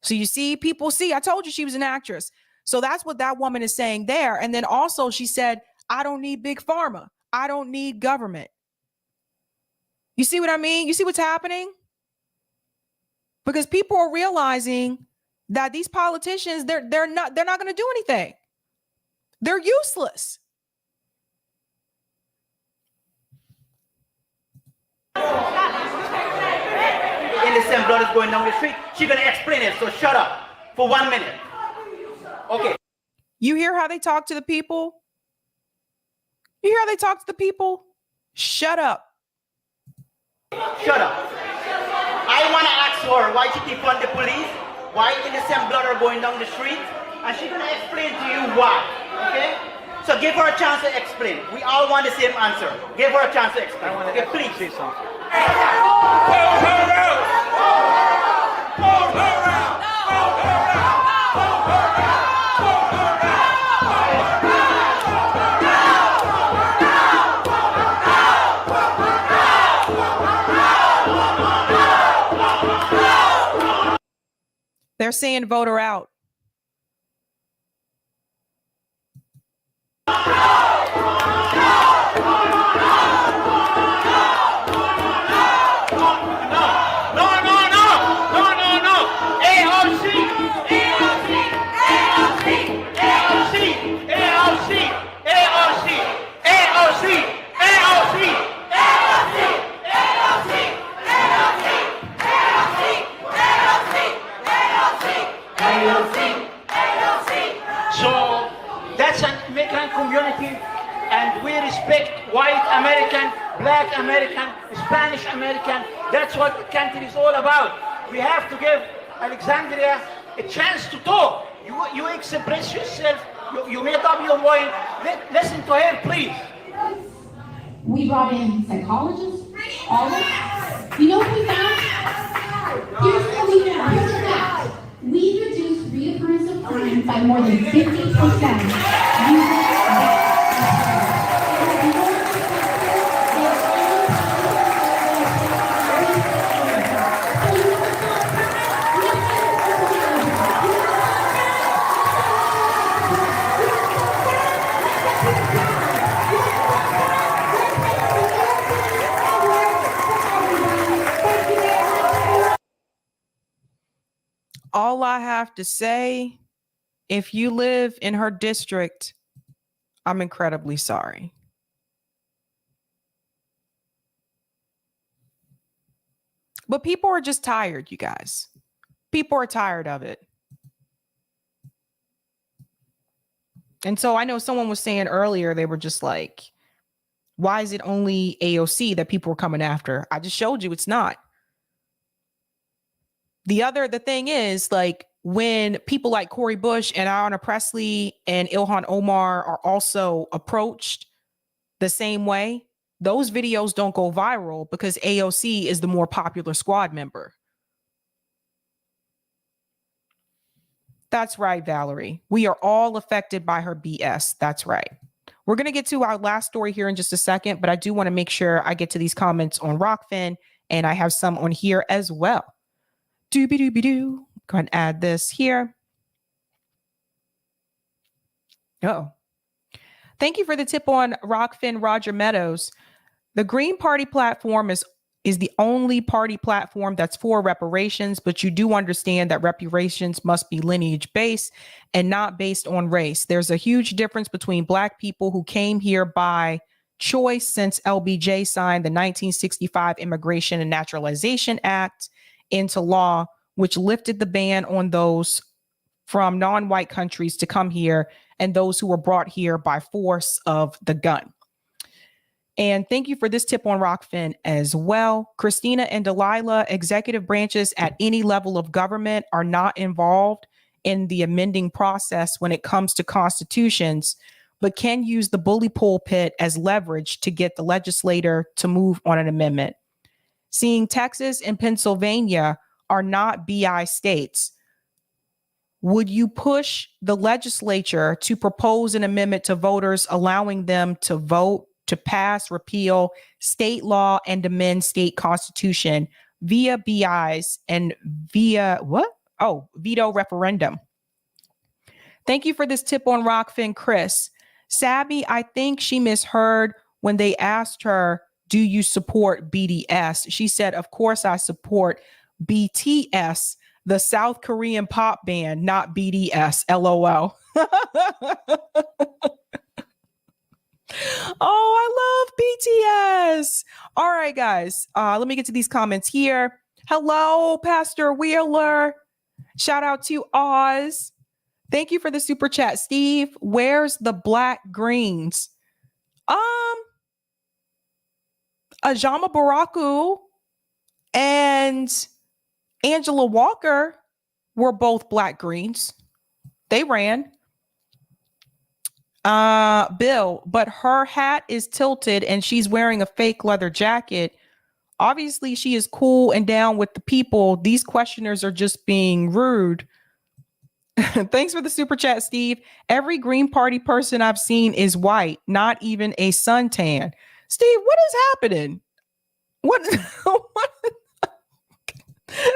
So you see, people see, I told you she was an actress. So that's what that woman is saying there. And then also she said, I don't need big pharma. I don't need government. You see what I mean? You see what's happening? Because people are realizing that these politicians, they're not going to do anything. They're useless. Innocent blood is going down the street. She's gonna explain it, so shut up for 1 minute. Okay. You hear how they talk to the people? You hear how they talk to the people? Shut up. Shut up. I want to ask her why she defund the police, why innocent blood are going down the street, and she's going to explain to you why, okay? So give her a chance to explain. We all want the same answer. Give her a chance to explain. Okay, please say something. They're saying vote her out. So that's an immigrant community, and we respect white American, black American, Spanish American. That's what the country is all about. We have to give Alexandria a chance to talk. You express yourself. You made up your mind. Listen to her, please. We brought in psychologists, all of us. You know what we found? Here's what we found. Here's the facts. We reduced reoccurrence of crime by more than 50%. All I have to say, if you live in her district, I'm incredibly sorry. But people are just tired, you guys. People are tired of it. And so I know someone was saying earlier, they were just like, why is it only AOC that people are coming after? I just showed you it's not. The thing is, like, when people like Cori Bush and Ayanna Pressley and Ilhan Omar are also approached the same way, those videos don't go viral because AOC is the more popular squad member. That's right, Valerie. We are all affected by her BS. That's right. We're going to get to our last story here in just a second, but I do want to make sure I get to these comments on Rockfin, and I have some on here as well. Doobie-doobie-doo. Go ahead and add this here. Oh. Thank you for the tip on Rockfin, Roger Meadows. The Green Party platform is the only party platform that's for reparations, but you do understand that reparations must be lineage based and not based on race. There's a huge difference between Black people who came here by choice since LBJ signed the 1965 Immigration and Naturalization Act into law, which lifted the ban on those from non-white countries to come here and those who were brought here by force of the gun. And thank you for this tip on Rockfin as well. Christina and Delilah, executive branches at any level of government are not involved in the amending process when it comes to constitutions, but can use the bully pulpit as leverage to get the legislator to move on an amendment. Seeing Texas and Pennsylvania are not BI states, would you push the legislature to propose an amendment to voters allowing them to vote to pass, repeal state law and amend state constitution via BIs and via veto referendum? Thank you for this tip on Rockfin, Chris. Sabby, I think she misheard when they asked her, do you support BDS? She said, of course I support BTS, the South Korean pop band, not BDS. LOL. Oh, I love BTS. All right, guys. Let me get to these comments here. Hello, Pastor Wheeler. Shout out to Oz. Thank you for the super chat, Steve. Where's the black greens? Ajama Baraku and Angela Walker were both black greens. They ran. Bill, but her hat is tilted and she's wearing a fake leather jacket. Obviously, she is cool and down with the people. These questioners are just being rude. Thanks for the super chat, Steve. Every Green Party person I've seen is white, not even a suntan. Steve, what is happening? What?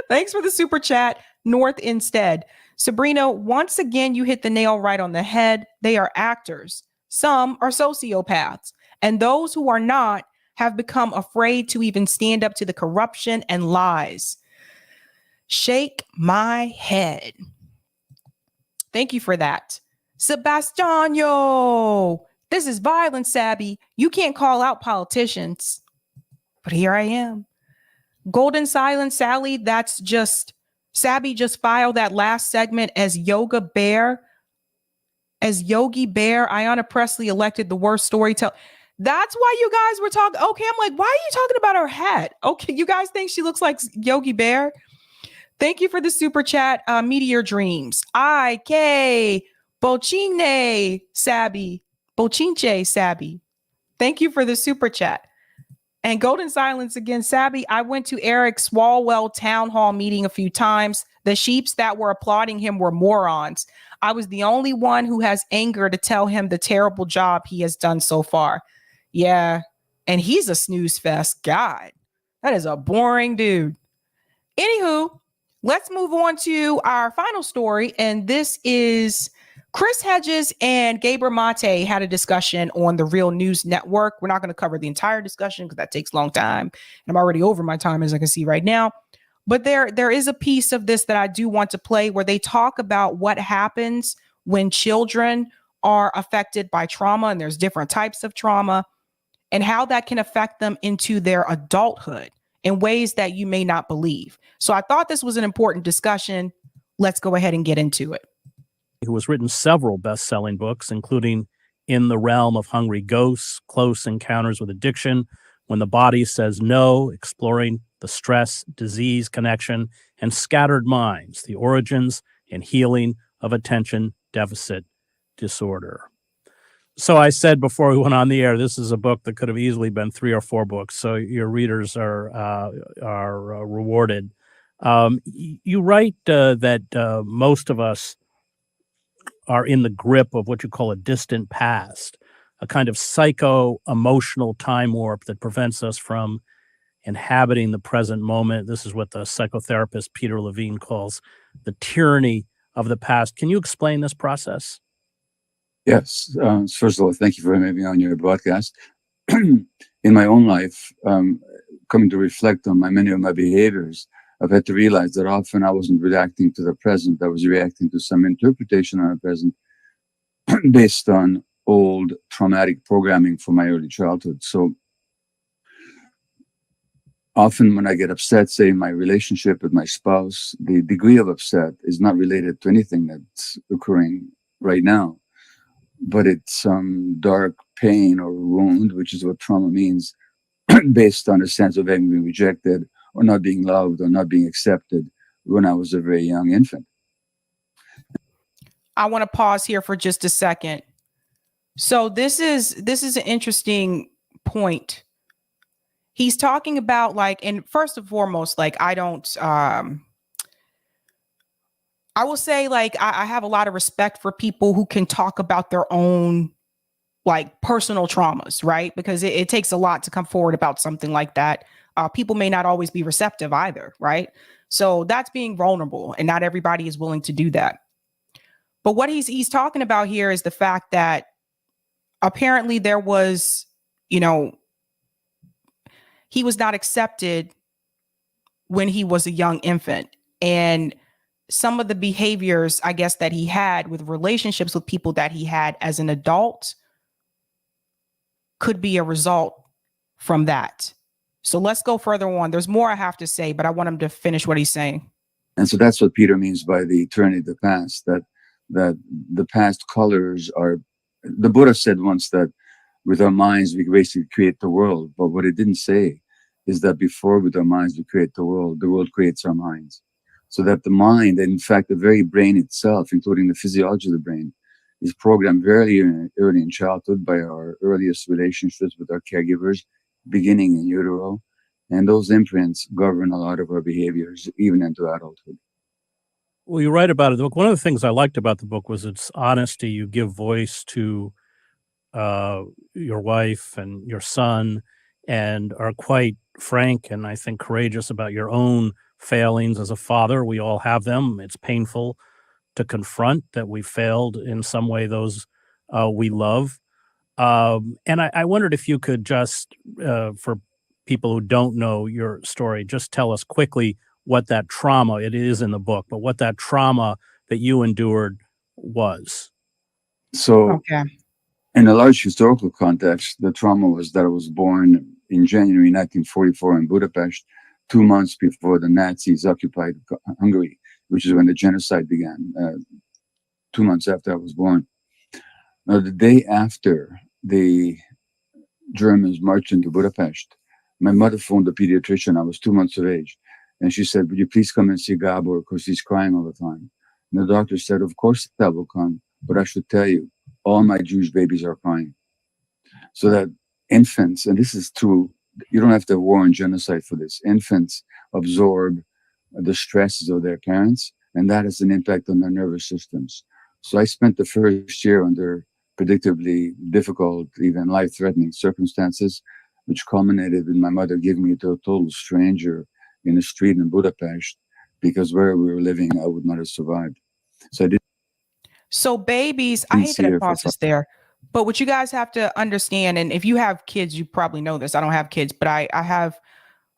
Thanks for the super chat, North instead. Sabrina, once again, you hit the nail right on the head. They are actors. Some are sociopaths. And those who are not have become afraid to even stand up to the corruption and lies. Shake my head. Thank you for that. Sebastiano, this is violence, Sabby. You can't call out politicians. But here I am. Golden Silence, Sally, that's just... Sabby just filed that last segment as Yogi Bear. Ayanna Pressley elected the worst storyteller. That's why you guys were talking. Okay, I'm like, why are you talking about her hat? Okay, you guys think she looks like Yogi Bear? Thank you for the super chat, Meteor Dreams. IK Bochinche Sabby. Thank you for the super chat. And Golden Silence again, Sabby, I went to Eric Swalwell town hall meeting a few times. The sheeps that were applauding him were morons. I was the only one who has anger to tell him the terrible job he has done so far. Yeah, and he's a snooze fest. God, that is a boring dude. Anywho, let's move on to our final story. And this is Chris Hedges and Gabor Mate had a discussion on the Real News Network. We're not going to cover the entire discussion because that takes a long time. And I'm already over my time, as I can see right now. But there is a piece of this that I do want to play where they talk about what happens when children are affected by trauma. And there's different types of trauma and how that can affect them into their adulthood in ways that you may not believe. So I thought this was an important discussion. Let's go ahead and get into it. Who has written several best-selling books, including In the Realm of Hungry Ghosts, Close Encounters with Addiction, When the Body Says No, Exploring the Stress, Disease Connection, and Scattered Minds, The Origins and Healing of Attention Deficit Disorder. So I said before we went on the air, this is a book that could have easily been 3 or 4 books, so your readers are rewarded. You write that most of us are in the grip of what you call a distant past, a kind of psycho-emotional time warp that prevents us from inhabiting the present moment. This is what the psychotherapist Peter Levine calls the tyranny of the past. Can you explain this process? Yes. First of all, thank you for having me on your broadcast. In my own life, coming to reflect on many of my behaviors, I've had to realize that often I wasn't reacting to the present. I was reacting to some interpretation of the present based on old traumatic programming from my early childhood. So often when I get upset, say in my relationship with my spouse, the degree of upset is not related to anything that's occurring right now, but it's some dark pain or wound, which is what trauma means, based on a sense of having been rejected or not being loved or not being accepted when I was a very young infant. I want to pause here for just a second. So this is an interesting point. He's talking about like, and first and foremost, like I will say like I have a lot of respect for people who can talk about their own like personal traumas, right? Because it takes a lot to come forward about something like that. People may not always be receptive either, right? So that's being vulnerable, and not everybody is willing to do that. But what he's talking about here is the fact that apparently there was, he was not accepted when he was a young infant. And some of the behaviors, I guess, that he had with relationships with people that he had as an adult could be a result from that. So let's go further on. There's more I have to say, but I want him to finish what he's saying. And so that's what Peter means by the eternity of the past, that the past colors are, the Buddha said once that with our minds, we basically create the world. But what it didn't say is that before with our minds, we create the world creates our minds. So that the mind, and in fact, the very brain itself, including the physiology of the brain, is programmed very early in childhood by our earliest relationships with our caregivers, beginning in utero. And those imprints govern a lot of our behaviors, even into adulthood. Well, you write about it. Look, one of the things I liked about the book was its honesty. You give voice to your wife and your son, and are quite frank and I think courageous about your own failings as a father. We all have them. It's painful to confront that we failed in some way those we love. And I wondered if you could just, for people who don't know your story, just tell us quickly what that trauma, it is in the book, but what that trauma that you endured was. So in a large historical context, the trauma was that I was born in January 1944 in Budapest, 2 months before the Nazis occupied Hungary, which is when the genocide began, 2 months after I was born. Now, the day after the Germans marched into Budapest, my mother phoned the pediatrician. I was 2 months of age. And she said, "Would you please come and see Gabor because he's crying all the time?" And the doctor said, "Of course I will come, but I should tell you, all my Jewish babies are crying." So that infants, and this is true, you don't have to have war and genocide for this, infants absorb the stresses of their parents, and that has an impact on their nervous systems. So I spent the first year under predictably difficult, even life-threatening circumstances, which culminated in my mother giving me to a total stranger in the street in Budapest, because where we were living, I would not have survived. So I did. So babies, I hate that I pause this there, but what you guys have to understand, and if you have kids, you probably know this. I don't have kids, but I have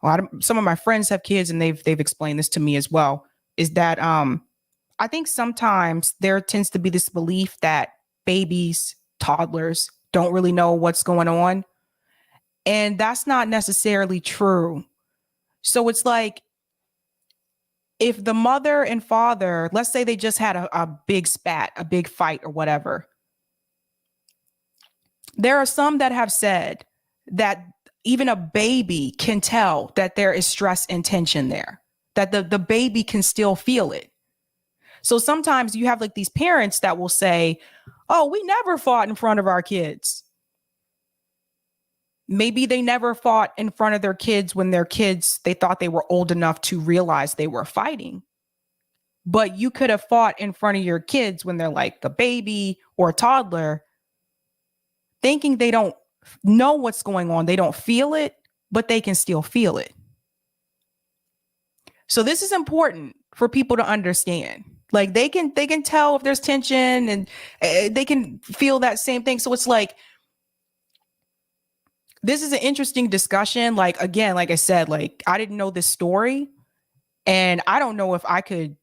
a lot of, some of my friends have kids, and they've explained this to me as well, is that I think sometimes there tends to be this belief that babies, toddlers don't really know what's going on. And that's not necessarily true. So it's like, if the mother and father, let's say they just had a big spat, a big fight or whatever, there are some that have said that even a baby can tell that there is stress and tension there, that the baby can still feel it. So sometimes you have like these parents that will say, "Oh, we never fought in front of our kids." Maybe they never fought in front of their kids when their kids, they thought they were old enough to realize they were fighting. But you could have fought in front of your kids when they're like a baby or a toddler, thinking they don't know what's going on. They don't feel it, but they can still feel it. So this is important for people to understand. Like they can tell if there's tension, and they can feel that same thing. So it's like, this is an interesting discussion. Like, again, like I said, like I didn't know this story, and I don't know if I could,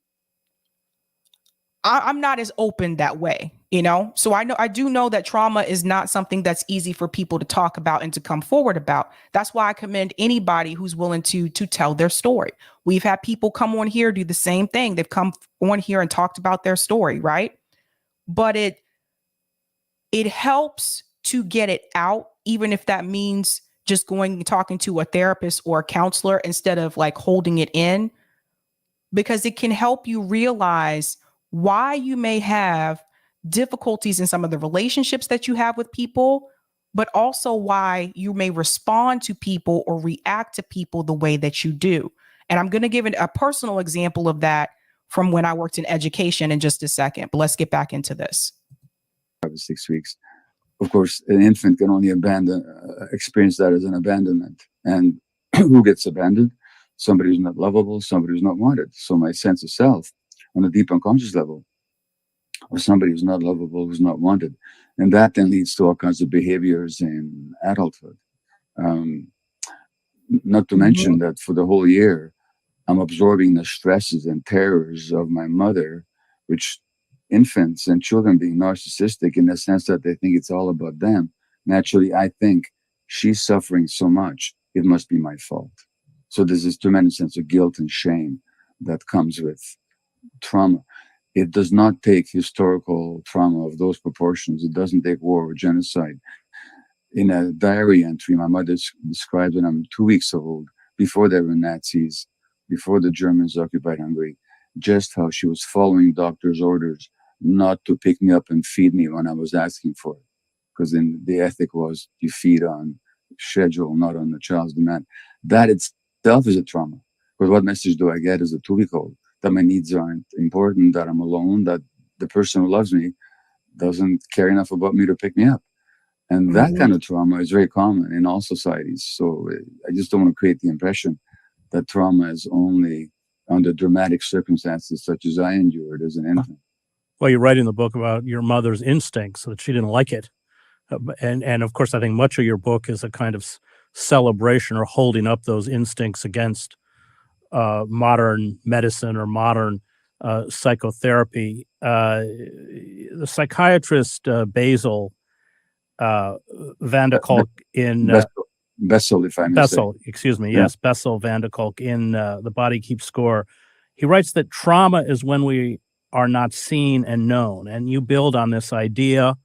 I'm not as open that way, you know? So I do know that trauma is not something that's easy for people to talk about and to come forward about. That's why I commend anybody who's willing to tell their story. We've had people come on here, do the same thing. They've come on here and talked about their story, right? But it helps to get it out, even if that means just going and talking to a therapist or a counselor instead of like holding it in, because it can help you realize why you may have difficulties in some of the relationships that you have with people, but also why you may respond to people or react to people the way that you do. And I'm going to give a personal example of that from when I worked in education in just a second, but let's get back into this. 5 or 6 weeks. Of course, an infant can only experience that as an abandonment. And who gets abandoned? Somebody who's not lovable, somebody who's not wanted. So my sense of self on a deep unconscious level, or somebody who's not lovable, who's not wanted. And that then leads to all kinds of behaviors in adulthood. Not to mention that for the whole year, I'm absorbing the stresses and terrors of my mother, which infants and children being narcissistic in the sense that they think it's all about them. Naturally, I think she's suffering so much, it must be my fault. So there's this tremendous sense of guilt and shame that comes with trauma. It does not take historical trauma of those proportions. It doesn't take war or genocide. In a diary entry, my mother describes when I'm 2 weeks old, before there were Nazis, before the Germans occupied Hungary, just how she was following doctor's orders not to pick me up and feed me when I was asking for it. Because then the ethic was you feed on schedule, not on the child's demand. That itself is a trauma. Because what message do I get as a 2-week-old? That my needs aren't important, that I'm alone, that the person who loves me doesn't care enough about me to pick me up. And that kind of trauma is very common in all societies. So I just don't want to create the impression that trauma is only under dramatic circumstances such as I endured as an infant. Well, you write in the book about your mother's instincts, that she didn't like it. And of course, I think much of your book is a kind of celebration or holding up those instincts against modern medicine or modern psychotherapy. The psychiatrist Basil van der Kolk in Bessel, if I may Bessel, say. excuse me, Yeah. yes, Bessel van der Kolk in The Body Keeps Score. He writes that trauma is when we are not seen and known, and you build on this idea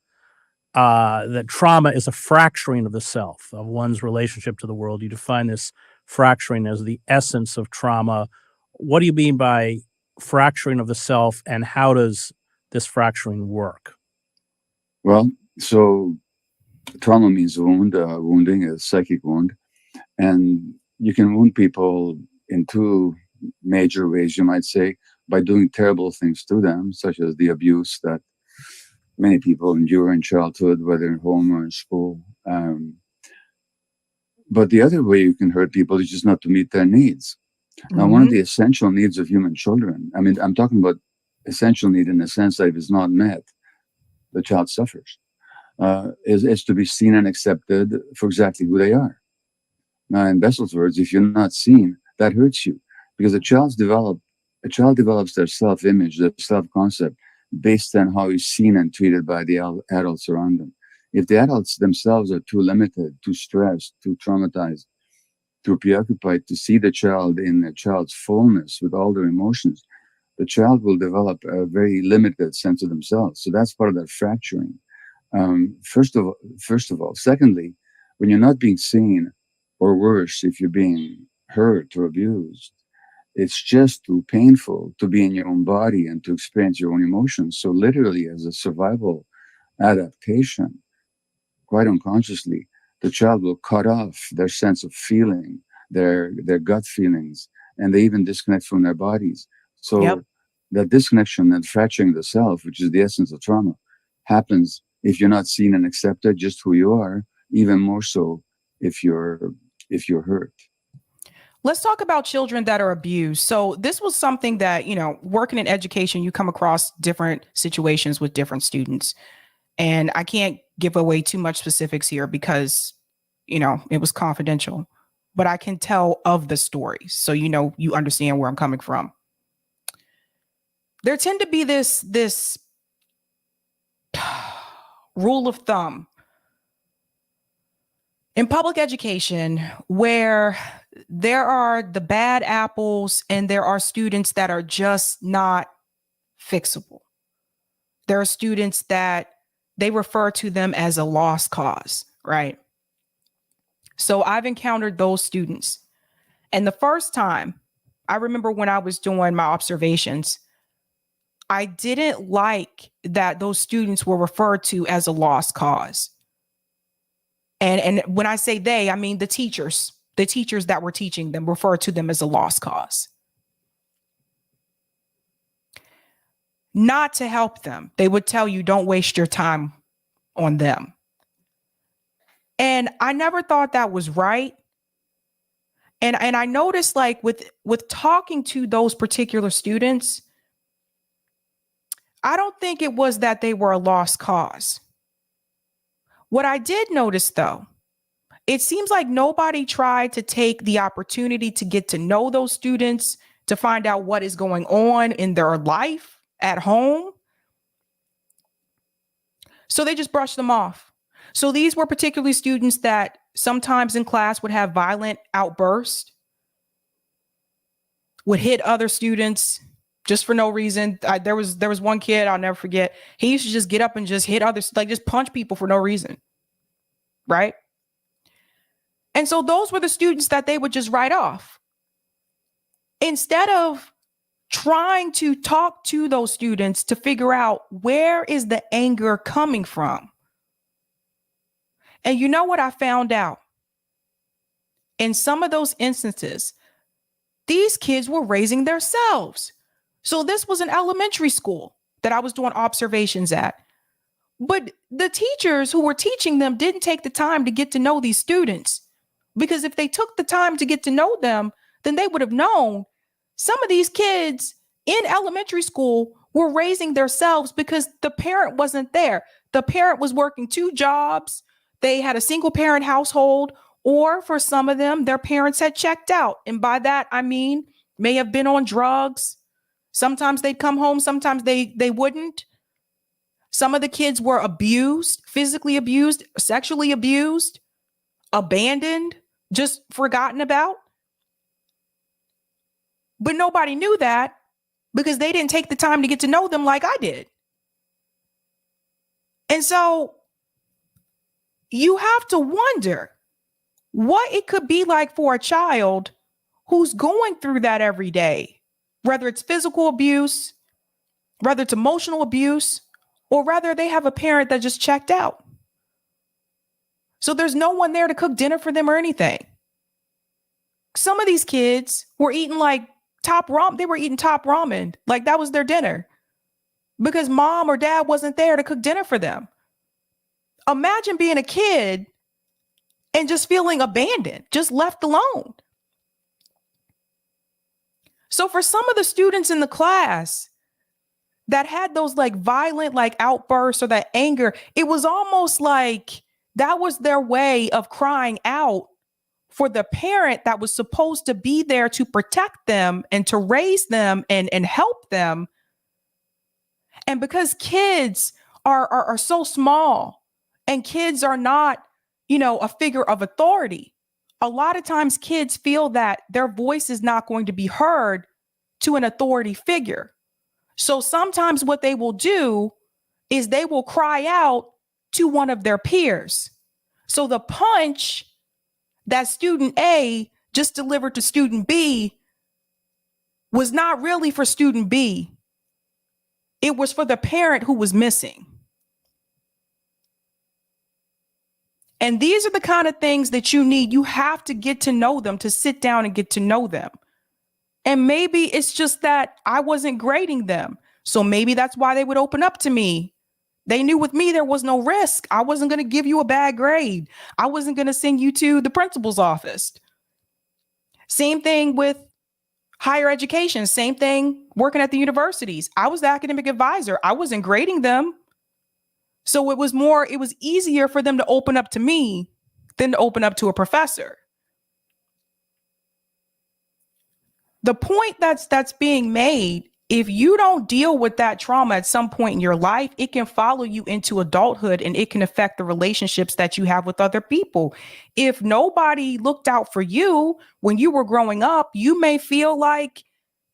that trauma is a fracturing of the self, of one's relationship to the world. You define this fracturing as the essence of trauma. What do you mean by fracturing of the self, and how does this fracturing work? Well, so trauma means wound, wounding, a psychic wound. And you can wound people in two major ways, you might say, by doing terrible things to them, such as the abuse that many people endure in childhood, whether in home or in school. But the other way you can hurt people is just not to meet their needs. Now, one of the essential needs of human children, I mean, I'm talking about essential need in the sense that if it's not met, the child suffers, is to be seen and accepted for exactly who they are. Now, in Bessel's words, if you're not seen, that hurts you, because a child develops their self-image, their self-concept, based on how he's seen and treated by the adults around them. If the adults themselves are too limited, too stressed, too traumatized, too preoccupied to see the child in the child's fullness with all their emotions, the child will develop a very limited sense of themselves. So that's part of that fracturing. First of all. Secondly, when you're not being seen, or worse, if you're being hurt or abused, it's just too painful to be in your own body and to experience your own emotions. So literally, as a survival adaptation, quite unconsciously, the child will cut off their sense of feeling, their gut feelings, and they even disconnect from their bodies. So that disconnection and fracturing of the self, which is the essence of trauma, happens if you're not seen and accepted just who you are, even more so if you're hurt. Let's talk about children that are abused. So this was something that, working in education, you come across different situations with different students. And I can't give away too much specifics here because, it was confidential, but I can tell of the stories. So, you understand where I'm coming from. There tend to be this rule of thumb in public education where there are the bad apples and there are students that are just not fixable. There are students that they refer to them as a lost cause, right? So I've encountered those students. And the first time, I remember when I was doing my observations, I didn't like that those students were referred to as a lost cause. And when I say they, I mean the teachers that were teaching them referred to them as a lost cause. Not to help them. They would tell you, don't waste your time on them. And I never thought that was right. And I noticed, like, with talking to those particular students, I don't think it was that they were a lost cause. What I did notice, though, it seems like nobody tried to take the opportunity to get to know those students, to find out what is going on in their life at home. So they just brushed them off. So these were particularly students that sometimes in class would have violent outbursts, would hit other students just for no reason. There was one kid I'll never forget. He used to just get up and just hit others, like just punch people for no reason. Right? And so those were the students that they would just write off. Instead of trying to talk to those students to figure out where is the anger coming from. And you know what I found out? In some of those instances, these kids were raising themselves. So this was an elementary school that I was doing observations at. But the teachers who were teaching them didn't take the time to get to know these students. Because if they took the time to get to know them, then they would have known some of these kids in elementary school were raising themselves because the parent wasn't there. The parent was working 2 jobs. They had a single parent household, or for some of them, their parents had checked out. And by that, I mean, may have been on drugs. Sometimes they'd come home. Sometimes they wouldn't. Some of the kids were abused, physically abused, sexually abused, abandoned, just forgotten about. But nobody knew that because they didn't take the time to get to know them like I did. And so you have to wonder what it could be like for a child who's going through that every day, whether it's physical abuse, whether it's emotional abuse, or whether they have a parent that just checked out. So there's no one there to cook dinner for them or anything. Some of these kids were eating like top ramen. They were eating top ramen. Like that was their dinner because mom or dad wasn't there to cook dinner for them. Imagine being a kid and just feeling abandoned, just left alone. So for some of the students in the class that had those like violent like outbursts or that anger, it was almost like that was their way of crying out for the parent that was supposed to be there to protect them and to raise them and help them. And because kids are so small and kids are not, a figure of authority, a lot of times kids feel that their voice is not going to be heard to an authority figure. So sometimes what they will do is they will cry out to one of their peers. So the punch that student A just delivered to student B was not really for student B. It was for the parent who was missing. And these are the kind of things that you need. You have to get to know them, to sit down and get to know them. And maybe it's just that I wasn't grading them. So maybe that's why they would open up to me. They knew with me there was no risk. I wasn't going to give you a bad grade. I wasn't going to send you to the principal's office. Same thing with higher education. Same thing working at the universities. I was the academic advisor. I wasn't grading them. So it was easier for them to open up to me than to open up to a professor. The point that's being made, if you don't deal with that trauma at some point in your life, it can follow you into adulthood and it can affect the relationships that you have with other people. If nobody looked out for you when you were growing up, you may feel like,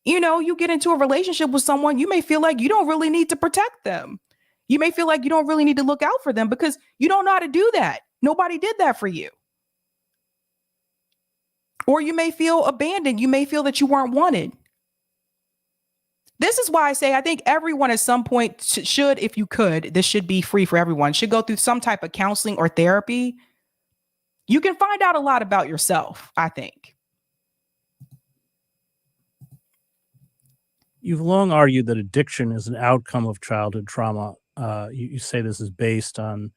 you get into a relationship with someone, you may feel like you don't really need to protect them. You may feel like you don't really need to look out for them because you don't know how to do that. Nobody did that for you. Or you may feel abandoned. You may feel that you weren't wanted. This is why I say I think everyone at some point should, if you could, this should be free for everyone, should go through some type of counseling or therapy. You can find out a lot about yourself, I think. You've long argued that addiction is an outcome of childhood trauma. You say this is based on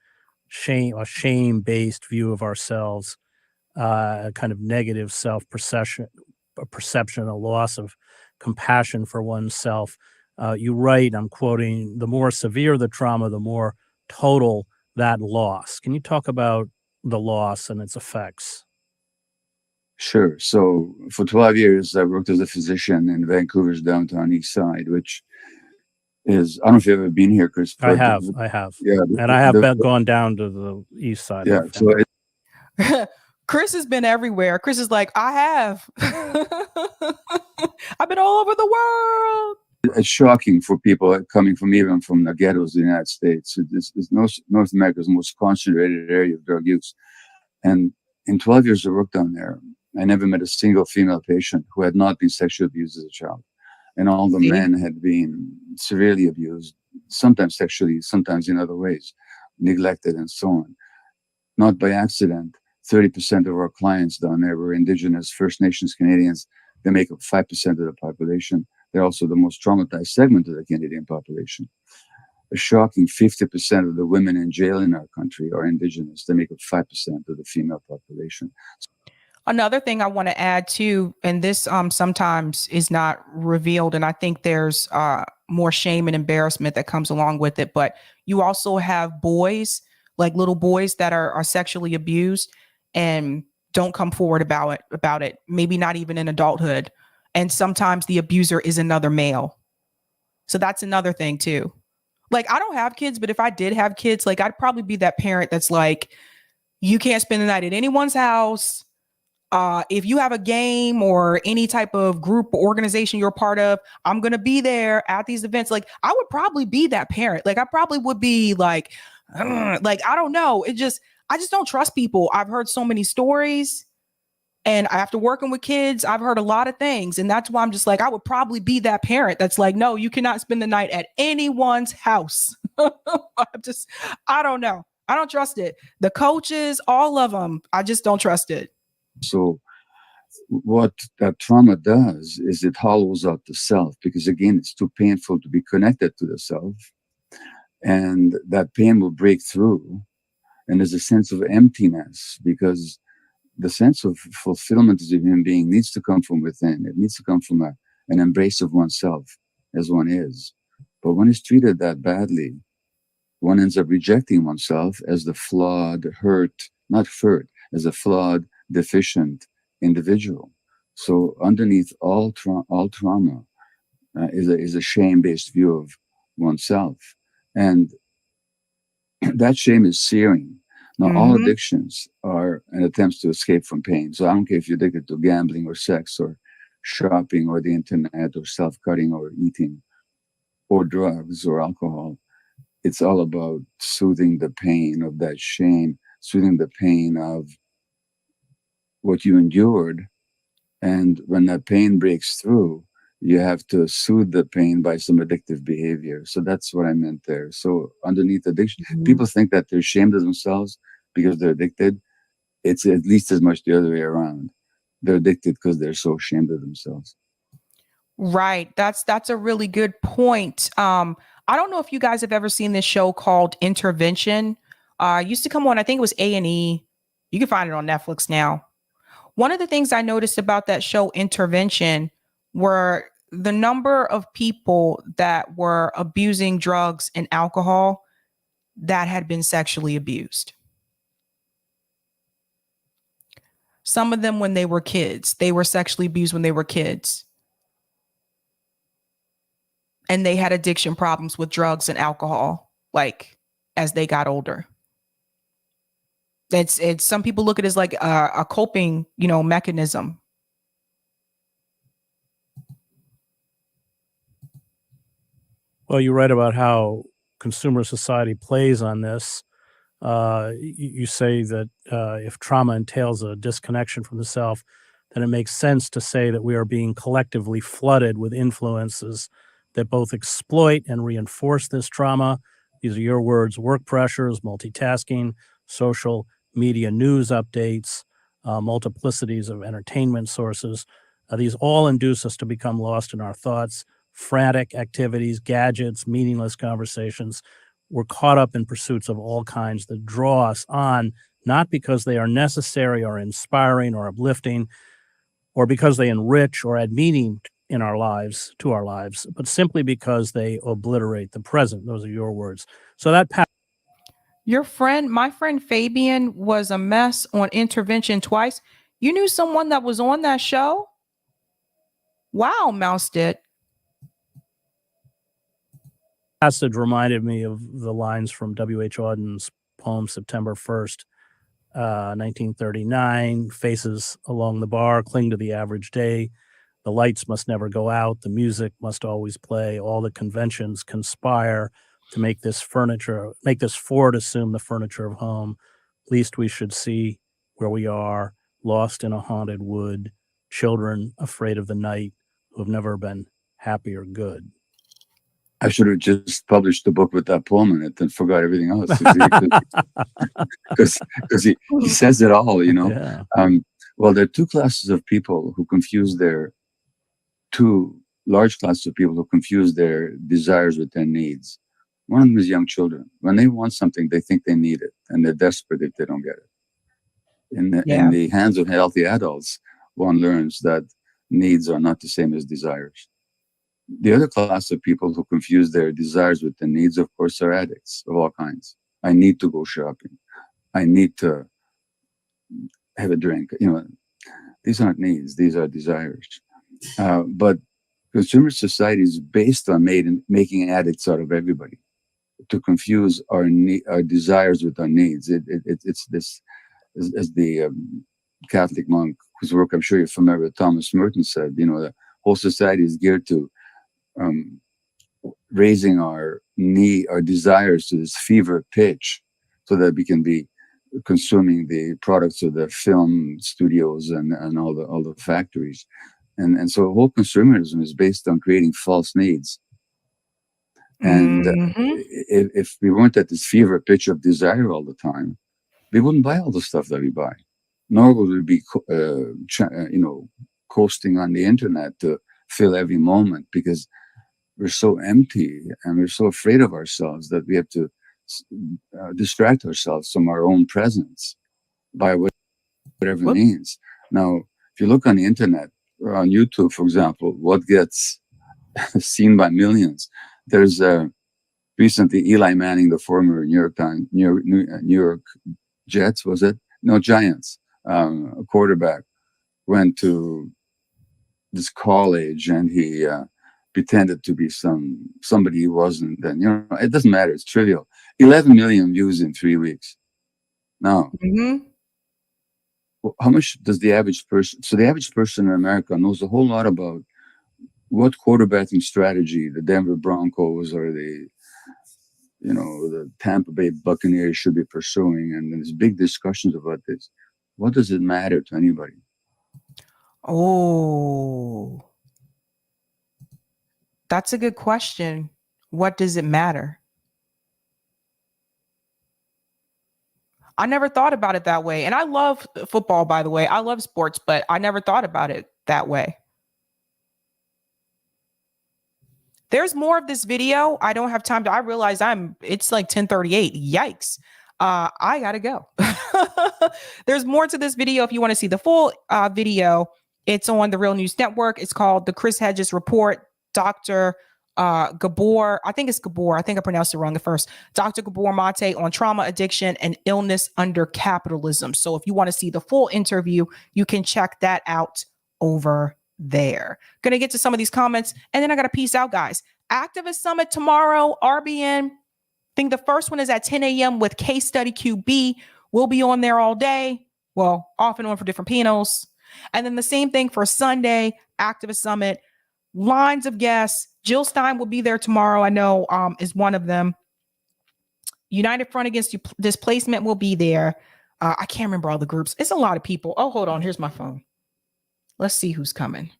shame, a shame-based view of ourselves, a kind of negative self-perception, a loss of compassion for oneself. You write, I'm quoting, the more severe the trauma, the more total that loss. Can you talk about the loss and its effects? Sure. So for 12 years, I worked as a physician in Vancouver's downtown east side, which is, I don't know if you've ever been here, Chris. I have. Yeah. And I have gone down to the east side. Yeah. Of So Chris has been everywhere. Chris is like, I have. I've been all over the world. it's shocking for people coming from even from the ghettos of the United States. It's North America's most concentrated area of drug use. And in 12 years of work down there, I never met a single female patient who had not been sexually abused as a child. And all the men had been severely abused, sometimes sexually, sometimes in other ways, neglected and so on. Not by accident, 30% of our clients down there were Indigenous, First Nations Canadians. They make up 5% of the population. They're also the most traumatized segment of the Canadian population. A shocking 50% of the women in jail in our country are Indigenous. They make up 5% of the female population. Another thing I want to add too, and this sometimes is not revealed, and I think there's more shame and embarrassment that comes along with it, but you also have boys, like little boys that are sexually abused and don't come forward about it, maybe not even in adulthood. And sometimes the abuser is another male. So that's another thing too. Like, I don't have kids, but if I did have kids, like, I'd probably be that parent that's like, you can't spend the night at anyone's house. If you have a game or any type of group or organization you're a part of, I'm going to be there at these events. Like, I would probably be that parent. Like, I probably would be like, I don't know. I just don't trust people. I've heard so many stories, and after working with kids, I've heard a lot of things. And that's why I'm just like, I would probably be that parent that's like, no, you cannot spend the night at anyone's house. I don't know. I don't trust it. The coaches, all of them, I just don't trust it. So what that trauma does is it hollows out the self, because again, it's too painful to be connected to the self. And that pain will break through. And there's a sense of emptiness, because the sense of fulfillment as a human being needs to come from within. It needs to come from an embrace of oneself as one is. But when it's treated that badly, one ends up rejecting oneself as the flawed, as a flawed, deficient individual. So underneath all trauma is a shame-based view of oneself. And that shame is searing. Now, all addictions are an attempt to escape from pain. So I don't care if you're addicted to gambling or sex or shopping or the internet or self-cutting or eating or drugs or alcohol. It's all about soothing the pain of that shame, soothing the pain of what you endured. And when that pain breaks through, you have to soothe the pain by some addictive behavior. So that's what I meant there. So underneath addiction, people think that they're ashamed of themselves because they're addicted. It's at least as much the other way around. They're addicted because they're so ashamed of themselves. Right. That's a really good point. I don't know if you guys have ever seen this show called Intervention. Used to come on, I think it was A&E. You can find it on Netflix now. One of the things I noticed about that show Intervention were the number of people that were abusing drugs and alcohol that had been sexually abused. Some of them when they were kids, they were sexually abused when they were kids. And they had addiction problems with drugs and alcohol, like as they got older. It's some people look at it as like a coping, mechanism. Well, you write about how consumer society plays on this. You say that if trauma entails a disconnection from the self, then it makes sense to say that we are being collectively flooded with influences that both exploit and reinforce this trauma. These are your words: work pressures, multitasking, social media news updates, multiplicities of entertainment sources. These all induce us to become lost in our thoughts, frantic activities, gadgets, meaningless conversations. We're caught up in pursuits of all kinds that draw us on, not because they are necessary or inspiring or uplifting, or because they enrich or add meaning in our lives, to our lives, but simply because they obliterate the present. Those are your words. So that my friend Fabian was a mess on Intervention twice. You knew someone that was on that show? Wow, Mouse did. Passage reminded me of the lines from W.H. Auden's poem September 1st, 1939. Faces along the bar cling to the average day. The lights must never go out. The music must always play. All the conventions conspire to make this fort assume the furniture of home. Least we should see where we are, lost in a haunted wood. Children afraid of the night who have never been happy or good. I should have just published the book with that poem in it and forgot everything else. Because he says it all, you know. Yeah. Well, there are two classes of people who confuse two large classes of people who confuse their desires with their needs. One of them is young children. When they want something, they think they need it, and they're desperate if they don't get it. In the hands of healthy adults, one learns that needs are not the same as desires. The other class of people who confuse their desires with their needs, of course, are addicts of all kinds. I need to go shopping. I need to have a drink. You know, these aren't needs; these are desires. But consumer society is based on making addicts out of everybody. To confuse our desires with our needs, it's this, as the Catholic monk whose work I'm sure you're familiar with, Thomas Merton, said. You know, the whole society is geared to raising our desires to this fever pitch, so that we can be consuming the products of the film studios and all the factories, and so whole consumerism is based on creating false needs. And if we weren't at this fever pitch of desire all the time, we wouldn't buy all the stuff that we buy, nor would we be coasting on the internet to fill every moment, because we're so empty and we're so afraid of ourselves that we have to distract ourselves from our own presence by whatever means. Now, if you look on the internet or on YouTube, for example, what gets seen by millions, there's recently Eli Manning, the former New York Jets, was it? No, Giants quarterback, went to this college and he pretended to be somebody he wasn't. And, you know, it doesn't matter. It's trivial. 11 million views in 3 weeks. Now, how much does the average person? So the average person in America knows a whole lot about what quarterbacking strategy the Denver Broncos or the Tampa Bay Buccaneers should be pursuing, and there's big discussions about this. What does it matter to anybody? Oh, that's a good question. What does it matter? I never thought about it that way. And I love football, by the way. I love sports, but I never thought about it that way. There's more of this video. I don't have time to, I realize it's like 10:38. Yikes. I gotta go. There's more to this video. If you want to see the full video, it's on the Real News Network. It's called The Chris Hedges Report. Dr. Gabor, I think it's Gabor. I think I pronounced it wrong at first. Dr. Gabor Mate on trauma, addiction, and illness under capitalism. So if you want to see the full interview, you can check that out over there. Gonna get to some of these comments, and then I got to peace out, guys. Activist Summit tomorrow, RBN. I think the first one is at 10 a.m. with Case Study QB. We'll be on there all day. Well, off and on for different panels. And then the same thing for Sunday, Activist Summit. Lines of guests. Jill Stein will be there tomorrow. I know is one of them. United Front Against Displacement will be there. I can't remember all the groups. It's a lot of people. Oh, hold on. Here's my phone. Let's see who's coming.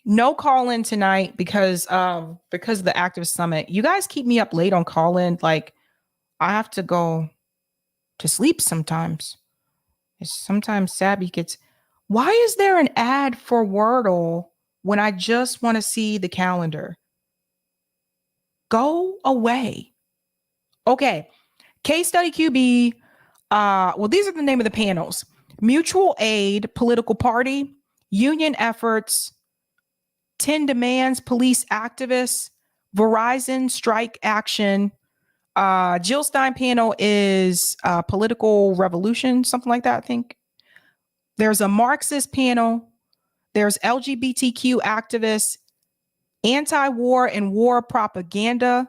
No call in tonight because of the Activist Summit. You guys keep me up late on call in. Like, I have to go to sleep sometimes. Sometimes Sabby gets. Why is there an ad for Wordle when I just want to see the calendar? Go away. Okay. Case Study QB. Well, these are the name of the panels. Mutual Aid Political Party, Union Efforts, 10 Demands Police Activists, Verizon Strike Action, Jill Stein panel is political revolution, something like that, I think. There's a Marxist panel. There's LGBTQ activists, anti-war and war propaganda,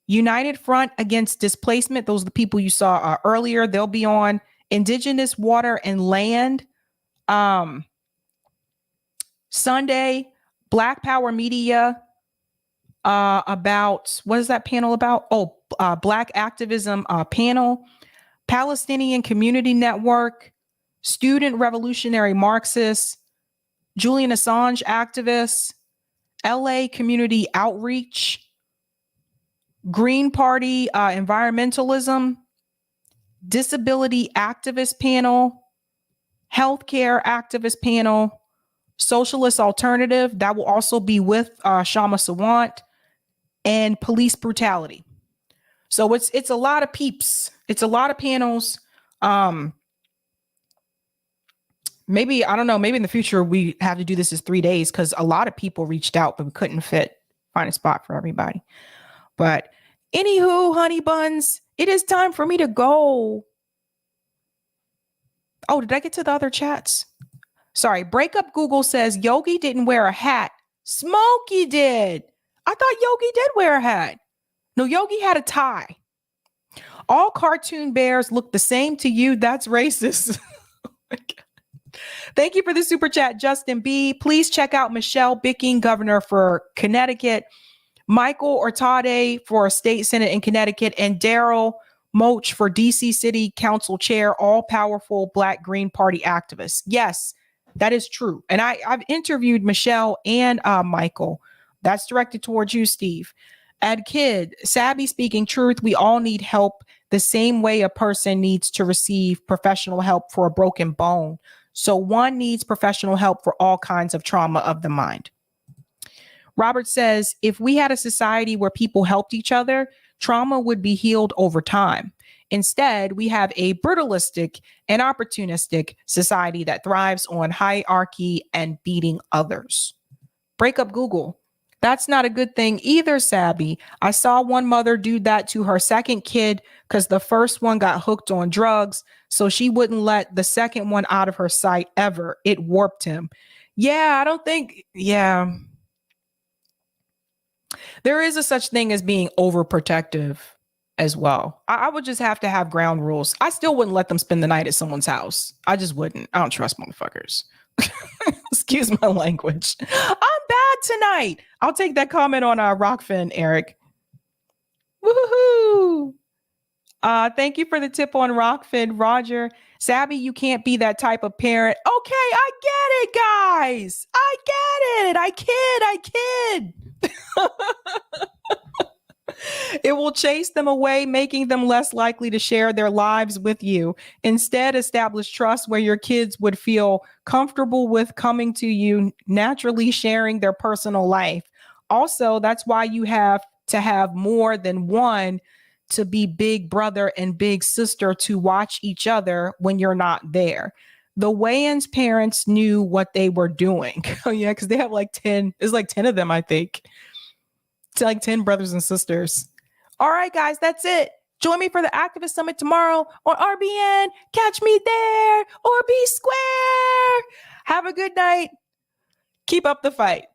United Front Against Displacement. Those are the people you saw earlier. They'll be on Indigenous Water and Land. Sunday, Black Power Media, about, what is that panel about? Oh, Black Activism panel, Palestinian Community Network, Student Revolutionary Marxists, Julian Assange activists, LA Community Outreach, Green Party Environmentalism, Disability Activist Panel, Healthcare Activist Panel, Socialist Alternative, that will also be with Shama Sawant, and Police Brutality. So it's a lot of peeps. It's a lot of panels. Maybe, I don't know, maybe in the future we have to do this as 3 days because a lot of people reached out, but we couldn't find a spot for everybody. But anywho, honey buns, it is time for me to go. Oh, did I get to the other chats? Sorry, Breakup Google says Yogi didn't wear a hat. Smokey did. I thought Yogi did wear a hat. No, Yogi had a tie. All cartoon bears look the same to you. That's racist. Oh my God. Thank you for the super chat, Justin B. Please check out Michelle Bicking, governor for Connecticut, Michael Ortade for state senate in Connecticut, and Daryl Moch for DC City Council chair, all powerful Black Green Party activists. Yes, that is true. And I've interviewed Michelle and Michael. That's directed towards you, Steve. Ed Kid, Sabby speaking truth. We all need help the same way a person needs to receive professional help for a broken bone. So one needs professional help for all kinds of trauma of the mind. Robert says, if we had a society where people helped each other, trauma would be healed over time. Instead, we have a brutalistic and opportunistic society that thrives on hierarchy and beating others. Breakup Google. That's not a good thing either, Sabby. I saw one mother do that to her second kid because the first one got hooked on drugs, so she wouldn't let the second one out of her sight ever. It warped him. Yeah, I don't think, yeah. There is a such thing as being overprotective as well. I would just have to have ground rules. I still wouldn't let them spend the night at someone's house. I just wouldn't. I don't trust motherfuckers. Excuse my language. I'm bad tonight. I'll take that comment on Rockfin, Eric. Woohoo! Thank you for the tip on Rockfin, Roger. Sabby, you can't be that type of parent. Okay, I get it, guys. I get it. I kid. It will chase them away, making them less likely to share their lives with you. Instead, establish trust where your kids would feel comfortable with coming to you, naturally sharing their personal life. Also, that's why you have to have more than one to be big brother and big sister to watch each other when you're not there. The Wayans parents knew what they were doing. Oh yeah, because they have like 10, it's like 10 of them, I think. It's like 10 brothers and sisters. All right, guys, that's it. Join me for the Activist Summit tomorrow on RBN. Catch me there or be square. Have a good night. Keep up the fight.